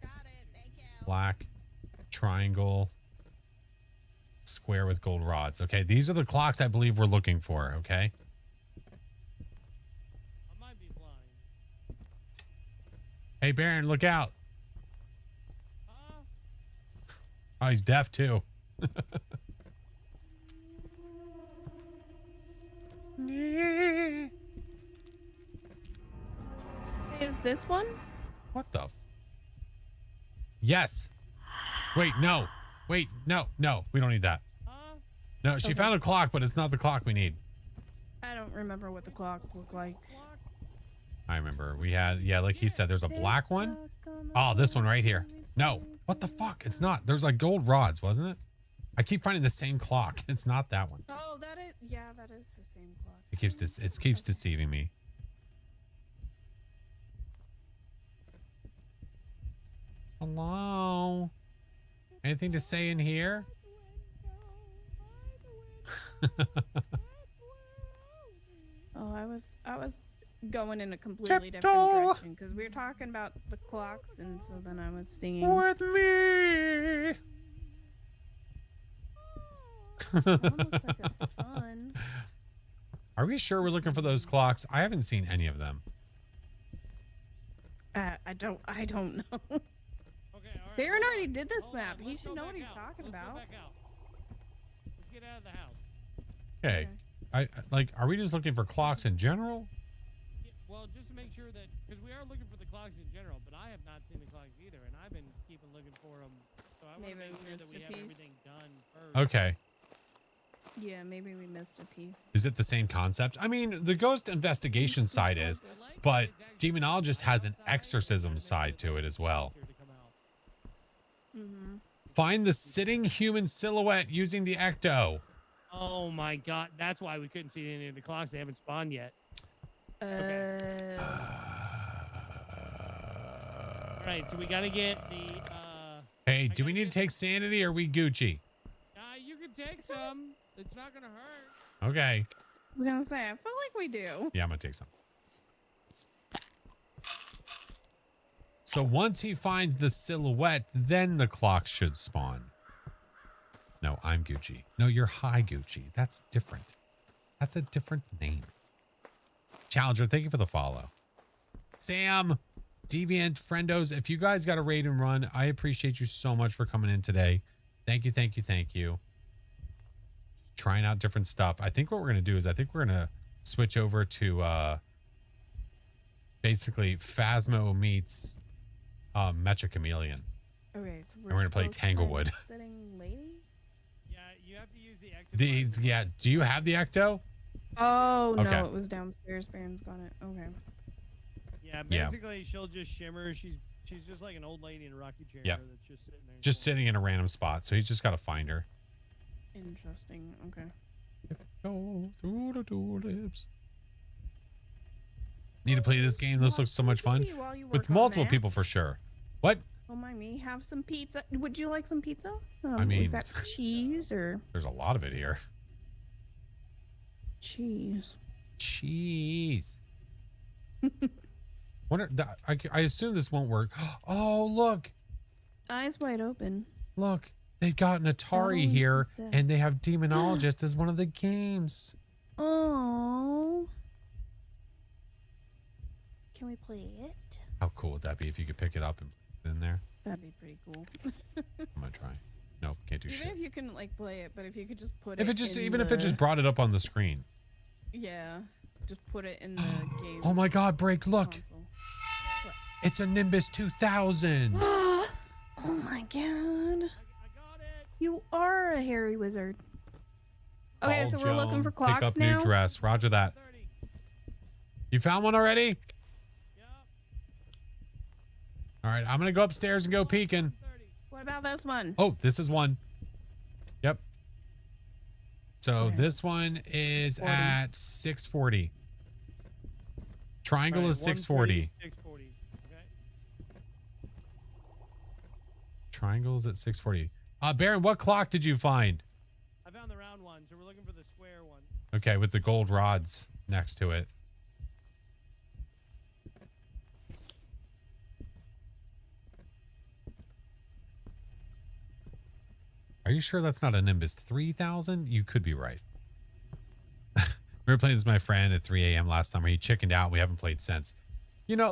Right. Got it. Thank you. Black, triangle, square with gold rods. Okay, these are the clocks I believe we're looking for, okay? I might be blind. Hey, Baron, look out. Huh? Oh, he's deaf too. Is this one? What the? Yes. Wait, no. Wait, no. We don't need that. Huh? No, she Okay. found a clock, but it's not the clock we need. I don't remember what the clocks look like. Clock? I remember we had, yeah, like he said, there's a black one. Oh, this one right here. No, what the fuck? It's not. There's like gold rods, wasn't it? I keep finding the same clock. It's not that one. Oh, that is. Yeah, that is the same clock. It keeps deceiving me. Hello? Anything to say in here? Oh, I was going in a completely different Tiptoe. direction because we were talking about the clocks, and so then I was singing. With me. That one looks like a sun. Are we sure we're looking for those clocks? I haven't seen any of them. I don't know. Okay, all right. Baron hold already on, did this hold map. on, He let's should go know what back he's out. talking Let's go about. back out. Let's get out of the house. Okay. Like, are we just looking for clocks in general? Yeah, well, just to make sure that, because we are looking for the clocks in general, but I have not seen the clocks either, and I've been keeping looking for them. So I want to Maybe make we sure that missed we a have piece. everything done first. Okay. Yeah, maybe we missed a piece. Is it the same concept? I mean, the ghost investigation side is, but demonologist has an exorcism side to it as well. Mm-hmm. Find the sitting human silhouette using the ecto. Oh my god, that's why we couldn't see any of the clocks. They haven't spawned yet. Uh, Alright, so we gotta get the, Hey, do we need to take sanity or are we Gucci? you can take some. It's not gonna hurt. Okay. I was gonna say, I feel like we do. Yeah, I'm gonna take some. So once he finds the silhouette, then the clock should spawn. No, I'm Gucci. No, you're High Gucci. That's different. That's a different name. Challenger, thank you for the follow. Sam, Deviant, Friendos, if you guys got a raid and run, I appreciate you so much for coming in today. Thank you, thank you, thank you. Trying out different stuff. I think what we're going to do is I think we're going to switch over to basically Phasmo meets Mecha Chameleon. Okay, so we're gonna play supposed to find Tanglewood. a Sitting lady? Yeah, you have to use the Yeah, do you have the ecto? Oh, Okay. no, it was downstairs. Baron's got it. Okay. Yeah, Yeah. basically she'll just shimmer. She's just like an old lady in a rocking chair Yep. that's just sitting there. Just sitting in a random spot, so he's just got to find her. Interesting. Okay. Go through the tulips. Need to play this game. This looks so much fun. While you With work on multiple that, people for sure. What? Don't mind me. Have some pizza. Would you like some pizza? I mean- we've got cheese or There's a lot of it here. cheese. Cheese. I assume this won't work. Oh, look. Eyes wide open. Look. They've got an Atari Oh, here, death. and they have Demonologist as one of the games. Oh. Can we play it? How cool would that be if you could pick it up and place it in there? That'd be pretty cool. I'm gonna try. Nope, can't do Even shit. if you can like play it, but if you could just put If it it just in even if it just the- brought it up on the screen. Yeah. Just put it in the game. Oh my god, Break, look. console. It's a Nimbus 2000. Oh my god. I got it. You are a hairy wizard. Okay, Call so we're looking Joan, for clocks Pick up now. new dress. Roger that. 30. You found one already? Yep. All right, I'm going to go upstairs and go peeking. 30. What about this one? Oh, this is one. Yep. So Okay. this one is 640. at 640. Triangle Right, is 640. 640. Okay. Triangle is at 640. Baron, what clock did you find? I found the round one, so we're looking for the square one. Okay, with the gold rods next to it. Are you sure that's not a Nimbus 3000? You could be right. We were playing this with my friend at 3 a.m. last summer. He chickened out. We haven't played since. You know,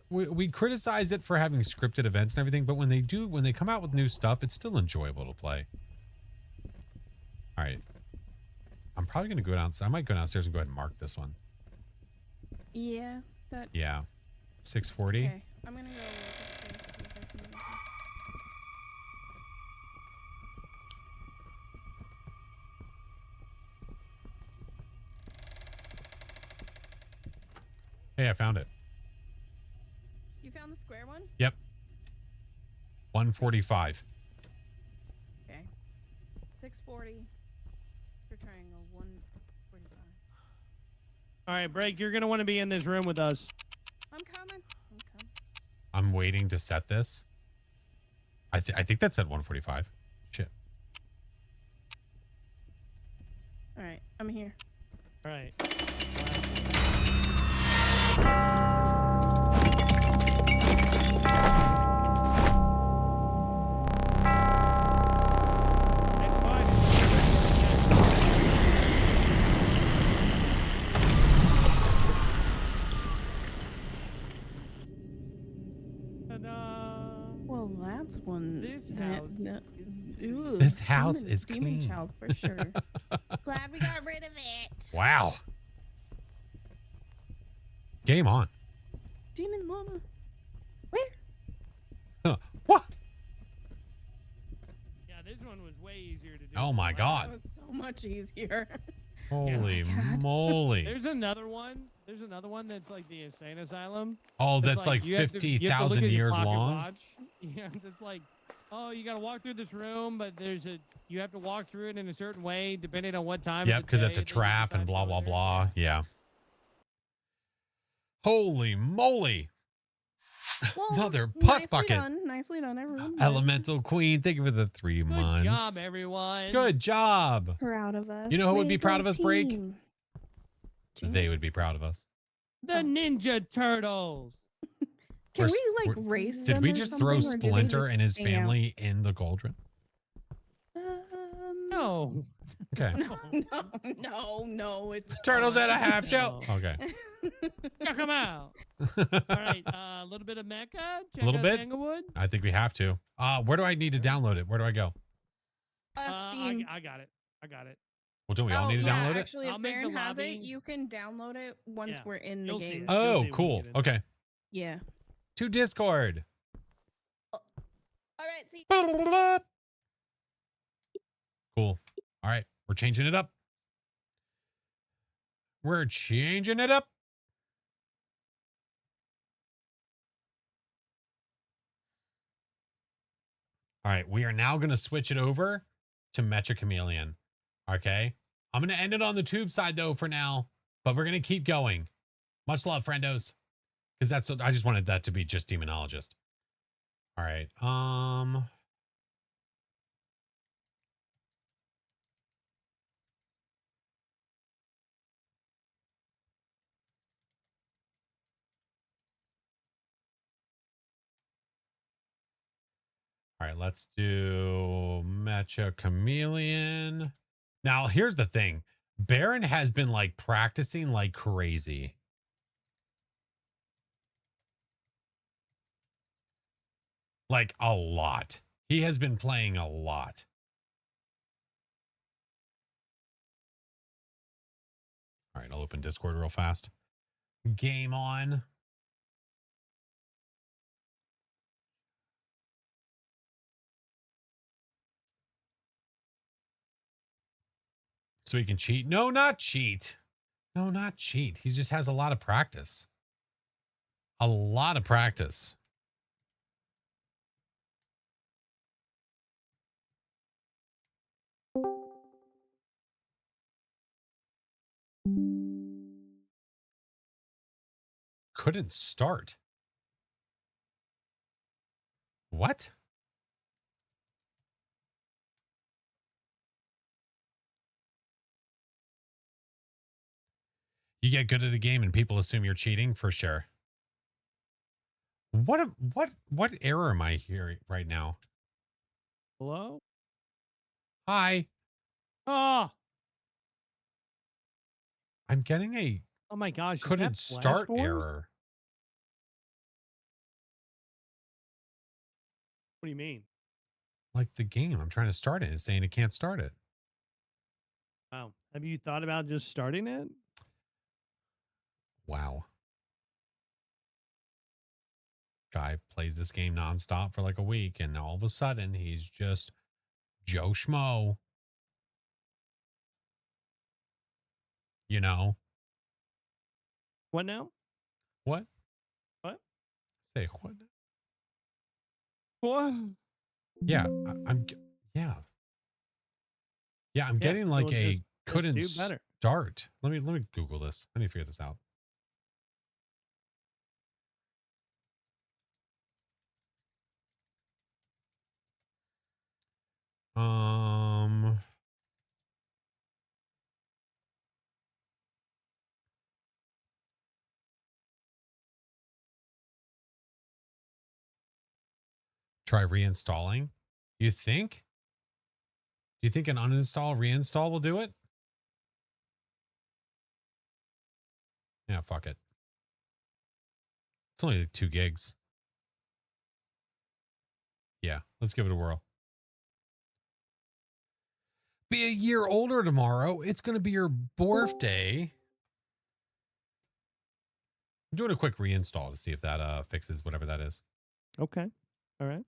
we criticize it for having scripted events and everything, but when they come out with new stuff, it's still enjoyable to play. All right. I'm probably going to go downstairs. I might go downstairs and go ahead and mark this one. Yeah, that. Yeah. 640. Okay, I'm gonna go look upstairs, see if I see anything. Hey, I found it. You found the square one? Yep. 145. Okay. 640 for triangle. 145. All right, Break, you're going to want to be in this room with us. I'm coming. I'm waiting to set this. I think that said 145. Shit. All right, I'm here. All right. That's one. This that, house that- is ooh, This house demon- is demon clean. child for sure. Glad we got rid of it. Wow. Game on. Demon llama. Where? Huh. What? Yeah, this one was way easier to do. Oh than my the God. last That was so much easier. Holy God. moly. There's another one. There's another one that's like the insane asylum. Oh, It's that's like you have to look 50,000 at your years pocket long. Watch. Yeah, it's like, oh, you got to walk through this room, but you have to walk through it in a certain way depending on what time. Yep, of the because it's day a that you trap decide and to blah, go blah, there. blah. Yeah. Holy moly. Well, Mother puss nicely bucket. done. Nicely done, everyone. Elemental Queen, thank you for the 3 Good months. job, everyone. Good job. Proud of us. You know who would Way be to proud go, of us, Break? team. They Genius. would be proud of us. The Ninja Turtles. Can We're- we like we're- race Did them we or just throw something, or do they Splinter just and his hang out? family in the cauldron? No. Okay. No, it's Turtles fine. at a half shell. No. Okay. Check them out. All right, a little bit of Mecha. Check Little out bit? Tanglewood. I think we have to. Where do I need to download it? Where do I go? Steam. I got it. I got it. Well, don't we all need to yeah, download it? actually, I'll if make the Baron has lobby. it, you can download it once Yeah, we're in the you'll see game. it. You'll see Oh, when we cool. get in. Okay. Yeah. To Discord. All right. See. Cool. All right. We're changing it up. We're changing it up. All right. We are now going to switch it over to Mecha Chameleon. Okay. I'm going to end it on the tube side, though, for now. But we're going to keep going. Much love, friendos. Because I just wanted that to be just Demonologist. All right. All right, let's do Mecha Chameleon. Now, here's the thing. Baron has been like practicing like crazy. Like a lot. He has been playing a lot. All right, I'll open Discord real fast. Game on. So he can cheat? No, not cheat. No, not cheat. He just has a lot of practice. A lot of practice. Couldn't start. What? You get good at a game and people assume you're cheating for sure. What error am I hearing right now? Hello? Hi. Oh, I'm getting a oh my gosh. is couldn't that start FlashForce? error. What do you mean? Like the game. I'm trying to start it. It's saying it can't start it. Wow. Have you thought about just starting it? Wow. Guy plays this game nonstop for like a week, and all of a sudden he's just Joe Schmo. You know? What now? What? What? Say what? What? Yeah, yeah. Yeah, I'm getting like so a just couldn't do better. start. Let me Google this. Let me figure this out. Try reinstalling. You think? Do you think an uninstall reinstall will do it? Yeah, fuck it. It's only like 2 gigs. Yeah, let's give it a whirl. Be a year older tomorrow. It's going to be your birthday. I'm doing a quick reinstall to see if that fixes whatever that is. Okay. All right.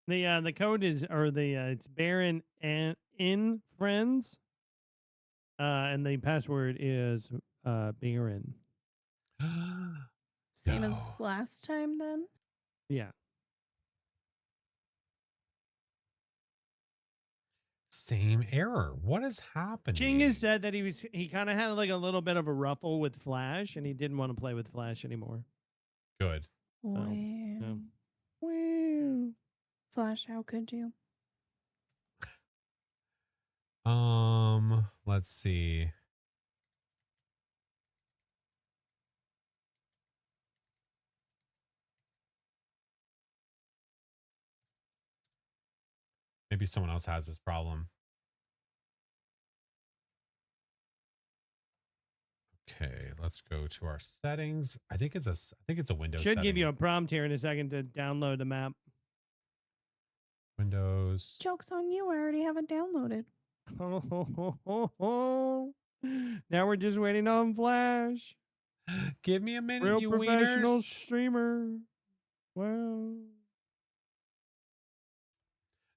The code is it's Baron and in friends. And the password is Baron. Same No. as last time then? Yeah. Same error. What is happening? Chingus said that he kind of had like a little bit of a ruffle with Flash, and he didn't want to play with Flash anymore. Good. Wow. Yeah. Wow. Flash, how could you? Let's see. Maybe someone else has this problem. Okay, let's go to our settings. I think it's a Windows Should setting. give you a prompt here in a second to download the map. Windows. Joke's on you. I already have it downloaded. Now we're just waiting on Flash. Give me a minute, Real you professional wieners. streamer. Well,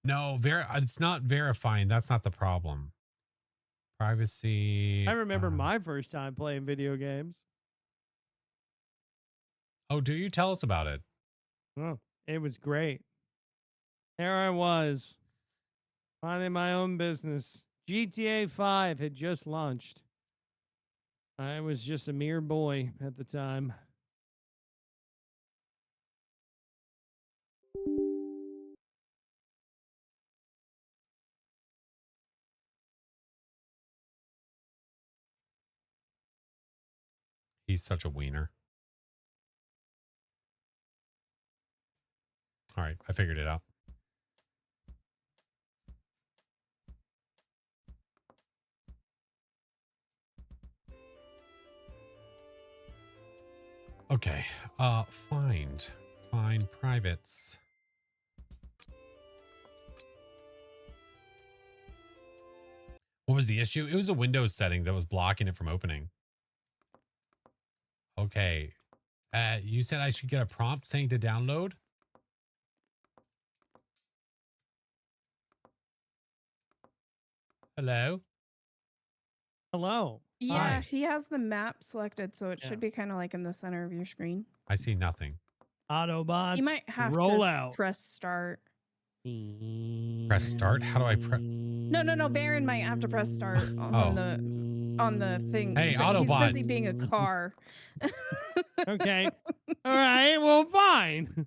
No, it's not verifying. That's not the problem. Privacy. I remember my first time playing video games. Oh, do you tell us about it? Oh, it was great. There I was, minding my own business. GTA 5 had just launched. I was just a mere boy at the time. He's such a wiener. All right, I figured it out. Okay, find privates. What was the issue? It was a Windows setting that was blocking it from opening. Okay. You said I should get a prompt saying to download? Hello? Hello. Yeah, Hi. he has the map selected, so it Yeah. should be kind of like in the center of your screen. I see nothing. Autobots. You might have roll to out. press start. Press start? How do I press? No. Baron might have to press start on the thing. Hey, but he's Autobot. busy being a car. Okay. All right. Well, fine.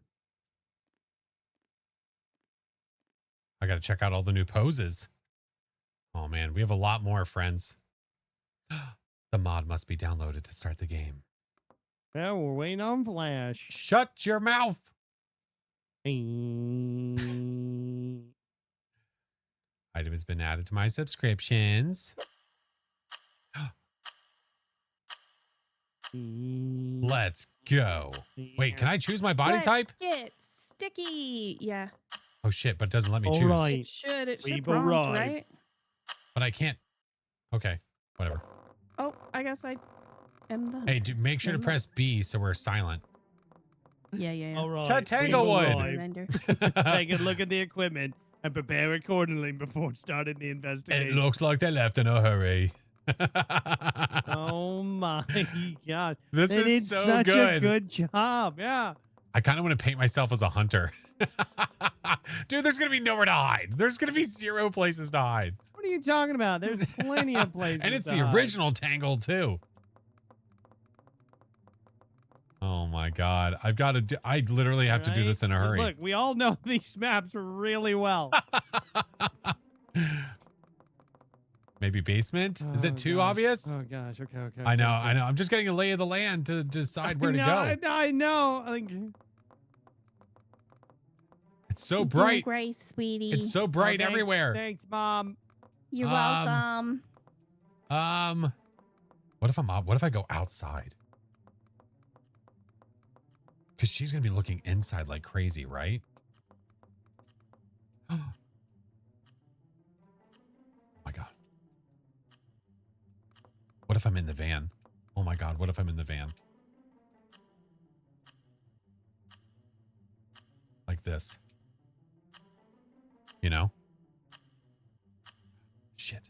I got to check out all the new poses. Oh, man. We have a lot more, friends. The mod must be downloaded to start the game. Well, we're waiting on Flash. Shut your mouth. Let's Item has been added to my subscriptions. Let's go. Wait, can I choose my body Let's type? get sticky. Yeah. Oh, shit, but it doesn't let me All choose. right. It should We've prompt, arrived. right? But I can't. Okay, whatever. Oh, I guess I am the. Hey, make sure to Never mind. press B so we're silent. Yeah. All right. Ta- we've Tanglewood. arrived. Reminder. Take a look at the equipment and prepare accordingly before starting the investigation. It looks like they left in a hurry. Oh my god. This They is did so such good. a good job. Yeah. I kind of want to paint myself as a hunter. Dude, there's going to be nowhere to hide. There's going to be 0 places to hide. What are you talking about? There's plenty of places. And it's to the hide. original Tangle, too. Oh my God. I literally have to do Right? this in a hurry. Look, we all know these maps really well. Maybe basement? Is it too gosh. obvious? Oh gosh. Okay. I know. I'm just getting a lay of the land to decide where to go. I know. Like, It's so You're bright. great, sweetie. It's so bright thanks- everywhere. Thanks, Mom. You're welcome. What if I go outside? Because she's going to be looking inside like crazy, right? Oh my God. What if I'm in the van? Oh my God, what if I'm in the van? Like this. You know? Shit.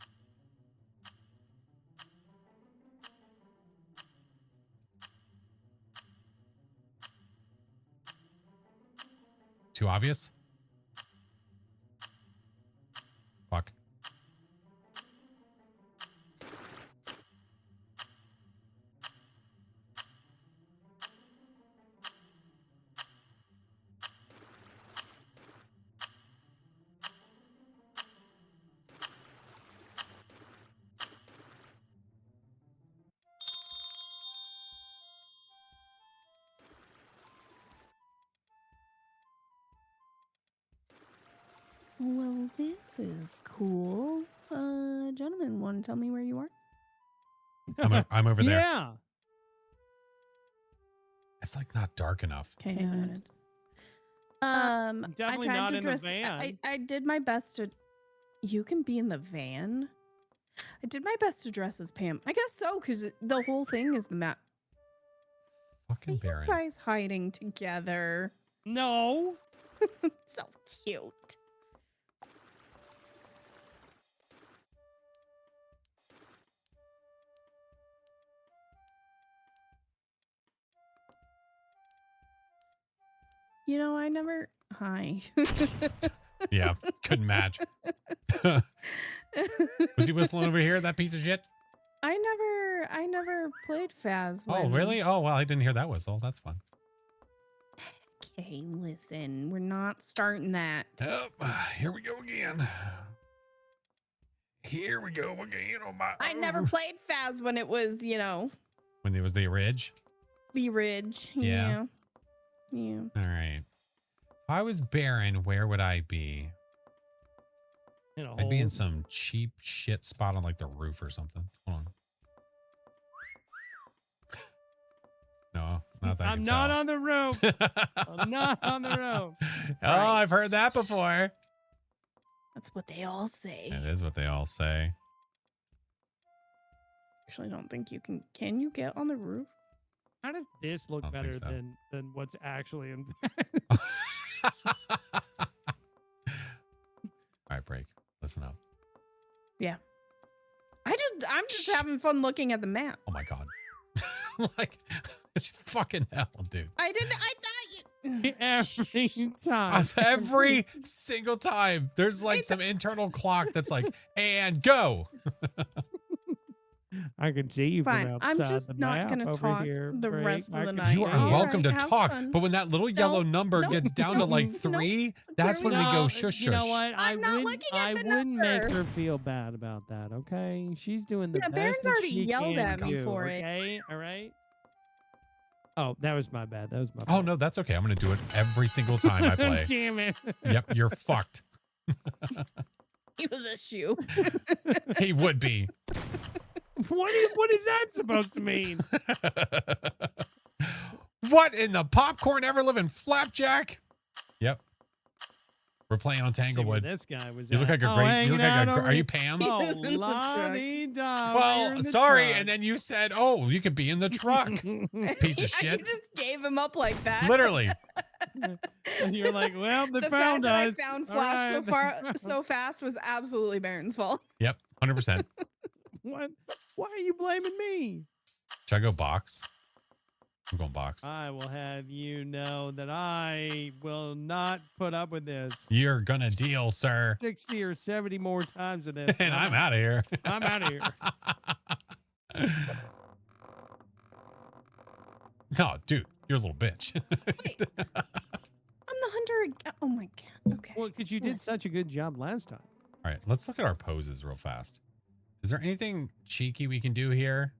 Too obvious? Fuck. Well, this is cool. Gentlemen, want to tell me where you are? I'm over there. Yeah. It's like not dark enough. Okay, noted. Definitely I tried not to in the dress. van. I did my best to. You can be in the van. I did my best to dress as Pam. I guess so, because the whole thing is the map. Fucking You Baron. guys hiding together. No. So cute. You know, I never. Hi. Yeah, couldn't match. Was he whistling over here, that piece of shit? I never played Phas. Oh, really? Oh, well, I didn't hear that whistle. That's fun. Okay, listen, we're not starting that. Oh, here we go again. Here we go again. Oh my! I never played Phas when it was, you know, When it was the Ridge. the Ridge. Yeah. Yeah. All right. If I was Baron, where would I be? In a I'd be in hole. some cheap shit spot on like the roof or something. Hold on. No, not that. I'm not on the roof. I'm not on the roof. Oh, I've heard that before. That's what they all say. It is what they all say. Actually, I don't think you can. Can you get on the roof? How does this look I don't better think so. than what's actually in? All right, break. Listen up. I'm just having fun looking at the map. Oh my God. Like, it's fucking hell, dude. I thought you. Every time. Every single time, there's like some internal clock that's like, and go. I can see you Fine. from I'm outside just the not map gonna over talk here, the Break. rest of I the can night. You are see welcome to Alright, have talk, fun. but when that little yellow number nope, gets down to like nope, 3, that's when we go shush You know shush. what? I'm not looking at I the wouldn't make number. her feel bad about that, okay? She's doing the Yeah, best Baron's that already she yelled can at me do, for it. okay? All right? Oh, that was my bad. That was my Oh bad. no, that's okay. I'm gonna do it every single time I play. Damn it. Yep, you're fucked. He was a shoe. He would be. What is that supposed to mean? What in the popcorn ever living flapjack? Yep. We're playing on See where Tanglewood. this guy was You look at. like a Oh, great. You look hanging out like a. over Are you here. Pam? Oh, He was in the truck. la-dee-da, you're Well, in the sorry. truck. And then you said, "Oh, you could be in the truck." Piece of Yeah, shit. You just gave him up like that. Literally. And you're like, well, they The found fact us. that I found All Flash right. so fast was absolutely Baron's fault. Yep. 100%. What? Why are you blaming me? Should I go box? I'm going box. I will have you know that I will not put up with this. You're gonna deal, sir. 60 or 70 more times of this. And I'm out of here. I'm out of here. No, dude, you're a little bitch. I'm the hunter. Oh my god. Okay. Well, because you did such a good job last time. All right, let's look at our poses real fast. Is there anything cheeky we can do here?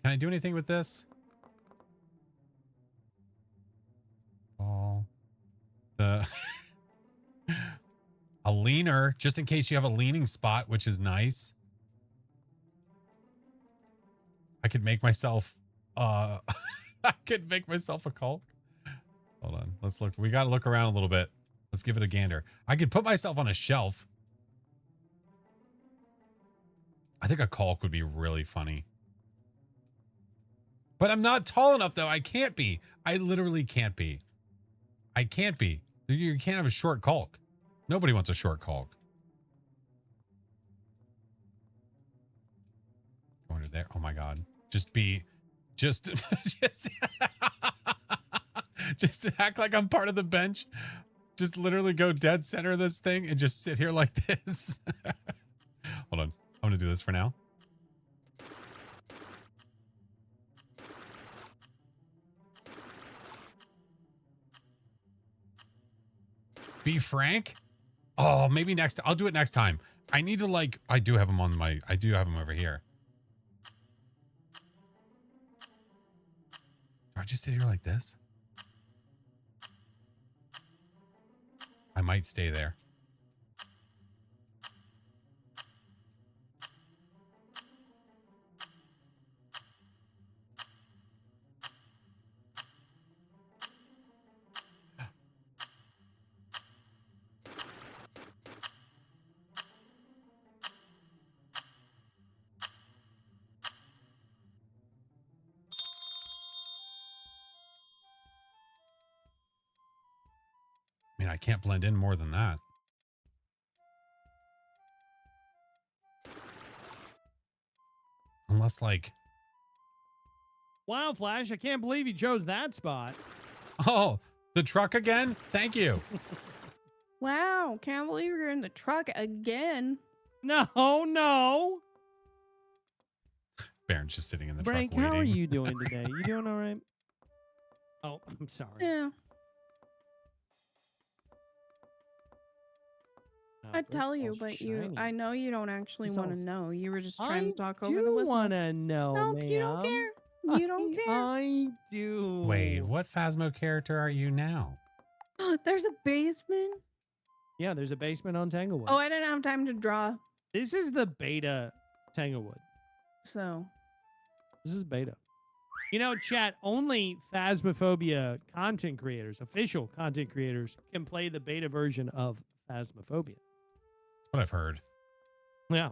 Can I do anything with this? Ball. The a leaner, just in case you have a leaning spot, which is nice. I could make myself I could make myself a Hulk. Let's look. We got to look around a little bit. Let's give it a gander. I could put myself on a shelf. I think a caulk would be really funny. But I'm not tall enough, though. I can't be. I literally can't be. I can't be. You can't have a short caulk. Nobody wants a short caulk. Go under there. Oh my God. Just just act like I'm part of the bench. Just literally go dead center of this thing and just sit here like this. Hold on. I'm gonna do this for now. Be frank? Oh, maybe next. I'll do it next time. I need to like. I do have them on my. I do have them over here. Do I just sit here like this? I might stay there. I mean, I can't blend in more than that. Unless, like... Wow, Flash, I can't believe you chose that spot. Oh, the truck again? Thank you. Wow, can't believe you're in the truck again. No, no. Baron's just sitting in the Frank, truck waiting. how are you doing today? You doing all right? Oh, I'm sorry. Yeah, Oh, I'd tell you, Bristol's but you, shiny. I know you don't actually He's want to all- know. You were just trying to talk I over the do whistle. want to know, Nope, you don't ma'am. care. You don't care. I do. Wait, what Phasmo character are you now? There's a basement. Yeah, there's a basement on Tanglewood. Oh, I didn't have time to draw, This is the beta Tanglewood. so This is beta. You know, chat, only Phasmophobia content creators, official content creators, can play the beta version of Phasmophobia. That's what I've heard. Yeah.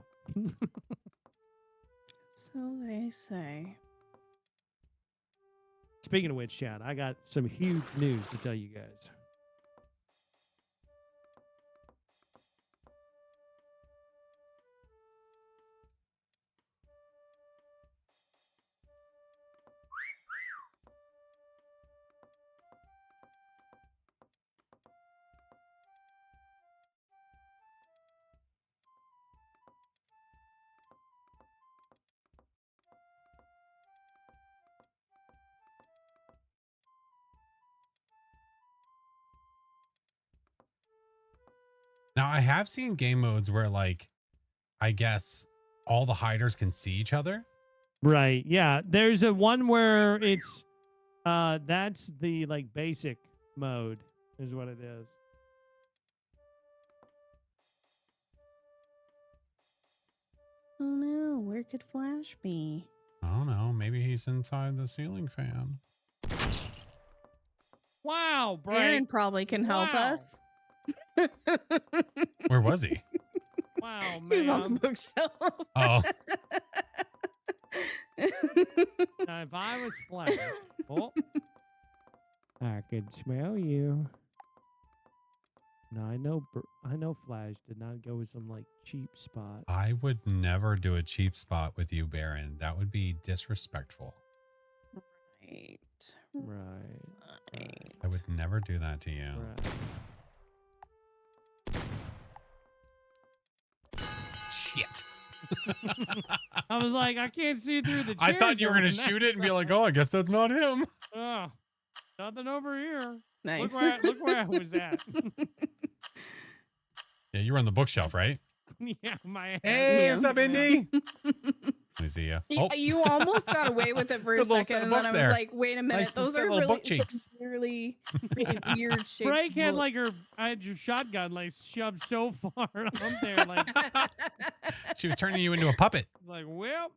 so they say. Speaking of which, chat, I got some huge news to tell you guys. Now, I have seen game modes where, like, I guess all the hiders can see each other. Right. Yeah. There's a one where it's that's the like basic mode is what it is. Oh no, where could Flash be? I don't know. Maybe he's inside the ceiling fan. Wow, Bray. Aaron probably can help Wow. us. Where was he? Wow, He's on the man. bookshelf. Oh, Now, if I was Flash, oh, I could smell you. No, I know Flash did not go with some like cheap spot. I would never do a cheap spot with you, Baron. That would be disrespectful. Right. Right. I would never do that to you. Right. Shit. I was like, I can't see through the. I thought chairs you were going to over shoot it and be like, oh, I guess that's not him. Oh, nothing over here. Nice. Look where I was at. Yeah, you were on the bookshelf, right? Yeah, my. Hey, Yeah. what's up, Indy? Let me see you. Oh, You almost got away with it for a Good little set second, of and then books I was there. like, wait a minute, Nice those set are little really book cheeks. really weird shaped Frank had books. like I had your shotgun like shoved so far up there, like she was turning you into a puppet. well,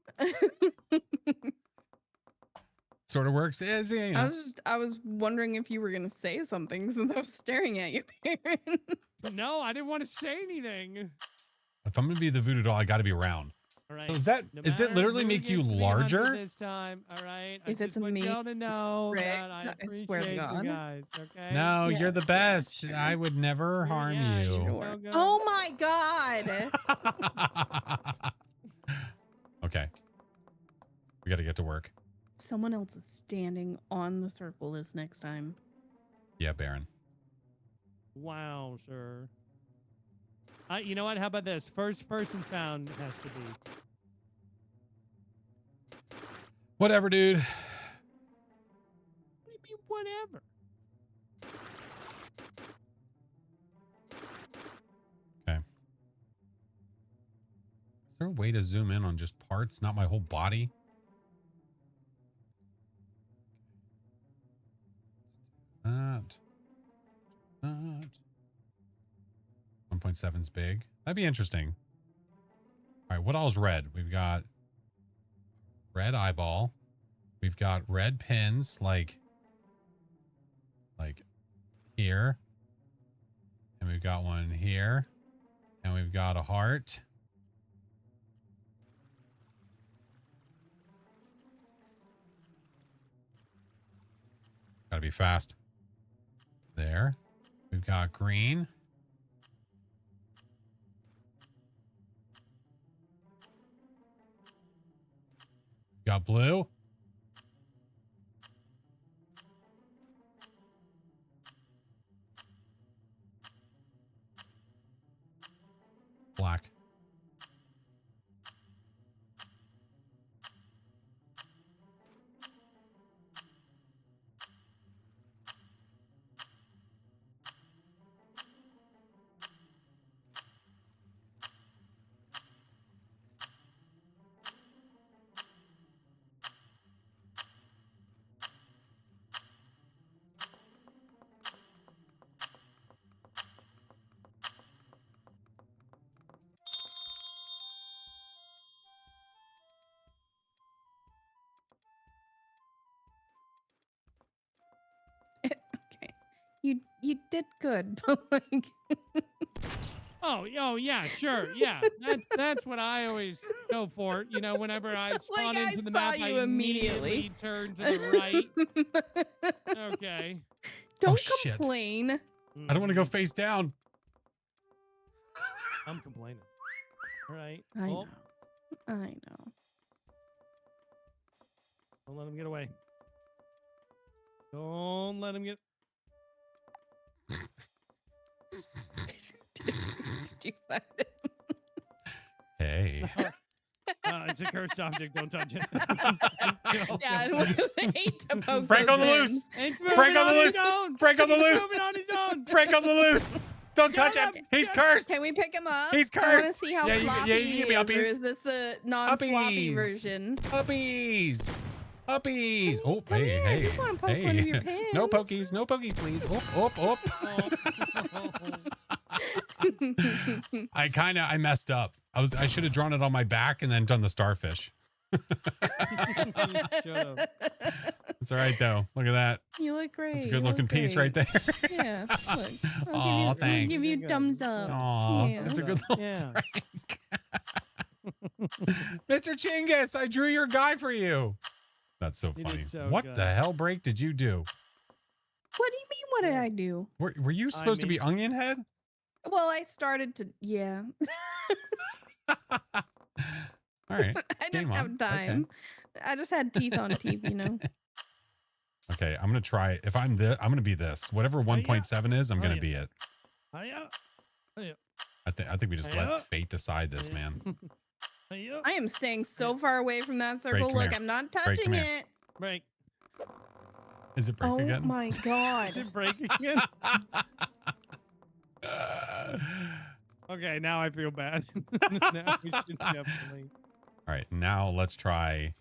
That's sort of works. Is, you know. I was wondering if you were gonna say something since I was staring at you, Baron. No, I didn't want to say anything. If I'm gonna be the voodoo doll, I got to be round. All right. So is it literally who make you gets to be hunted larger? this time? All right. If I it's just want me, y'all to know Rick, that I I appreciate swear to you God. guys. Okay. No, Yeah, you're the yeah, best. sure. I would never harm Yeah, you. sure. Oh my God. Okay. We got to get to work. Someone else is standing on the circle this next time. Yeah, Baron. Wow, sir. You know what? How about this? First person found has to be. Whatever, dude. What do you mean, whatever? Okay. Is there a way to zoom in on just parts, not my whole body? Let's do that. 1.7 is big. That'd be interesting. All right, what all is red? We've got red eyeball. We've got red pins, like here. And we've got one here. And we've got a heart. Gotta be fast. There. We've got green. Got blue. Black. Okay. You did good, but like Oh, yeah, sure, yeah. That's what I always go for. You know, whenever I spawn Like, I into the saw map, you I immediately. turn to the right. Okay. Don't shit. complain. I don't want to go face down. I'm complaining. All right. I Oh, know. I know. don't let him get away. Don't let him get. Did you find it? Hey. It's a cursed object. Don't touch it. Yeah, I hate to poke Frank those on the pins. loose. It's moving Frank on the his loose. own. Frank on the He's loose. moving on his own. Frank on the loose. Don't touch Shut him. up. He's Shut- cursed. Can we pick him up? He's I want to cursed. see how Yeah, floppy you he give me is, or uppies. is this the non-floppy Uppies. version? Puppies. Puppies. Oh, Come here, I hey. just wanna poke one of your No pins. pokies. No pokies, please. Oh. I messed up. I should have drawn it on my back and then done the starfish. Shut up. It's all right though. Look at that. You look great. It's a you good look looking piece right great. there. Yeah, look. Aw, I'll thanks. give you Good. thumbs up. Aw, Yeah. it's a good little Yeah. Frank. Mr. Chingus, I drew your guy for you. That's so You did funny. so What good. the hell break did you do? What do you mean? What did I do? Were you supposed to be mean- Onion Head? Well, I started to. Yeah. All right. I Game didn't have on. time. I just had teeth on teeth, you know. Okay, I'm gonna try. If I'm gonna be this. Whatever 1.7 is, I'm Oh, gonna yeah. be it. Hiya. Hiya. I think we just Hiya. let fate decide this, man. Hiya. I am staying so far away from that circle. come Look, here. I'm not come touching here. it. Break. Is it break Oh again? my god. Is it breaking again? Okay, now I feel bad. Now we should definitely. All right, now let's try.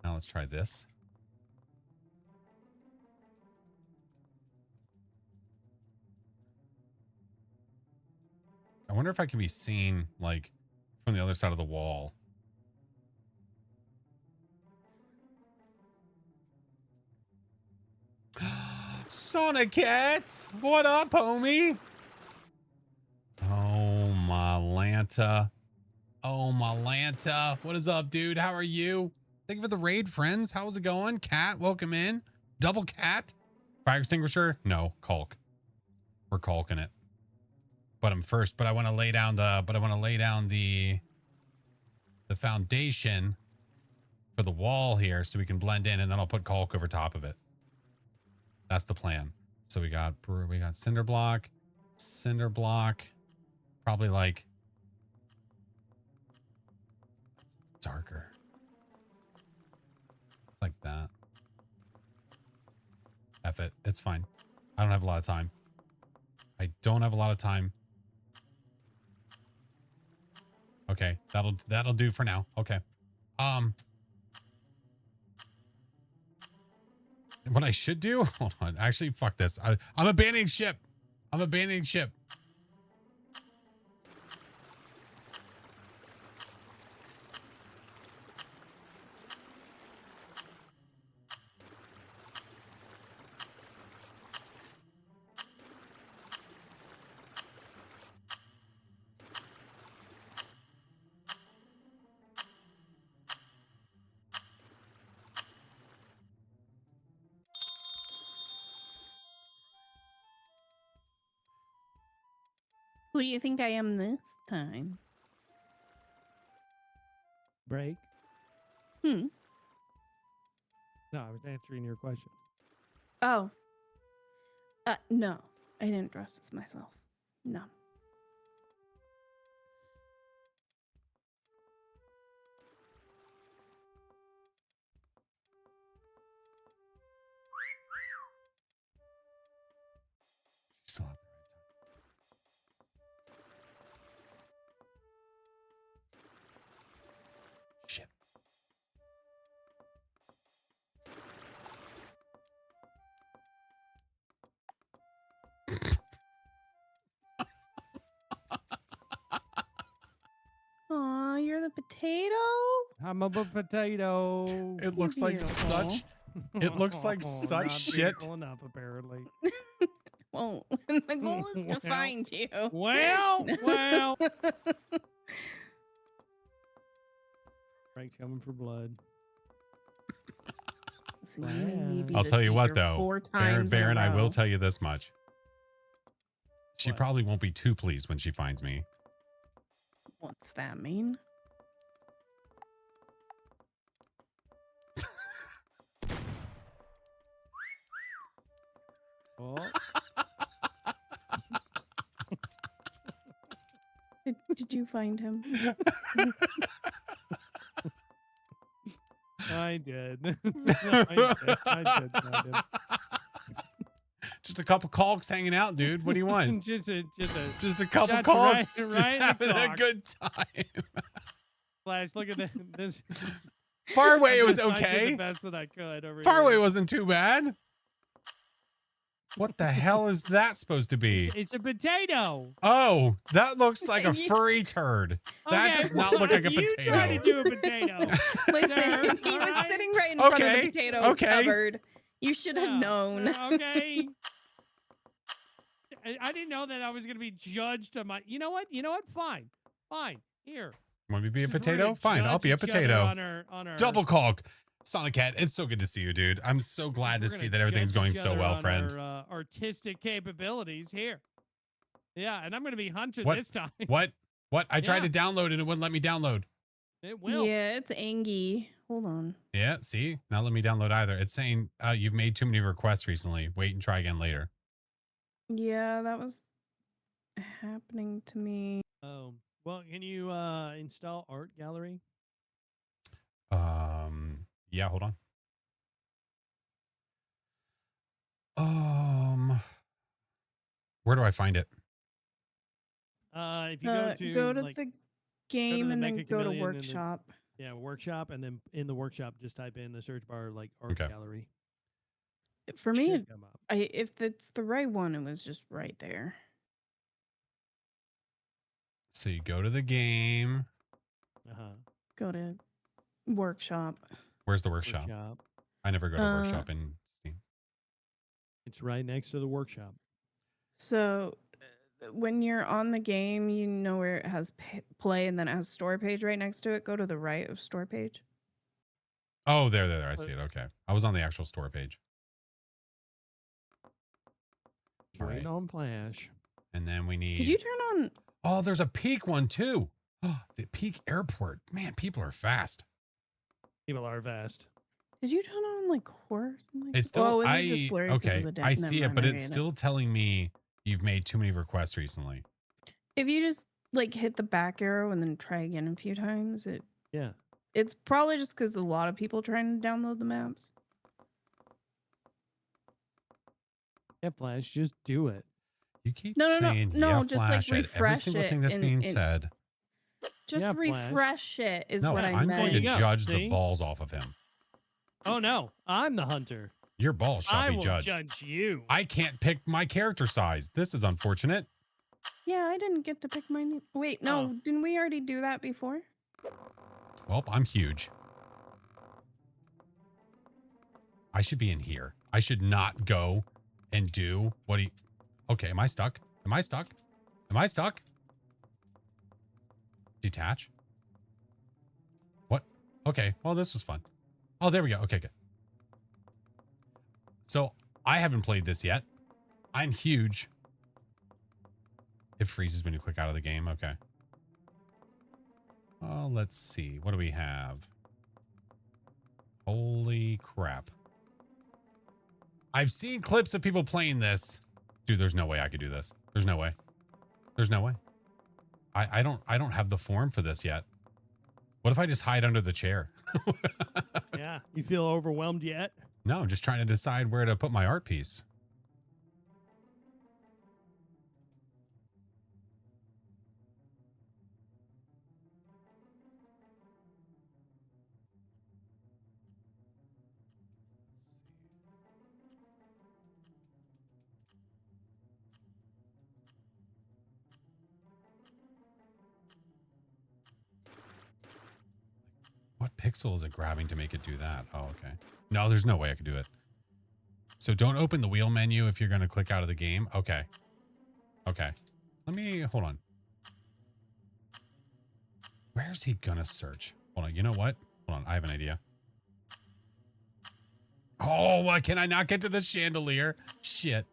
Now let's try this. I wonder if I can be seen like from the other side of the wall. Sonic Cat, what up, homie? Oh, my Lanta. Oh, my Lanta. What is up, dude? How are you? Thank you for the raid, friends. How's it going? Cat, welcome in. Double cat. Fire extinguisher? No, caulk. We're caulking it. But I'm first, but I want to lay down the foundation for the wall here so we can blend in, and then I'll put caulk over top of it. That's the plan. So we got cinder block, probably like darker. It's like that. F it. It's fine. I don't have a lot of time. I don't have a lot of time. Okay, that'll do for now. Okay. What I should do? Hold on. Actually, fuck this. I'm abandoning ship. I'm abandoning ship. Who do you think I am this time? Break. Hmm. No, I was answering your question. Oh. No. I didn't dress as myself. No. She's still out there. Shit. Aw, you're the potato? I'm a potato. It looks like such. It looks like such Not shit. beautiful enough, apparently. Well, the goal is to Well. find you. Well. Frank's coming for blood. Listen, you may need me I'll to tell you see what, her though. 4 times in a Baron, I will row. tell you this much. She What? probably won't be too pleased when she finds me. What's that mean? Oh, Did you find him? I did. I did find him. Just a couple caulks hanging out, dude. What do you want? just a Just a couple Shots caulks. right Just in the having a cock. good time. Flash. Look at this. Far away, it was I did the okay. best that I could over Far here. away wasn't too bad. What the hell is that supposed to be? It's a potato. Oh, that looks like a furry turd. That Okay, does not look like a you try to potato. do a potato. Listen, Sir, he was alright? sitting right in front of Okay, the potato okay. cupboard. You should have Yeah, known. Okay. I didn't know that I was going to be judged on my. You know what? Fine. Here. Want me to be a Since we're potato? gonna Fine, I'll judge be a each other potato. On our Double caulk. Sonic Cat, it's so good to see you, dude. I'm so glad to we're see gonna that everything's judge going each so other well, on friend. Our, artistic capabilities here. Yeah, and I'm going to be hunted What? this time. What? I tried Yeah. to download it and it wouldn't let me download. It will. Yeah, it's Angie. Hold on. Yeah, see? Not let me download either. It's saying you've made too many requests recently. Wait and try again later. Yeah, that was happening to me. Oh, well, can you install Art Gallery? Yeah, hold on. Where do I find it? If you Go to like, the game the and then Mecha go to Chameleon and then- workshop. yeah, workshop, and then in the workshop, just type in the search bar like Art Okay. Gallery. For me, Should come up. if it's the right one, it was just right there. So you go to the game. Go to workshop. Where's the workshop? I never go to workshop in Steam. It's right next to the workshop. So when you're on the game, you know where it has play and then it has store page right next to it. Go to the right of store page. Oh, there. I see it. Okay. I was on the actual store page. All Waiting right. on Flash. And then we need. Did you turn on? Oh, there's a Peak one too. Oh, the Peak Airport. Man, people are fast. People are fast. Did you turn on like horror? It's still. Oh, is it just blurry because okay. of the day? I see it, but it's still telling me you've made too many requests recently. If you just like hit the back arrow and then try again a few times, Yeah. it's probably just because a lot of people trying to download the maps. Yeah, Flash, just do it. You keep No, saying no, yeah, just like Flash at every refresh single it thing that's being said. Just Yeah, Flash. refresh it is No, what I I'm meant. going to There you go. judge the See? balls off of him. Oh no, I'm the hunter. Your balls shall I be will judged. judge you. I can't pick my character size. This is unfortunate. Yeah, I didn't get to pick my name. Wait, no, Oh. didn't we already do that before? Well, I'm huge. I should be in here. I should not go and do what he... Okay, am I stuck? Am I stuck? Am I stuck? Detach? What? Okay, well, this was fun. Oh, there we go. Okay, good. So, I haven't played this yet. I'm huge. It freezes when you click out of the game. Okay. Oh, let's see. What do we have? Holy crap. I've seen clips of people playing this. Dude, there's no way I could do this. There's no way. There's no way. I don't have the form for this yet. What if I just hide under the chair? Yeah, you feel overwhelmed yet? No, I'm just trying to decide where to put my art piece. What pixel is it grabbing to make it do that? Oh, okay. No, there's no way I could do it. So don't open the wheel menu if you're going to click out of the game. Okay. Okay. Let me, hold on. Where's he going to search? Hold on. You know what? Hold on. I have an idea. Oh, why can I not get to the chandelier? Shit.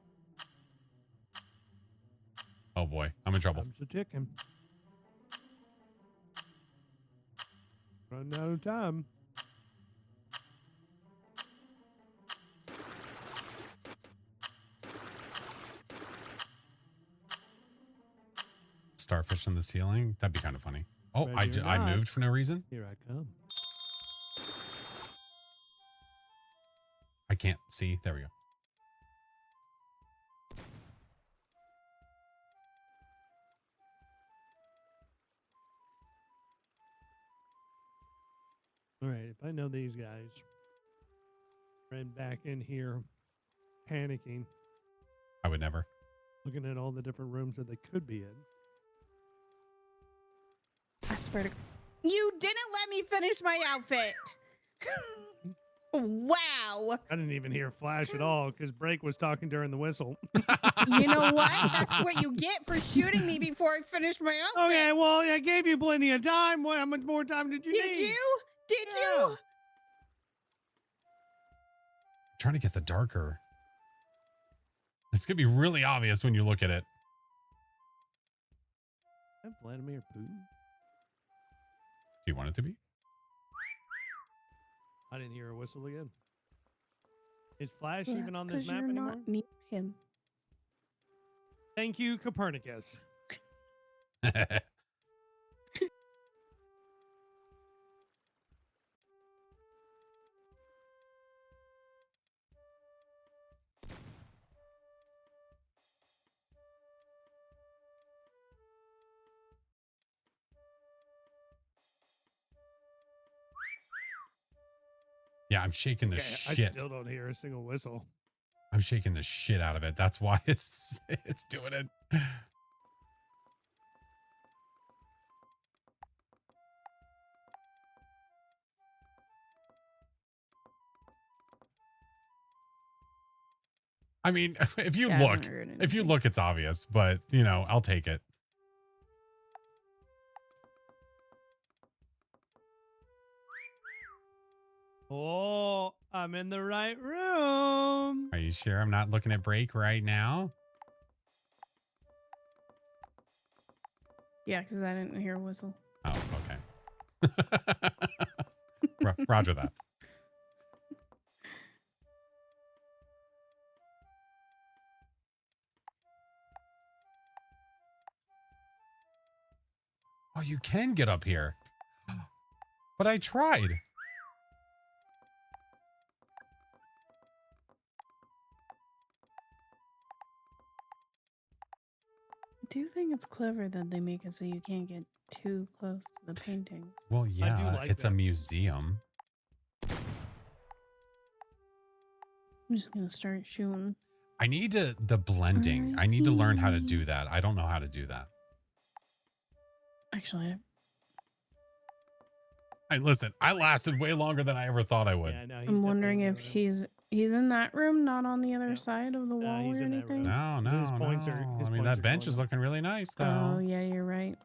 Oh boy. I'm in trouble. I'm a chicken. Running out of time. Starfish on the ceiling. That'd be kind of funny. Oh, Ready or I not. moved for no reason. Here I come. I can't see. There we go. All right, if I know these guys ran back in here panicking, I would never. looking at all the different rooms that they could be in. I swear to you didn't let me finish my outfit. Wow. I didn't even hear Flash at all because Break was talking during the whistle. You know what? That's what you get for shooting me before I finished my outfit. Okay, well, I gave you plenty of time. How much more time did you need? Did you? Did Yeah. you? Trying to get the darker. It's going to be really obvious when you look at it. Is that Vladimir Putin? Do you want it to be? I didn't hear a whistle again. Is Flash Well, even that's on this 'cause map you're anymore? not near him. Thank you, Copernicus. Yeah, I'm shaking the Okay, shit. I still don't hear a single whistle. I'm shaking the shit out of it. That's why it's doing it. I mean, if you Yeah, I look, haven't heard if you anything. look, it's obvious, but you know, I'll take it. Oh, I'm in the right room. Are you sure I'm not looking at break right now? Yeah, because I didn't hear a whistle. Oh, okay. Roger that. Oh, you can get up here. But I tried. I do think it's clever that they make it so you can't get too close to the paintings. Well, I do yeah, like it's a that. museum. I'm just gonna start shooting. I need the blending. I need to learn how to do that. I don't know how to do that. Actually, Listen, I lasted way longer than I ever thought I would. Yeah, no, he's I'm wondering if definitely in he's in that room, not on the other Yeah. side of the wall he's or in that anything. room. No, His points no. are- his I points mean, are that bench going is up. looking really nice, Oh though. yeah, you're right.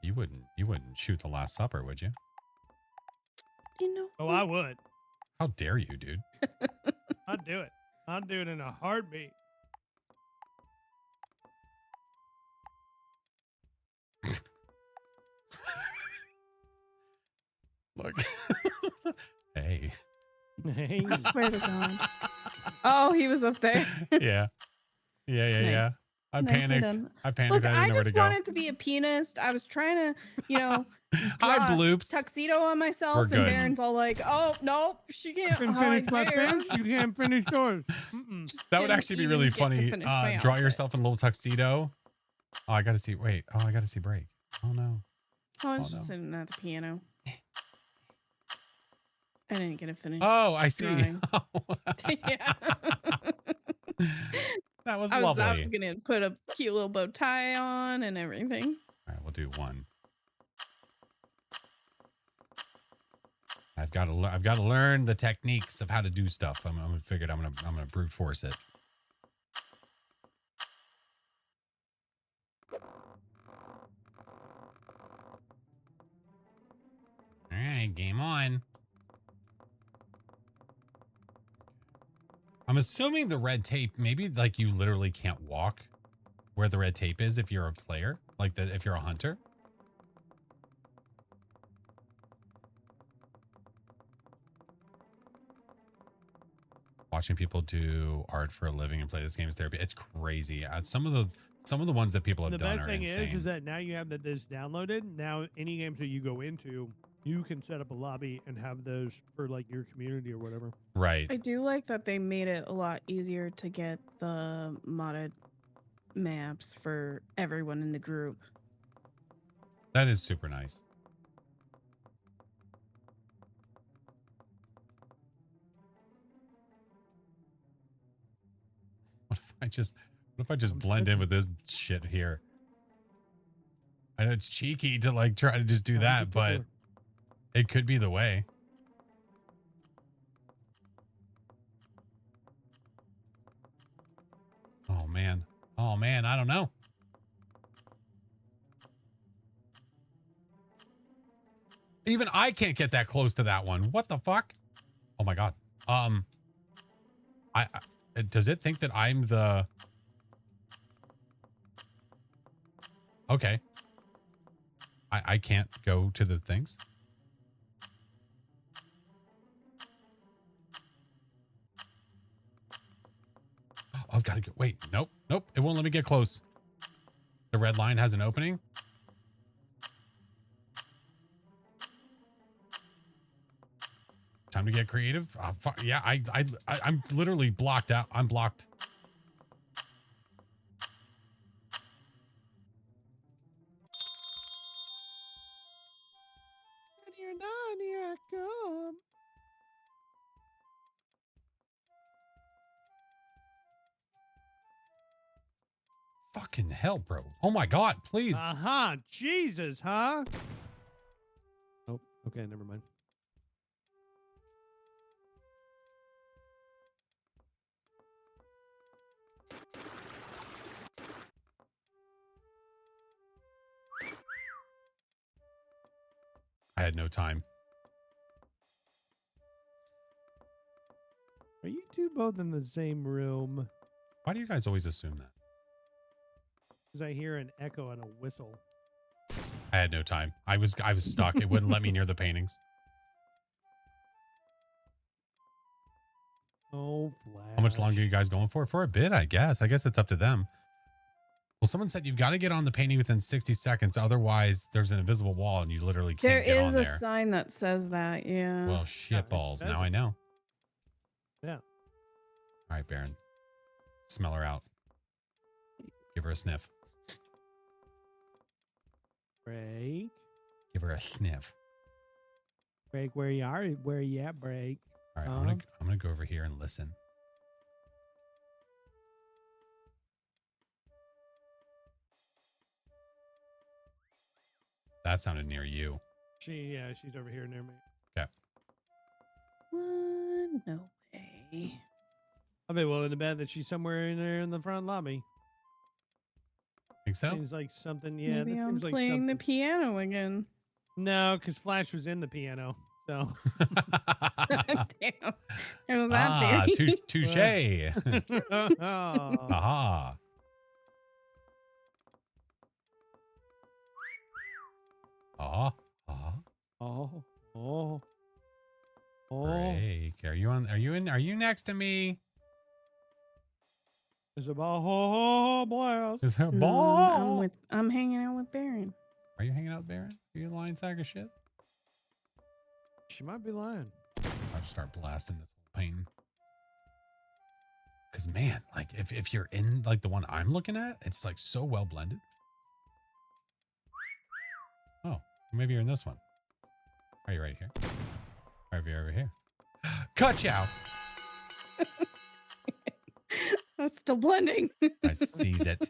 You wouldn't shoot the Last Supper, would you? You know. Oh, I would. How dare you, dude? I'd do it. I'd do it in a heartbeat. Look. Hey. Hey. I swear to God. Oh, he was up there. Yeah. Yeah. Nice. I Nicely panicked. done. I panicked. Look, I didn't I know where to just go. wanted to be a pianist. I was trying to, you know, Hi, draw a Bloops. tuxedo on myself, We're and good. Baron's all like, "Oh no, she can't." You can Oh, I finish my dare. pants, you can't finish yours. Mm-mm. That would Didn't actually be even really get to funny. finish my Draw outfit. yourself in a little tuxedo. Oh, I gotta see. Wait. Oh, I gotta see break. Oh no. I was Oh, just no. sitting at the piano. I didn't get to finish. Oh, I see. drawing. Yeah. That was I lovely. was gonna put a cute little bow tie on and everything. All right, we'll do one. I've got to learn the techniques of how to do stuff. I'm gonna brute force it. All right, game on. I'm assuming the red tape, maybe like you literally can't walk where the red tape is if you're a player, like if you're a hunter. Watching people do art for a living and play this game is therapy. It's crazy. Some of the ones that people have The done best are thing insane. is that now you have this downloaded. Now any games that you go into, you can set up a lobby and have those for like your community or whatever. Right. I do like that they made it a lot easier to get the modded maps for everyone in the group. That is super nice. What if I just blend in with this shit here? I know it's cheeky to like try to just do that, but it could be the way. Oh man. Oh man, I don't know. Even I can't get that close to that one. What the fuck? Oh my god. I does it think that I'm the... Okay. I can't go to the things. Oh, I've got to go. Wait, nope. It won't let me get close. The red line has an opening. Time to get creative. Yeah, I'm literally blocked out. I'm blocked. And you're not, here I come. Fucking hell, bro. Oh my god, please. Aha, Jesus, huh? Oh, okay, never mind. I had no time. Are you two both in the same room? Why do you guys always assume that? Because I hear an echo and a whistle. I had no time. I was stuck. It wouldn't let me near the paintings. Oh, Flash. How much longer are you guys going for? For a bit, I guess. I guess it's up to them. Well, someone said you've got to get on the painting within 60 seconds. Otherwise, there's an invisible wall and you literally can't get on There there. is a sign that says that, yeah. Well, shit balls. says Now it. I know. Yeah. All right, Baron. Smell her out. Give her a sniff. Break. Give her a sniff. Break where you are. Where you at, Break? All right, I'm gonna go over here and listen. That sounded near you. She's over here near me. Okay. What? No way. I'll be willing to bet that she's somewhere in there in the front lobby. Think so? Seems like something. Yeah, Maybe that I'm seems like playing something. the piano again. No, because Flash was in the piano. So. Damn. It was that theory. Touche. Oh. Aha. Ah. Ah. Oh. Oh. Oh. Break. Are you next to me? It's about oh blast. Is her No, ball? I'm hanging out with Baron. Are you hanging out with Baron? Are you a lying sack of shit? She might be lying. I'll just start blasting this whole painting. Cause man, like if you're in like the one I'm looking at, it's like so well blended. Oh, maybe you're in this one. Are you right here? Are you over here? Cut you out. That's still blending. I sees it.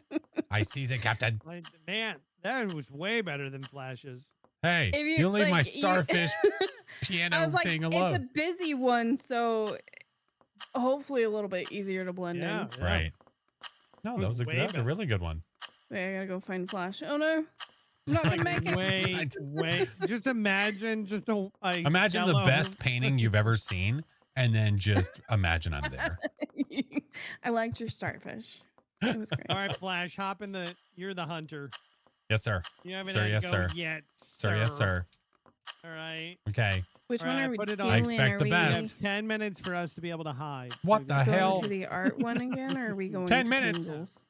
I sees it, Captain. Like, man, that was way better than Flash's. Hey, If you leave my like, starfish I piano was like, thing it's alone. a busy one, so hopefully a little bit easier to blend Yeah, in. Right. No, that was a Way that was a really good one. Wait, I gotta go find Flash. Oh no, I'm not gonna make it. Wait. Just imagine, Imagine the yellow- best painting you've ever seen, and then just imagine I'm there. I liked your starfish. It was great. All right, Flash, hop in the. You're the hunter. Yes, sir. You haven't Sir, had yes, to sir. go yet, Sir, yes, sir. All right. Okay. Which All one right, are we put it doing? on. I expect the Are we best. 10 minutes for us to be able to hide. What the going hell? to the art one again, or are we going 10 to minutes. Tingles?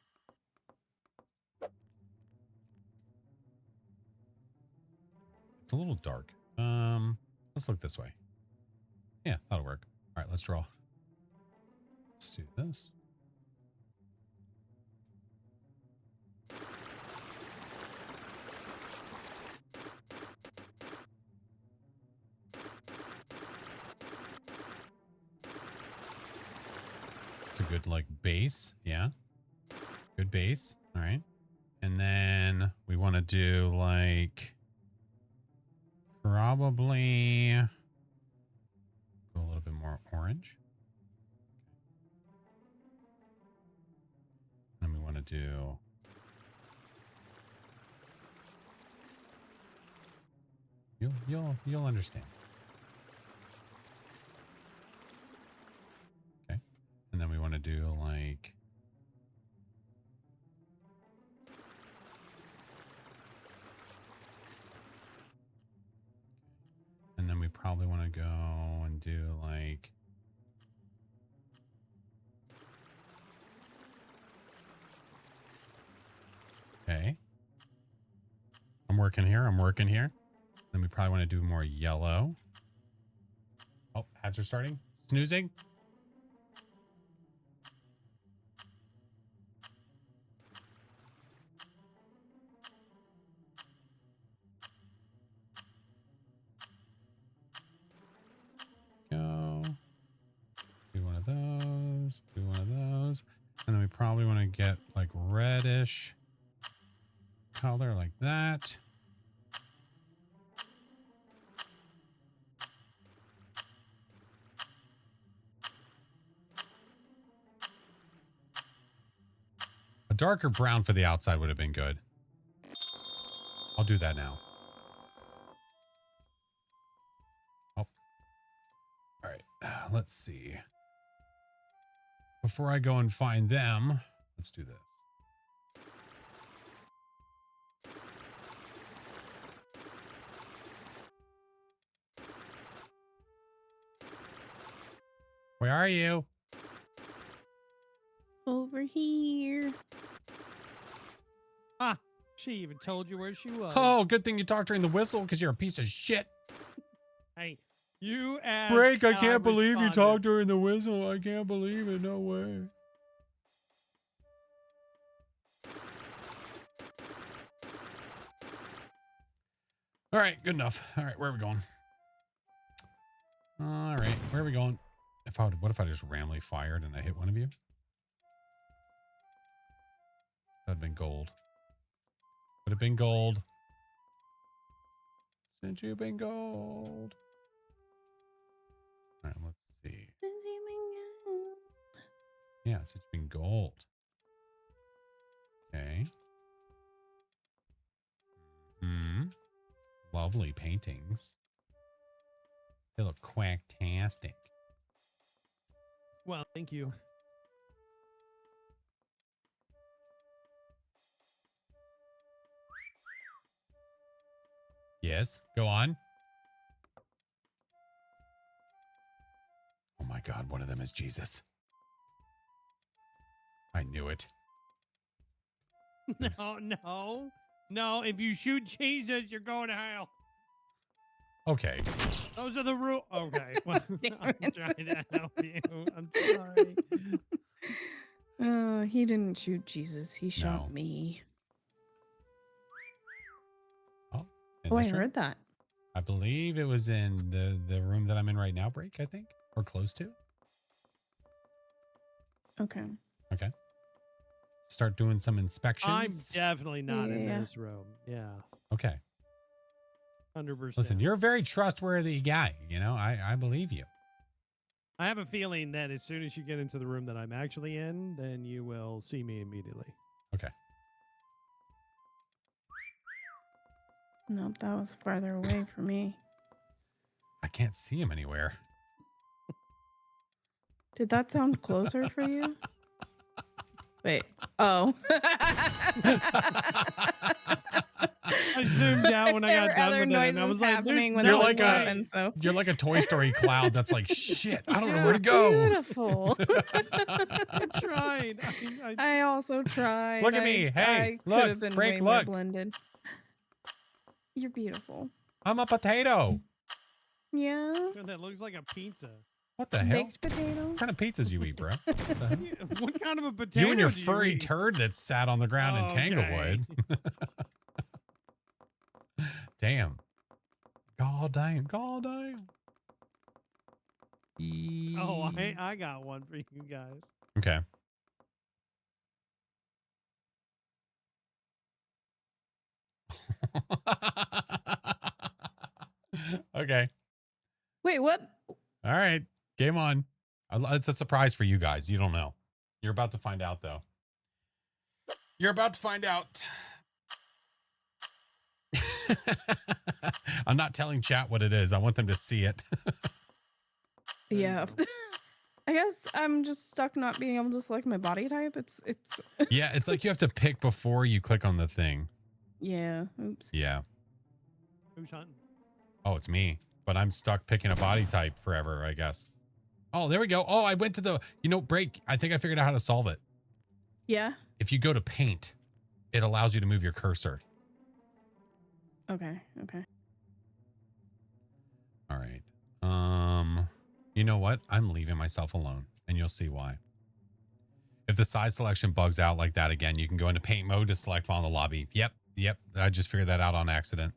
It's a little dark. Let's look this way. Yeah, that'll work. All right, let's draw. Let's do this. It's a good like base. Yeah. Good base. All right. And then we want to do like probably go a little bit more orange. Then we want to do you'll understand. Okay. And then we want to do like and then we probably want to go and do like okay. I'm working here. Then we probably want to do more yellow. Oh, ads are starting. Snoozing. Go. Do one of those. Do one of those. And then we probably want to get like reddish color like that. A darker brown for the outside would have been good. I'll do that now. let's see. Before I go and find them, let's do this. Where are you? Over here. Ah, she even told you where she was. Oh, good thing you talked during the whistle because you're a piece of shit. Hey, you asked. Break, I and can't believe you responded. talked during the whistle. I can't believe it. No way. All right, good enough. All right, where are we going? All right, where are we going? What if I just randomly fired and I hit one of you? That'd been gold. Would have been gold. Since you've been gold. All right, let's see. Yeah, since you've been gold. Okay. Hmm. Lovely paintings. They look quacktastic. Well, thank you. Yes, go on. Oh my God, one of them is Jesus. I knew it. No. If you shoot Jesus, you're going to hell. Okay. Those are the rules. Okay. Well, Damn I'm it. trying to help you. I'm sorry. He didn't shoot Jesus. He shot No. me. Oh, in Oh, I this room? heard that. I believe it was in the room that I'm in right now, Break, I think, or close to. Okay. Okay. Start doing some I'm inspections. definitely not in Yeah. this room. Yeah. Okay. 100%. Listen, you're a very trustworthy guy. You know, I believe you. I have a feeling that as soon as you get into the room that I'm actually in, then you will see me immediately. Okay. Nope, that was farther away from me. I can't see him anywhere. Did that sound closer for you? Wait. Oh. I zoomed out when I There got were done other with it, and I noises was like, happening when "There's You're that no was like a- way." happening, so You're like a Toy Story cloud that's like, shit, I don't know You're where to go. Beautiful. I tried. I also tried. Look at me. Hey, I look, could have been Break, way more look. blended. You're beautiful. I'm a potato. Yeah. That looks like a pizza. What the hell? Baked potato. What kind of pizzas you eat, bro? What the hell? Yeah, what kind of a potato? You and your do furry eat? turd that sat on the ground in Okay. Tanglewood. Damn. God damn. God damn. Oh, I got one for you guys. Okay. Okay. Wait, what? All right. Game on. It's a surprise for you guys. You don't know. You're about to find out, though. You're about to find out. I'm not telling chat what it is. I want them to see it. Yeah. I guess I'm just stuck not being able to select my body type. It's Yeah, it's like you have to pick before you click on the thing. Yeah. Oops. Yeah. Who's hunting? Oh, it's me. But I'm stuck picking a body type forever, I guess. Oh, there we go. Oh, I went to the, Break. I think I figured out how to solve it. Yeah. If you go to paint, it allows you to move your cursor. Okay. Okay. All right. You know what? I'm leaving myself alone, and you'll see why. If the size selection bugs out like that again, you can go into paint mode to select file in the lobby. Yep. I just figured that out on accident.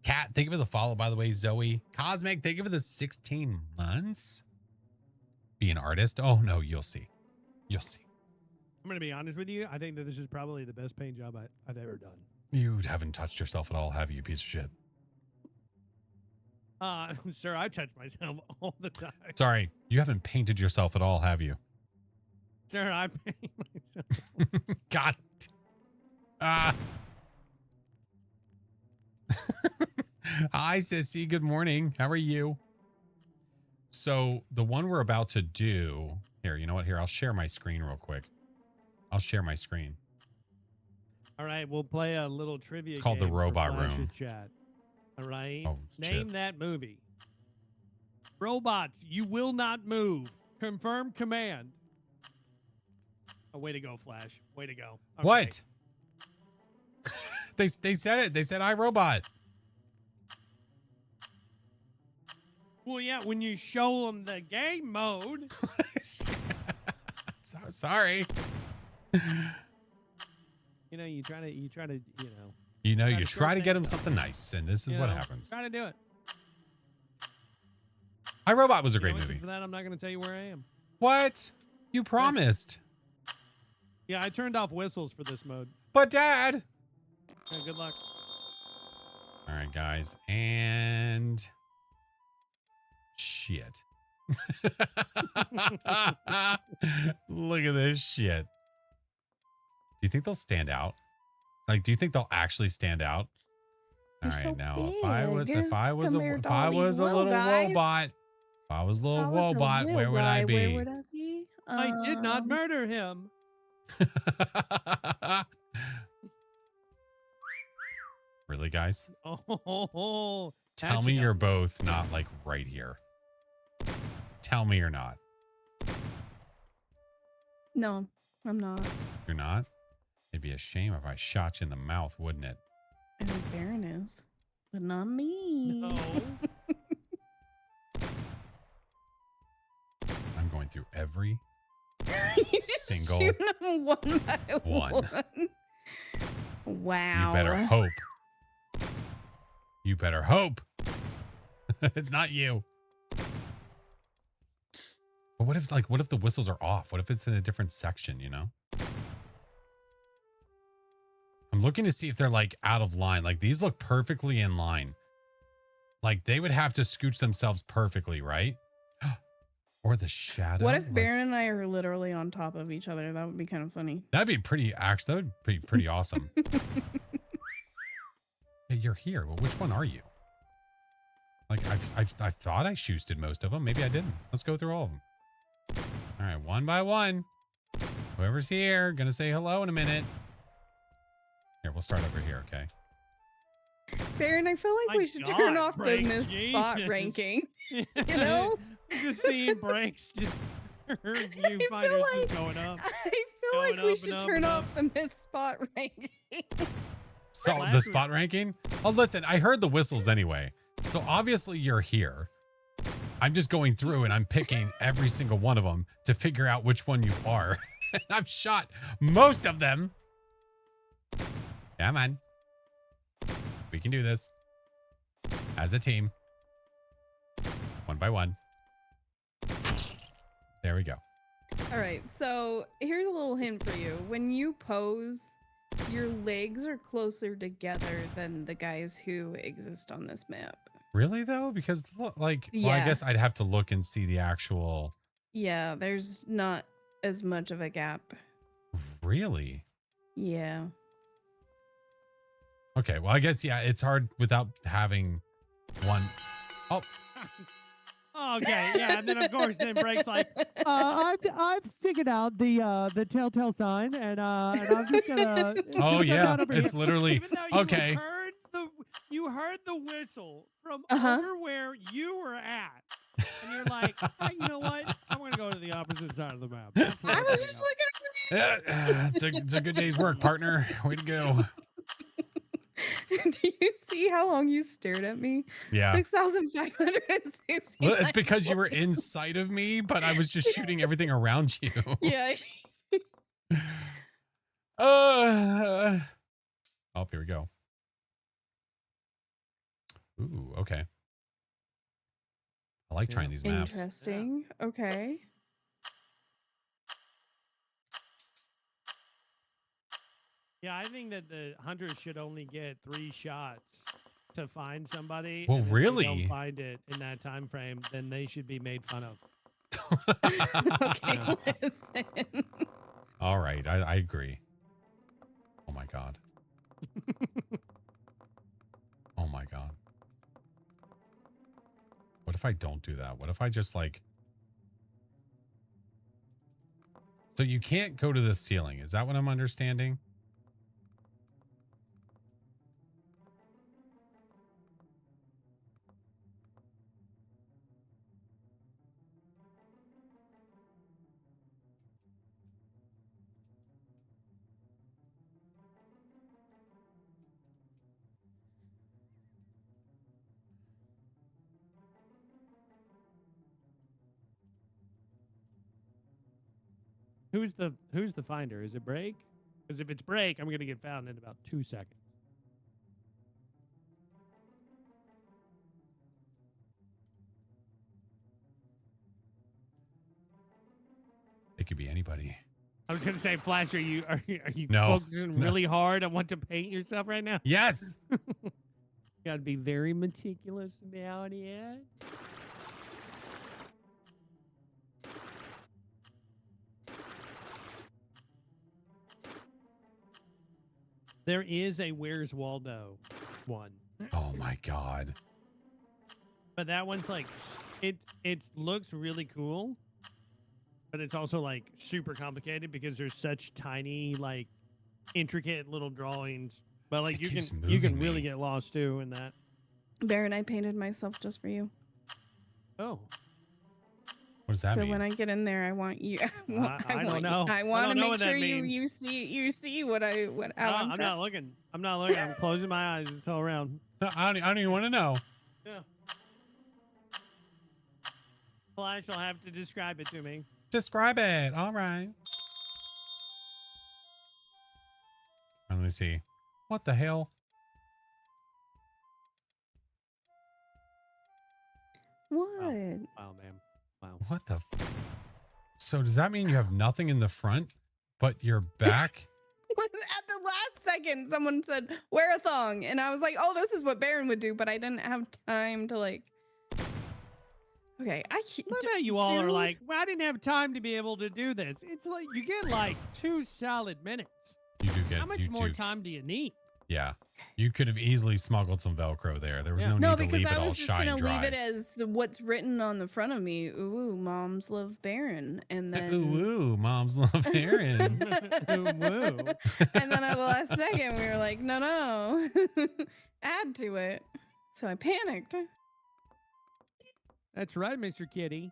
Kat, thank you for the follow, by the way. Zoe. Cosmic, thank you for the 16 months. Be an artist? Oh, no, you'll see. You'll see. I'm going to be honest with you. I think that this is probably the best paint job I've ever done. You haven't touched yourself at all, have you, piece of shit? Sir, I touch myself all the time. Sorry, you haven't painted yourself at all, have you? Sir, I paint myself. God. Hi, Sissy. Good morning. How are you? So the one we're about to do here, you know what? Here, I'll share my screen real quick. I'll share my screen. All right, we'll play a little trivia It's called The game for Robot Flash's Room. Chat. All right. Oh, Name shit. that movie. Robots, you will not move. Confirm command. Oh, way to go, Flash. Way to go. Okay. What? they said it. They said iRobot. Well, yeah, when you show them the game mode. So sorry. You know, you try to, you know. You know, Gotta you short try to get him things up. something nice, and this is You what know, happens. Try to do it. iRobot was a You know great what? movie. For that, I'm not going to tell you where I am. What? You promised. Yeah, I turned off whistles for this mode. But Dad. Yeah, good luck. All right, guys. And shit. Look at this shit. Do you think they'll stand out? Like, do you think they'll actually stand out? All You're right, so now big if I was compared to all these a little little guys. robot, if I was a little If I was a robot, little where would I guy, be? Where would I be? I did not murder him. Really, guys? Oh, Tell me you're both not like right here. Tell me you're not. No, I'm not. You're not? It'd be a shame if I shot you in the mouth, wouldn't it? I think Baron is, but not me. No. I'm going through every You just single shoot them one by one. one. Wow. You better hope. You better hope. It's not you. But what if the whistles are off? What if it's in a different section, you know? I'm looking to see if they're like out of line. Like these look perfectly in line. Like they would have to scooch themselves perfectly, right? Or the shadow. What if like, Baron and I are literally on top of each other? That would be kind of funny. that'd be pretty that would be pretty awesome. Hey, you're here. Well, which one are you? Like I thought I shoosted most of them. Maybe I didn't. Let's go through all of them. All right, one by one. Whoever's here, gonna say hello in a minute. Here, we'll start over here, okay? Baron, I feel like My we should God, turn off Frank, the miss spot Jesus. ranking. You know? Just seeing breaks, just her viewfinders like- just going up. I feel Going like we up should and up turn and off up. the miss spot ranking. So Last the week- spot ranking? Oh, listen, I heard the whistles anyway. So obviously you're here. I'm just going through and I'm picking every single one of them to figure out which one you are. I've shot most of them. Come on. We can do this. As a team. One by one. There we go. All right, so here's a little hint for you. When you pose, your legs are closer together than the guys who exist on this map. Really though? Because like, well, I Yeah. guess I'd have to look and see the actual. Yeah, there's not as much of a gap. Really? Yeah. Okay, well, I guess, yeah, it's hard without having one. Oh, Okay, yeah, and then of course then breaks like, I've figured out the telltale sign, and I'm just gonna. oh yeah, it's here. literally, Even though you okay. you heard the whistle from Uh-huh. over where you were at, and you're like, "Hey, you know what? I'm gonna go to the opposite side of the map. That's what I I'm was gonna just go." looking It's a good day's work, partner. Way to go. Do you see how long you stared at me? Yeah. 6,560. Well, it's because you were inside of me, but I was just shooting everything around you. Yeah. Oh, here we go. Ooh, okay. I like trying these maps. Interesting. Okay. Yeah, I think that the hunters should only get 3 shots to find somebody. Well, and if they really? don't find it in that time frame, then they should be made fun of. Okay, Yeah. listen. All right, I agree. Oh my god. Oh my god. What if I don't do that? What if I just like... So you can't go to the ceiling. Is that what I'm understanding? Who's the finder? Is it break? Because if it's break, I'm gonna get found in about 2 seconds. It could be anybody. I was gonna say, Flash, are you No, focusing it's not. really hard on what to paint yourself right now? Yes. Gotta be very meticulous about it. There is a Where's Waldo one. Oh my God. But that one's like, it looks really cool, but it's also like super complicated because there's such tiny, like intricate little drawings. But like It you keeps can moving really me. get lost too in that. Baron, I painted myself just for you. Oh, What does that So mean? when I get in there, I want you. I don't know. I I want to don't know make what that sure you means. you see what how no, I'm I'm dressed. not looking. I'm not looking. I'm closing my eyes and all around. I don't even want to know. Yeah. Flash will have to describe it to me. Describe it. All right. Let me see. What the hell? What? Wow, man. Wow. What the? So does that mean you have nothing in the front, but your back? At the last second, someone said, wear a thong. And I was like, oh, this is what Baron would do. But I didn't have time to like. Okay. I bet you all are like, well, I didn't have time to be able to do this. It's like you get like 2 solid minutes. You do get. How much you more do. time do you need? Yeah. You could have easily smuggled some Velcro there. There was Yeah. no No, need to because leave it I all was just shy gonna and dry. leave it as what's written on the front of me. Ooh, moms love Baron, and then Ooh, moms love Aaron. Woo. and then at the last second, we were like, no, add to it. So I panicked. That's right, Mr. Kitty.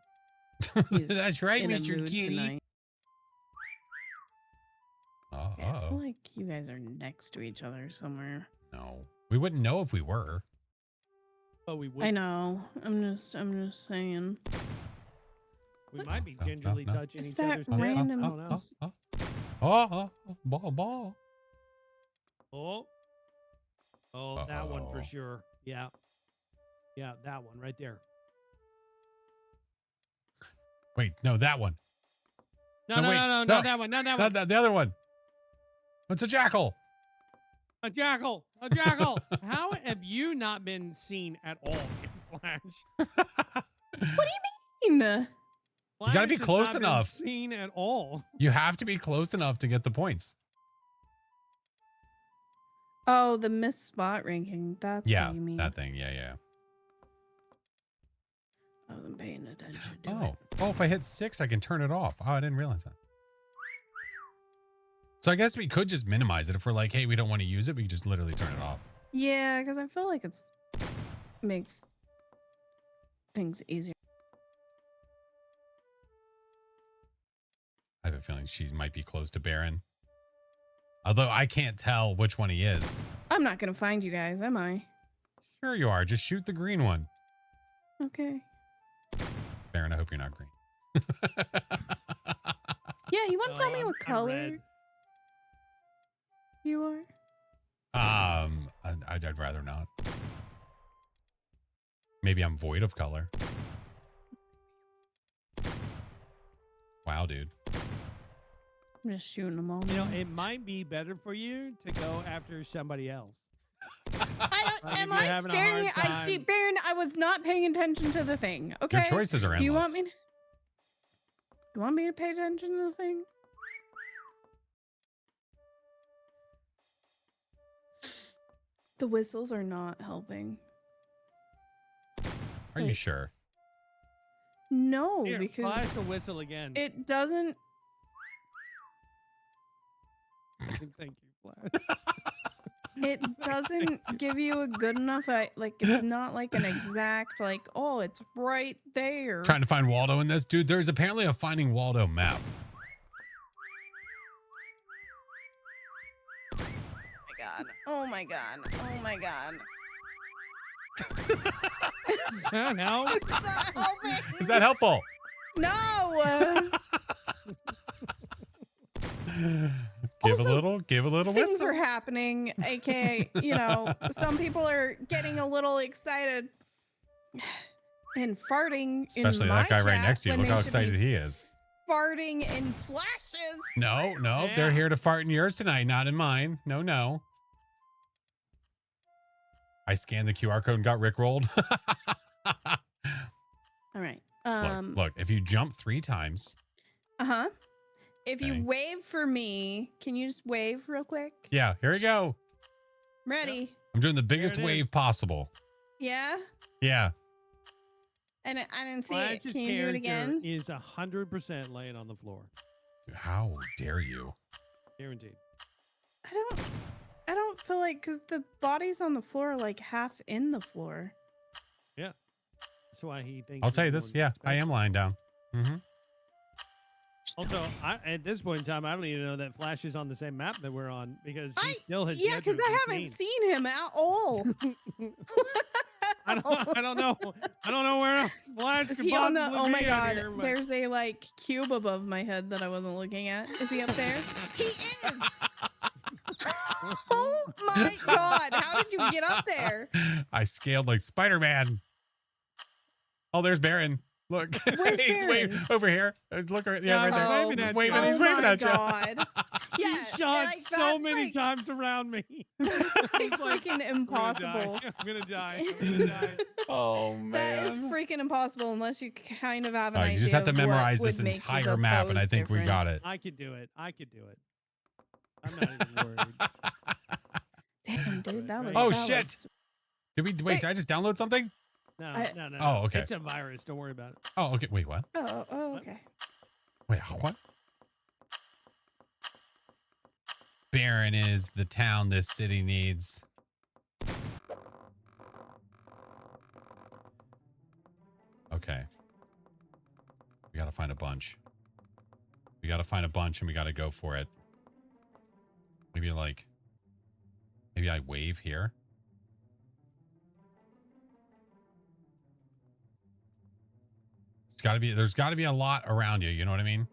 He's That's right, in a Mr. mood Kitty. tonight. Okay, I feel like you guys are next to each other somewhere. No, we wouldn't know if we were. Oh, we would. I know. I'm just saying. We might be No, gingerly no. touching Is each that other's tails. random? I don't know. Ball. Oh, that one for Uh-oh. sure. Yeah. Yeah, that one right there. Wait, no, that one. No, No, no, wait, no, no. not that one. Not that one. The other one. It's a jackal. A jackal. A jackal. How have you not been seen at all in Flash? What do you mean? You gotta be Flash has close not been enough. Seen at all. You have to be close enough to get the points. Oh, the missed spot ranking. That's Yeah, what you mean. that thing. Yeah. I wasn't paying attention to Oh, it. if I hit 6, I can turn it off. Oh, I didn't realize that. So I guess we could just minimize it. If we're like, hey, we don't want to use it, we can just literally turn it off. Yeah, because I feel like it's makes things easier. I have a feeling she might be close to Baron. Although I can't tell which one he is. I'm not gonna find you guys, am I? Sure you are. Just shoot the green one. Okay. Baron, I hope you're not green. Yeah, you want to tell me I'm- what I'm color red. you are? I'd rather not. Maybe I'm void of color. Wow, dude. I'm just shooting them all. You know, it might be better for you to go after somebody else. I don't, Like, if am you're I having a staring? hard I see, time- Baron. I was not paying attention to the thing. Okay. Your choices are endless. Do you want me? You want me to pay attention to the thing? The whistles are not helping. Are you sure? No, Here, because flash the whistle again. it doesn't. Thank you, Flash. It doesn't give you a good enough. Like it's not like an exact like. Oh, it's right there. Trying to find Waldo in this, dude. There's apparently a Finding Waldo map. Oh my god! Oh my god! No. It's not helping. Is that helpful? No. Give Also, a little Things whistle. are happening, aka, you know, some people are getting a little excited and farting. Especially in that my guy right chat next to you. when Look they how should excited be he is. Farting in flashes. No, Yeah. they're here to fart in yours tonight, not in mine. No. I scanned the QR code and got rickrolled. All right. Look, if you jump 3 times. Uh-huh. If Okay. you wave for me, can you just wave real quick? Yeah, here we go. Ready? I'm doing the biggest it is. wave possible. Yeah. Yeah. And I didn't see it. Flash's Can you do it character again? is 100% laying on the floor. How dare you? Guaranteed. I don't feel like because the body's on the floor, like half in the floor. That's why he thinks. I'll tell you he's this. more Yeah, I special. am lying down. Mm-hmm. Also, at this point in time, I don't even know that Flash is on the same map that we're on because he still has. Yeah, yet to because I be haven't seen. seen him at all. I don't know. I don't know where else Flash Is could he on the? possibly Oh my be out god! here, but- There's a like cube above my head that I wasn't looking at. Is he up there? He is. Oh my god! How did you get up there? I scaled like Spider-Man. Oh, there's Baron. Look, Where's he's Baron? over here. Look, yeah, right there. Oh, waving at you. Waving, he's Oh waving my at you. god! He Yeah, shot like, so that's, many like, times around me. It's like freaking impossible. I'm gonna die. I'm gonna die. Oh That is freaking impossible unless you kind of have an All right, idea. you just have to of what memorize would this make entire the map, and I pose think we different. got it. I could do it. I'm not even worried. Damn, dude, that was. Oh, that shit. was- Did we wait? Wait. Did I just download something? No, I- no. Oh, okay. It's a virus. Don't worry about it. Oh, okay. Wait, what? Oh, okay. Wait, what? Barron is the town this city needs. Okay. We gotta find a bunch. We gotta find a bunch and we gotta go for it. Maybe I wave here. There's gotta be a lot around you, you know what I mean?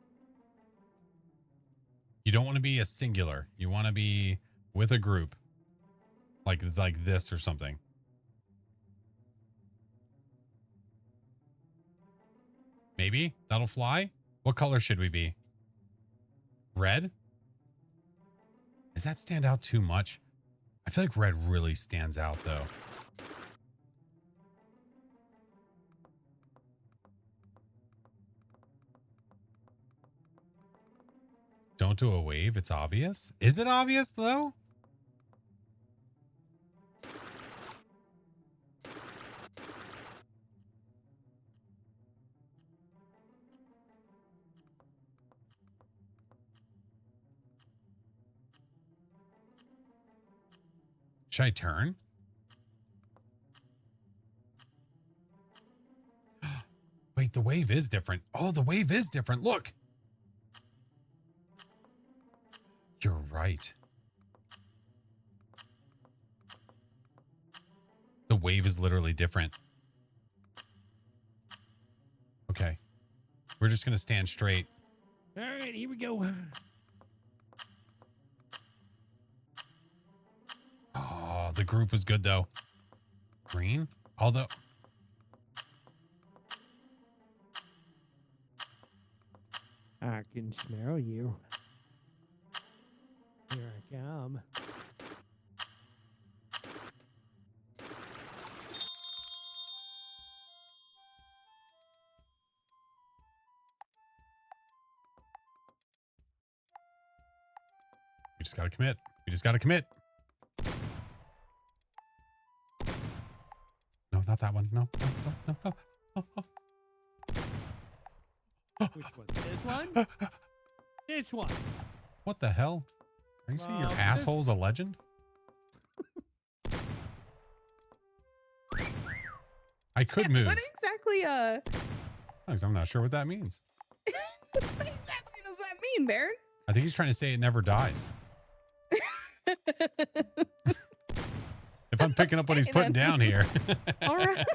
You don't want to be a singular. You want to be with a group. Like this or something. Maybe that'll fly. What color should we be? Red? Does that stand out too much? I feel like red really stands out though. Don't do a wave. It's obvious. Is it obvious though? Should I turn? Wait, the wave is different. Oh, the wave is different. Look. You're right. The wave is literally different. Okay. We're just going to stand straight. All right, here we go. Oh, the group was good though. Green? Although... I can smell you. Here I come. We just got to commit. We just got to commit. No, not that one. No, no, no, no, no. Oh, oh. Which one? This one? This one. What the hell? Are you saying your This- asshole's a legend? I could move. What exactly? I'm not sure what that means. What exactly does that mean, Baron? I think he's trying to say it never dies. If I'm picking up what he's Okay, putting then. down here. All right.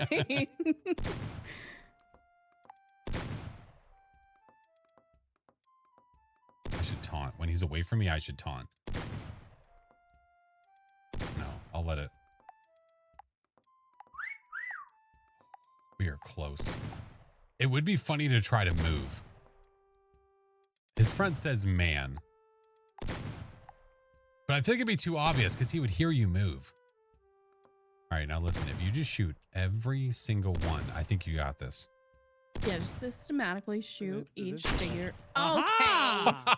I should taunt. When he's away from me, I should taunt. No, I'll let it. We are close. It would be funny to try to move. His friend says man. But I think it'd be too obvious because he would hear you move. All right, now listen. If you just shoot every single one, I think you got this. Yeah, just systematically shoot each figure. Aha!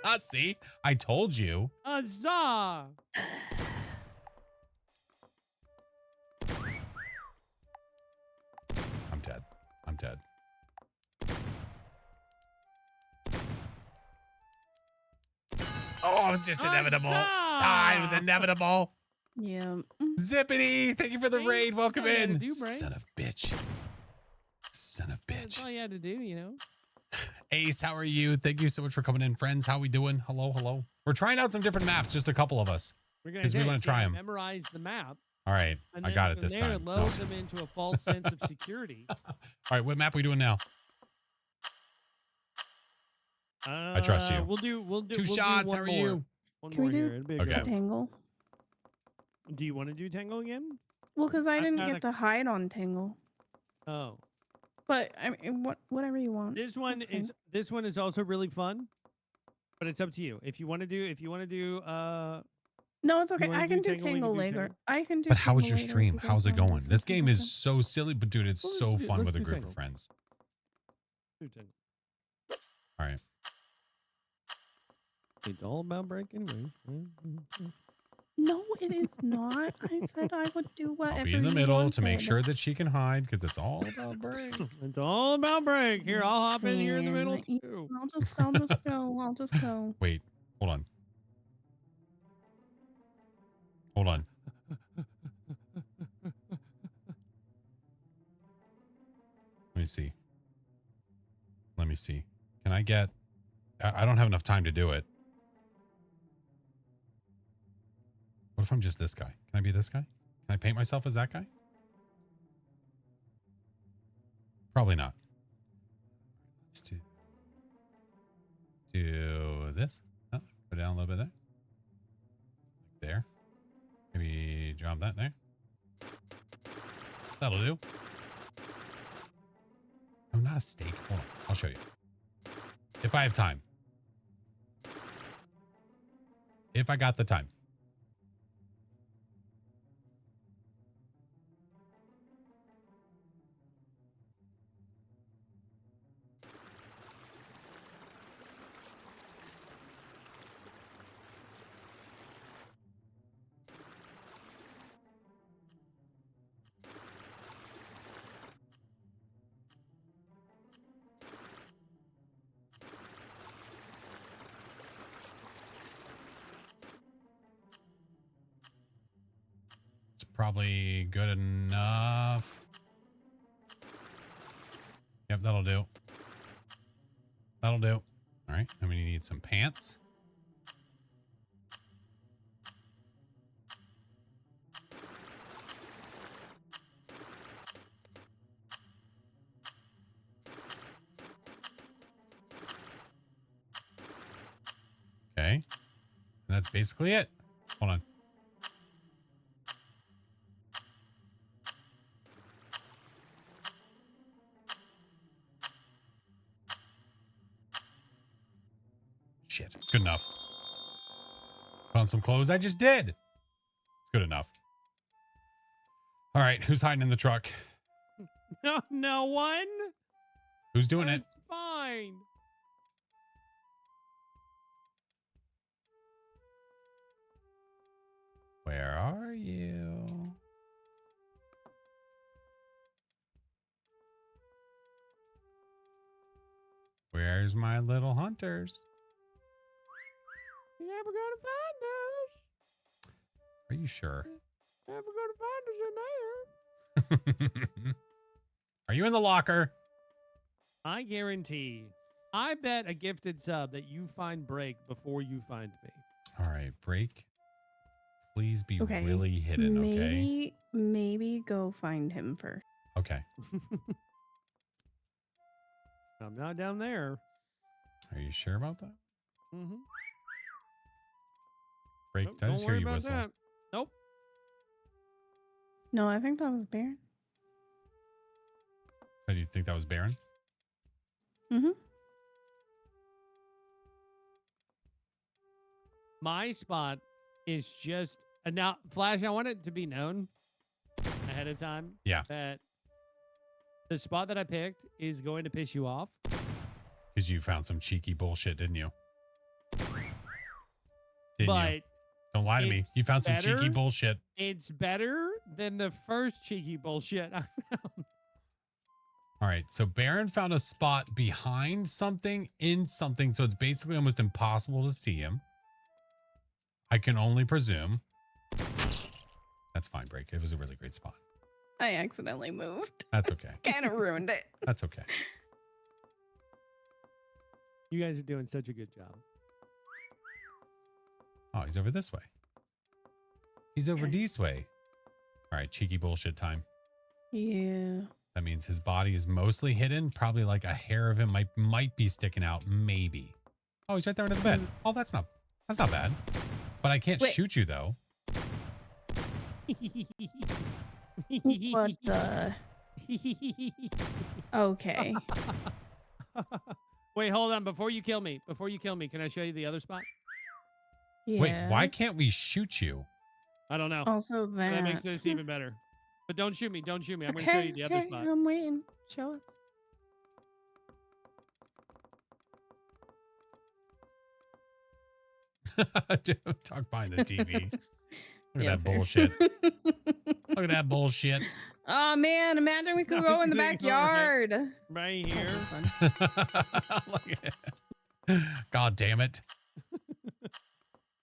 Okay. See? I told you. Huzzah! I'm dead. I'm dead. Oh, it was just inevitable. Ah, it was inevitable. Yeah. Zippity, thank you for the Hey, raid. Welcome that's all you in. had to do, Bray. Son of bitch. Son of That's bitch. all you had to do, you know. Ace, how are you? Thank you so much for coming in, friends. How we doing? Hello, hello. We're trying out some different maps, just a couple of us. We're gonna 'Cause we do it. wanna You try gotta 'em. Memorize the map. All right, And I then got it from this there, time. Load them into a false sense of security. All right, what map are we doing now? I trust you. We'll do. Two we'll shots. Do How one are more. you? One Can we more do here. It'll be a Okay. good A tangle. one. Do you want to do Tangle again? Well, because I I'm didn't not get a- to hide on Tangle. Oh, But I mean, whatever you want. this one That's fine. is also really fun, but it's up to you. If you want to do No, it's okay. wanna I can do do Tangle, we Tangle can do later. Tangle. I can do. But how was Tangle your later if stream? you guys How's it wanna do going? This something game is different. so silly, but dude, it's Well, so let's do- fun let's with a do group Tangle. of friends. do Tangle. All right. It's all about breaking away. No, it is not. I said I would do whatever. I'll be in the you middle to make wanted. sure that she can hide because it's all about break. It's all about break. Here, I'll hop in here in the middle Listen, too. I'll just go. I'll just go. Wait, hold on. Hold on. Let me see. Let me see. Can I get... I don't have enough time to do it. What if I'm just this guy? Can I be this guy? Can I paint myself as that guy? Probably not. Let's do this. Oh, put it down a little bit there. There. Maybe drop that there. That'll do. No, not a steak. Hold on. I'll show you. If I have time. If I got the time. It's probably good enough. Yep, that'll do. That'll do. All right, then we need some pants. Okay. And that's basically it. Hold on. Shit. Good enough. Put on some clothes. I just did. It's good enough. All right. Who's hiding in the truck? No, no one. Who's doing it? It's fine. Where are you? Where's my little hunters? You're never gonna find us. Are you sure? Never gonna find us in there. Are you in the locker? I guarantee. I bet a gifted sub that you find Break before you find me. All right, break. Please be Okay. really hidden, okay? Maybe go find him first. Okay. I'm not down there. Are you sure about that? Mm-hmm. Break. Nope, Did I don't just hear worry you about whistle? that. Nope. No, I think that was Baron. So you think that was Baron? Mm-hmm. My spot is just now, Flash. I want it to be known ahead of time. Yeah. That the spot that I picked is going to piss you off. Because you found some cheeky bullshit, didn't you? But Don't lie to me. You found some cheeky better. bullshit. It's better than the first cheeky bullshit I found. All right. So Baron found a spot behind something in something. So it's basically almost impossible to see him. I can only presume. That's fine, Break. It was a really great spot. I accidentally moved. That's okay. Kind of ruined it. That's okay. You guys are doing such a good job. Oh, he's over this way. He's over this way. All right, cheeky bullshit time. Yeah. That means his body is mostly hidden. Probably like a hair of him might be sticking out. Maybe. Oh, he's right there under the bed. Oh, that's not bad. But I can't shoot you though. What the? Okay. Wait, hold on. Before you kill me, can I show you the other spot? Yes. Wait, why can't we shoot you? I don't know. Also That makes this even better. But don't shoot me. Don't shoot me. I'm going to Okay, show you the other okay, spot. I'm waiting. Show us. Don't talk behind the TV. Look Yeah, at that fair. bullshit. Look at that bullshit. Oh man, imagine we could go in the backyard. Right here. Look at it. God damn it.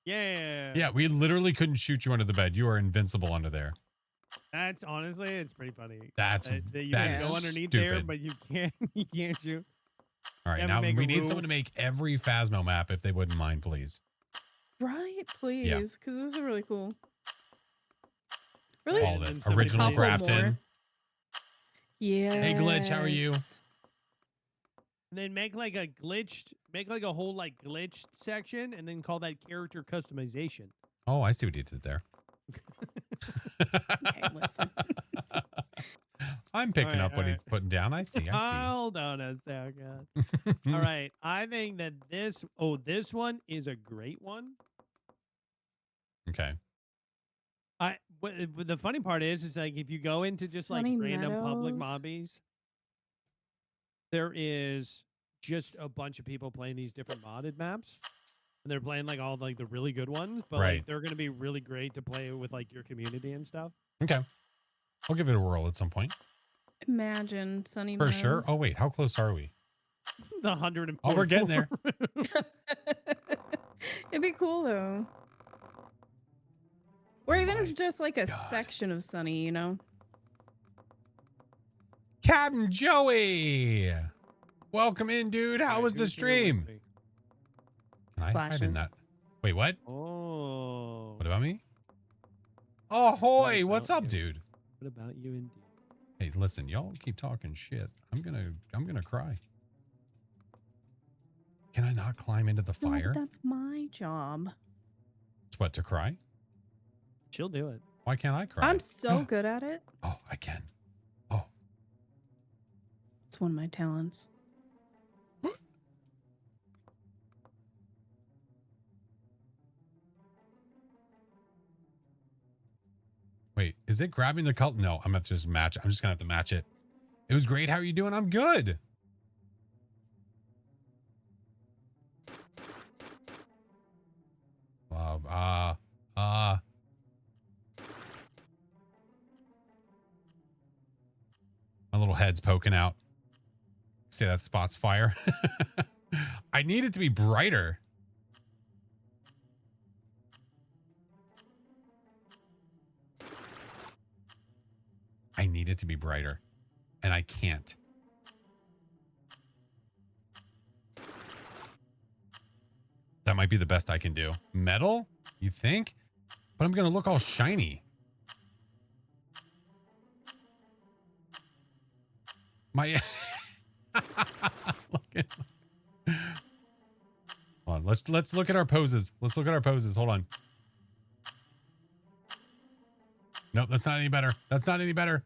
Yeah. Yeah, we literally couldn't shoot you under the bed. You are invincible under there. That's honestly, it's pretty funny. That's that you that can is go underneath there, stupid. but you can't shoot. All right, You now have to make we a need rule. someone to make every Phasmo map if they wouldn't mind, please. Right, please, because this is really cool. All Really, All And of then it. somebody Original plays- Grafton. yeah. Hey, Glitch, how are you? And then make like a whole like glitched section, and then call that character customization. Oh, I see what he did there. Okay, listen. I'm picking All right, up what all he's putting down. I see. Hold on a second. All right, I think that this one is a great one. Okay. The funny part is like if you go into just like Sunny random public Meadows. mobbies, there is just a bunch of people playing these different modded maps, and they're playing like all like the really good ones, but Right. like they're gonna be really great to play with like your community and stuff. Okay. I'll give it a whirl at some point. Imagine Sunny For sure. Meadows. Oh, wait. How close are we? The 100. Oh, we're getting there. It'd be cool though. Or even my if just like a God. section of Sunny, you know? Captain Joey. Welcome in, dude. How was the stream? Can I hide in Flashes. that? Wait, what? Oh. What about me? Ahoy. What What's about up, you? dude? What about you and Hey, listen, y'all keep talking shit. I'm gonna cry. Can I not climb into the No, fire? but that's my job. What, to cry? She'll do it. Why can't I cry? I'm so good at it. Oh, I can. Oh, It's one of my talents. wait. Is it grabbing the cult? No, I'm gonna have to just match. I'm just gonna have to match it. It was great. How are you doing? I'm good. My little head's poking out. Say that spot's fire. I need it to be brighter. I need it to be brighter. And I can't. That might be the best I can do. Metal? You think? But I'm going to look all shiny. My... Look at... Hold on. Let's look at our poses. Let's look at our poses. Hold on. Nope, that's not any better. That's not any better.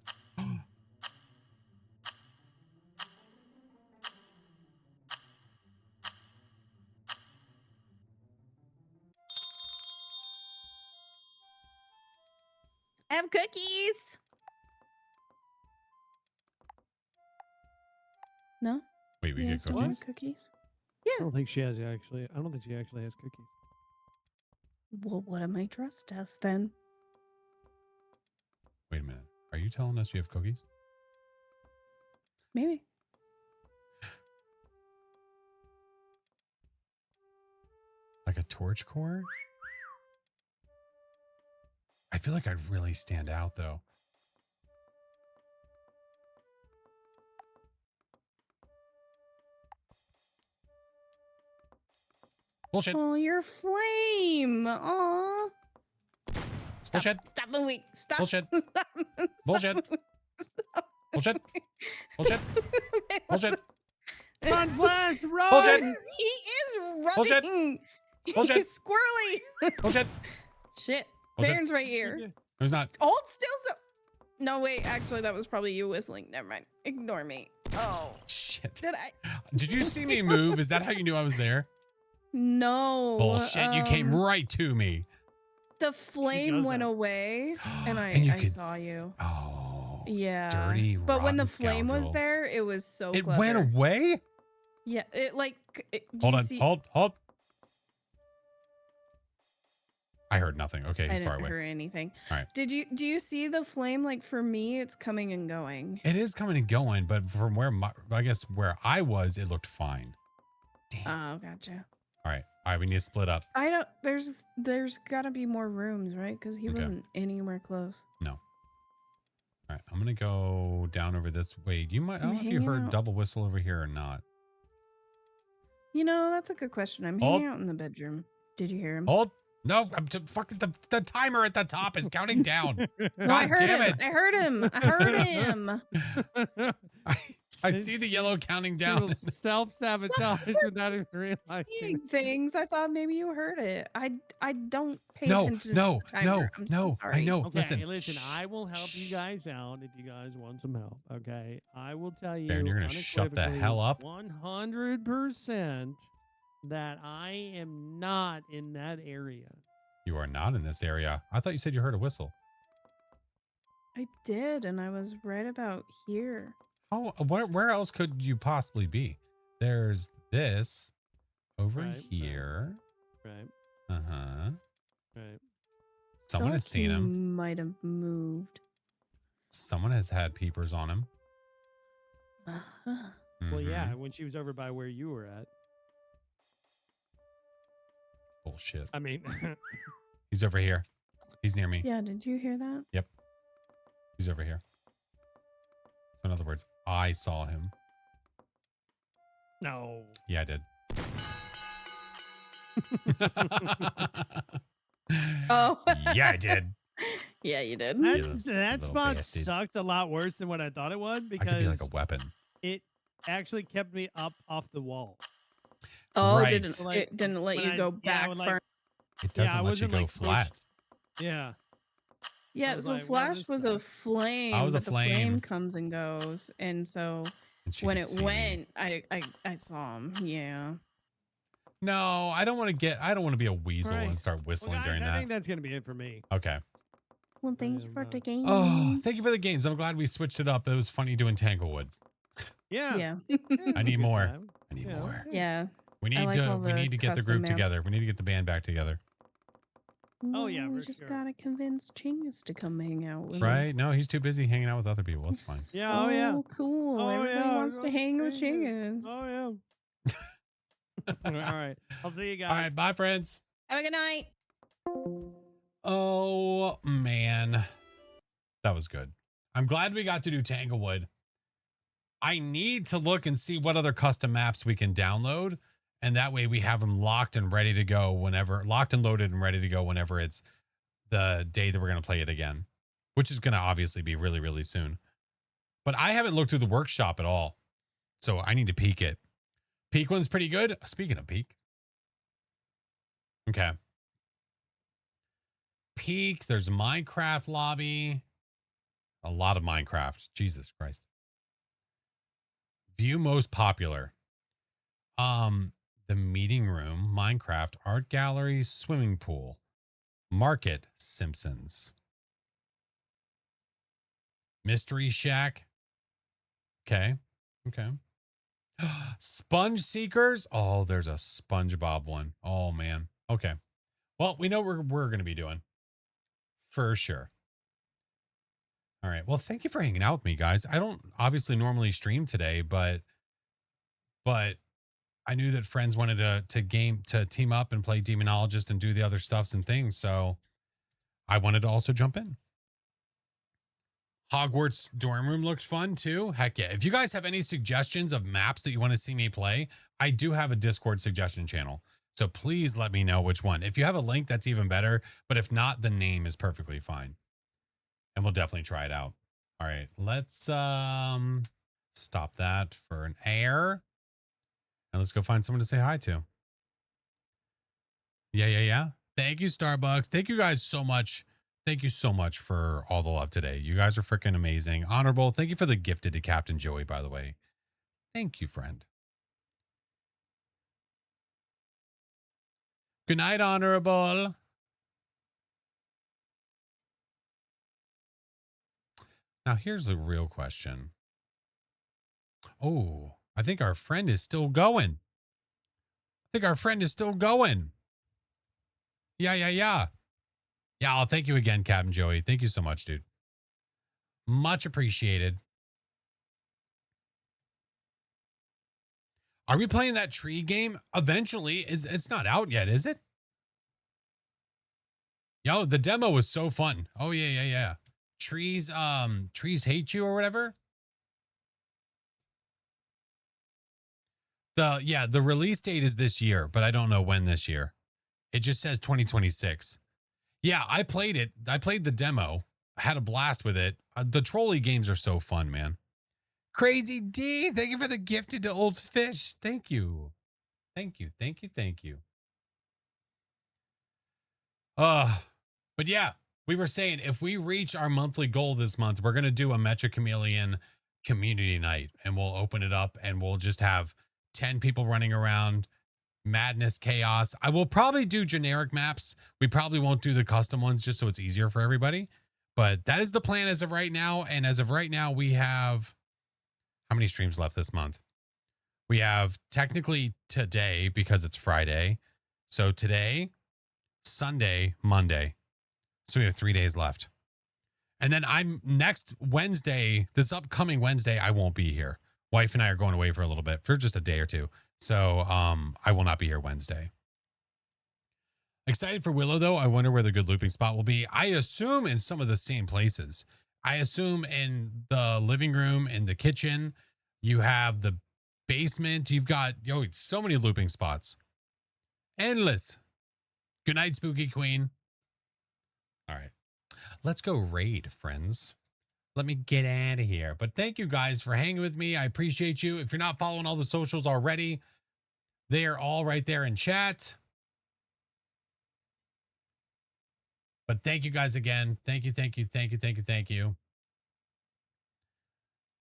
I have cookies. No? Wait, we You get guys don't want cookies? cookies? I don't think she has actually. I don't think she actually has cookies. Well, what am I dressed as then? Wait a minute. Are you telling us you have cookies? Maybe. Like a torch core? I feel like I'd really stand out though. Bullshit. Oh, you're flame. Aw. Stop, Bullshit. Stop moving. Stop. Bullshit. Stop. Bullshit. Stop. Bullshit. Bullshit. Bullshit. Come on, Flash, run! Bullshit. He is running. Bullshit. Bullshit. He's squirrely. Bullshit. Shit. Bullshit. Baron's right here. There's not. Hold still. So no, wait. Actually, that was probably you whistling. Never mind. Ignore me. Oh. Shit. Did I? Did you see me move? Is that how you knew I was there? No. Bullshit. You came right to me. The flame does went that. away, and I could saw you. Oh. Yeah. Dirty, But when the rotten flame was scoundrels. there, it was so It clever. went away? Yeah, it like. Do Hold you on. see- Hold. I heard nothing. Okay, I he's far didn't away. hear anything. All right. Do you see the flame? Like for me, it's coming and going. It is coming and going, but from where I guess where I was, it looked fine. Damn. Oh, gotcha. All right, we need to split up. I don't. There's got to be more rooms, right? Because he Okay. wasn't anywhere close. No. All right, I'm gonna go down over this way. Do you mind? I don't know if you hanging heard out. double whistle over here or not. You know, that's a good question. I'm hanging out in the bedroom. Did you hear him? Hold. No, I'm fucking the timer at the top is counting down. No, I God heard damn him. it. I heard him. I heard him. I see the yellow counting down. Self-sabotage without even realizing. Seeing things. I thought maybe you heard it. I don't pay No, attention no, to the timer. no, I'm so no. I sorry. know. Okay, listen, Shh. I will help you guys out if you guys want some help. Okay, I will tell you. Baron, you're gonna shut the hell up. 100% that I am not in that area. You are not in this area. I thought you said you heard a whistle. I did, and I was right about here. Oh, where else could you possibly be? There's this over Right, here. Right, Uh-huh. right. Someone has seen him. Might have moved. Someone has had peepers on him. Uh-huh. Well, yeah, Mhm. when she was over by where you were at. Bullshit. I mean, He's over here. He's near me. Yeah, did you hear that? He's over here. So in other words, I saw him. no. Yeah, I did. Oh. Yeah, I did. Yeah, you did. That, little that spot bastard. sucked a lot worse than what I thought it would I could be because like a weapon. it actually kept me up off the wall. Oh, Right. it didn't let When you I- go yeah, I back would, far. like- It doesn't I let you wasn't, go like, flat. pushed. Yeah. Yeah, was so like, what Flash is was that? a flame. I was a but the flame flame. comes and goes, and so And she when could it see me. went, I saw him. Yeah. No, I don't want to be a weasel Right. and start Well, whistling guys, during I that. think that's gonna be it for me. Okay. Well, thank you am, for the uh, game. Oh, thank you for the games. I'm glad we switched it up. It was funny doing Tanglewood. Yeah. Yeah. I need Good more. time. I need Yeah. more. Yeah. We need like all to the get the custom group maps. together. We need to get the band back together. Oh, yeah, we for just sure. gotta convince Chingus to come hang out with us. Right? No, he's too busy hanging out with other people. That's fine. He's Yeah, oh, yeah. so cool. Oh, Everybody yeah, wants to hang with Chingus. Oh, yeah. All right. I'll see you guys. All right, bye, friends. Have a good night. Oh, man. That was good. I'm glad we got to do Tanglewood. I need to look and see what other custom maps we can download. And that way we have them locked and ready to go locked and loaded and ready to go whenever it's the day that we're going to play it again, which is going to obviously be really, really soon. But I haven't looked through the workshop at all. So I need to peek it. Peak one's pretty good. Speaking of peak. Okay. Peak, there's a Minecraft lobby. A lot of Minecraft. Jesus Christ. View most popular. The meeting room, Minecraft, art gallery, swimming pool, market, Simpsons. Mystery Shack. Okay. Okay. Sponge Seekers. Oh, there's a SpongeBob one. Oh man. Okay. Well, we know what we're going to be doing. For sure. All right. Well, thank you for hanging out with me, guys. I don't obviously normally stream today, but I knew that friends wanted to team up and play Demonologist and do the other stuffs and things. So I wanted to also jump in. Hogwarts dorm room looks fun too. Heck yeah. If you guys have any suggestions of maps that you want to see me play, I do have a Discord suggestion channel. So please let me know which one. If you have a link, that's even better. But if not, the name is perfectly fine. And we'll definitely try it out. All right. Let's stop that for an air. And let's go find someone to say hi to. Yeah. Thank you, Starbucks. Thank you guys so much. Thank you so much for all the love today. You guys are freaking amazing. Honorable. Thank you for the gifted to Captain Joey, by the way. Thank you, friend. Good night, Honorable. Now, here's the real question. Oh, I think our friend is still going. Yeah. Yeah, I'll thank you again, Captain Joey. Thank you so much, dude. Much appreciated. Are we playing that tree game eventually? It's not out yet, is it? Yo, the demo was so fun. Oh yeah. Trees hate you or whatever. The release date is this year, but I don't know when this year. It just says 2026. Yeah, I played it. I played the demo. I had a blast with it. The trolley games are so fun, man. Crazy D, thank you for the gifted to Old Fish. Thank you. Thank you. But yeah, we were saying if we reach our monthly goal this month, we're going to do a Metro Chameleon community night and we'll open it up and we'll just have 10 people running around. Madness, chaos. I will probably do generic maps. We probably won't do the custom ones just so it's easier for everybody. But that is the plan as of right now. And as of right now, we have how many streams left this month? We have technically today because it's Friday. So today, Sunday, Monday. So we have 3 days left. And then I'm next Wednesday, this upcoming Wednesday, I won't be here. Wife and I are going away for a little bit for just a day or two. So I will not be here Wednesday. Excited for Willow, though. I wonder where the good looping spot will be. I assume in some of the same places. I assume in the living room, in the kitchen, you have the basement. You've got so many looping spots. Endless. Good night, Spooky Queen. All right. Let's go raid, friends. Let me get out of here. But thank you guys for hanging with me. I appreciate you. If you're not following all the socials already, they are all right there in chat. But thank you guys again. Thank you.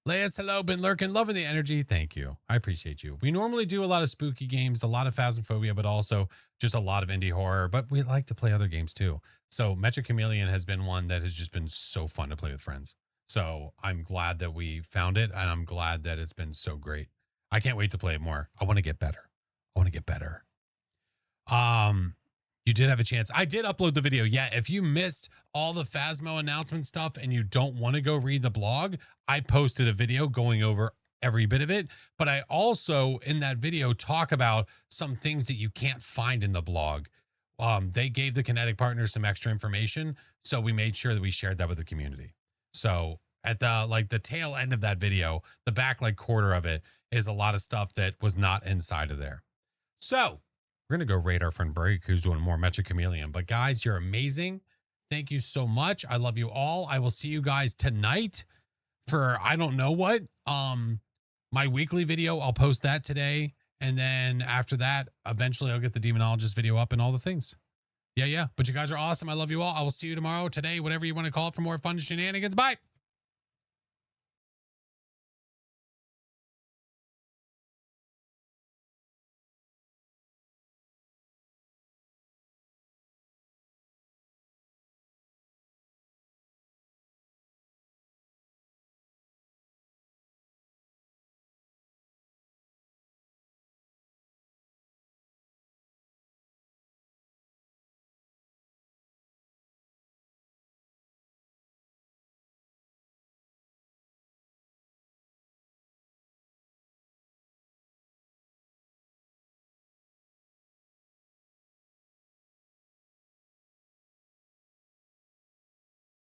Leia's hello, been lurking, loving the energy. Thank you. I appreciate you. We normally do a lot of spooky games, a lot of Phasmophobia, but also just a lot of indie horror. But we like to play other games too. So Metro Chameleon has been one that has just been so fun to play with friends. So I'm glad that we found it, and I'm glad that it's been so great. I can't wait to play it more. I want to get better. You did have a chance. I did upload the video. Yeah, if you missed all the Phasmo announcement stuff and you don't want to go read the blog, I posted a video going over every bit of it. But I also, in that video, talk about some things that you can't find in the blog. They gave the Kinetic partners some extra information, so we made sure that we shared that with the community. So at the tail end of that video, the back quarter of it is a lot of stuff that was not inside of there. So we're going to go raid our friend Break, who's doing more Metric Chameleon. But guys, you're amazing. Thank you so much. I love you all. I will see you guys tonight for I don't know what. My weekly video, I'll post that today. And then after that, eventually I'll get the Demonologist video up and all the things. Yeah. But you guys are awesome. I love you all. I will see you tomorrow, today, whatever you want to call it, for more fun shenanigans. Bye.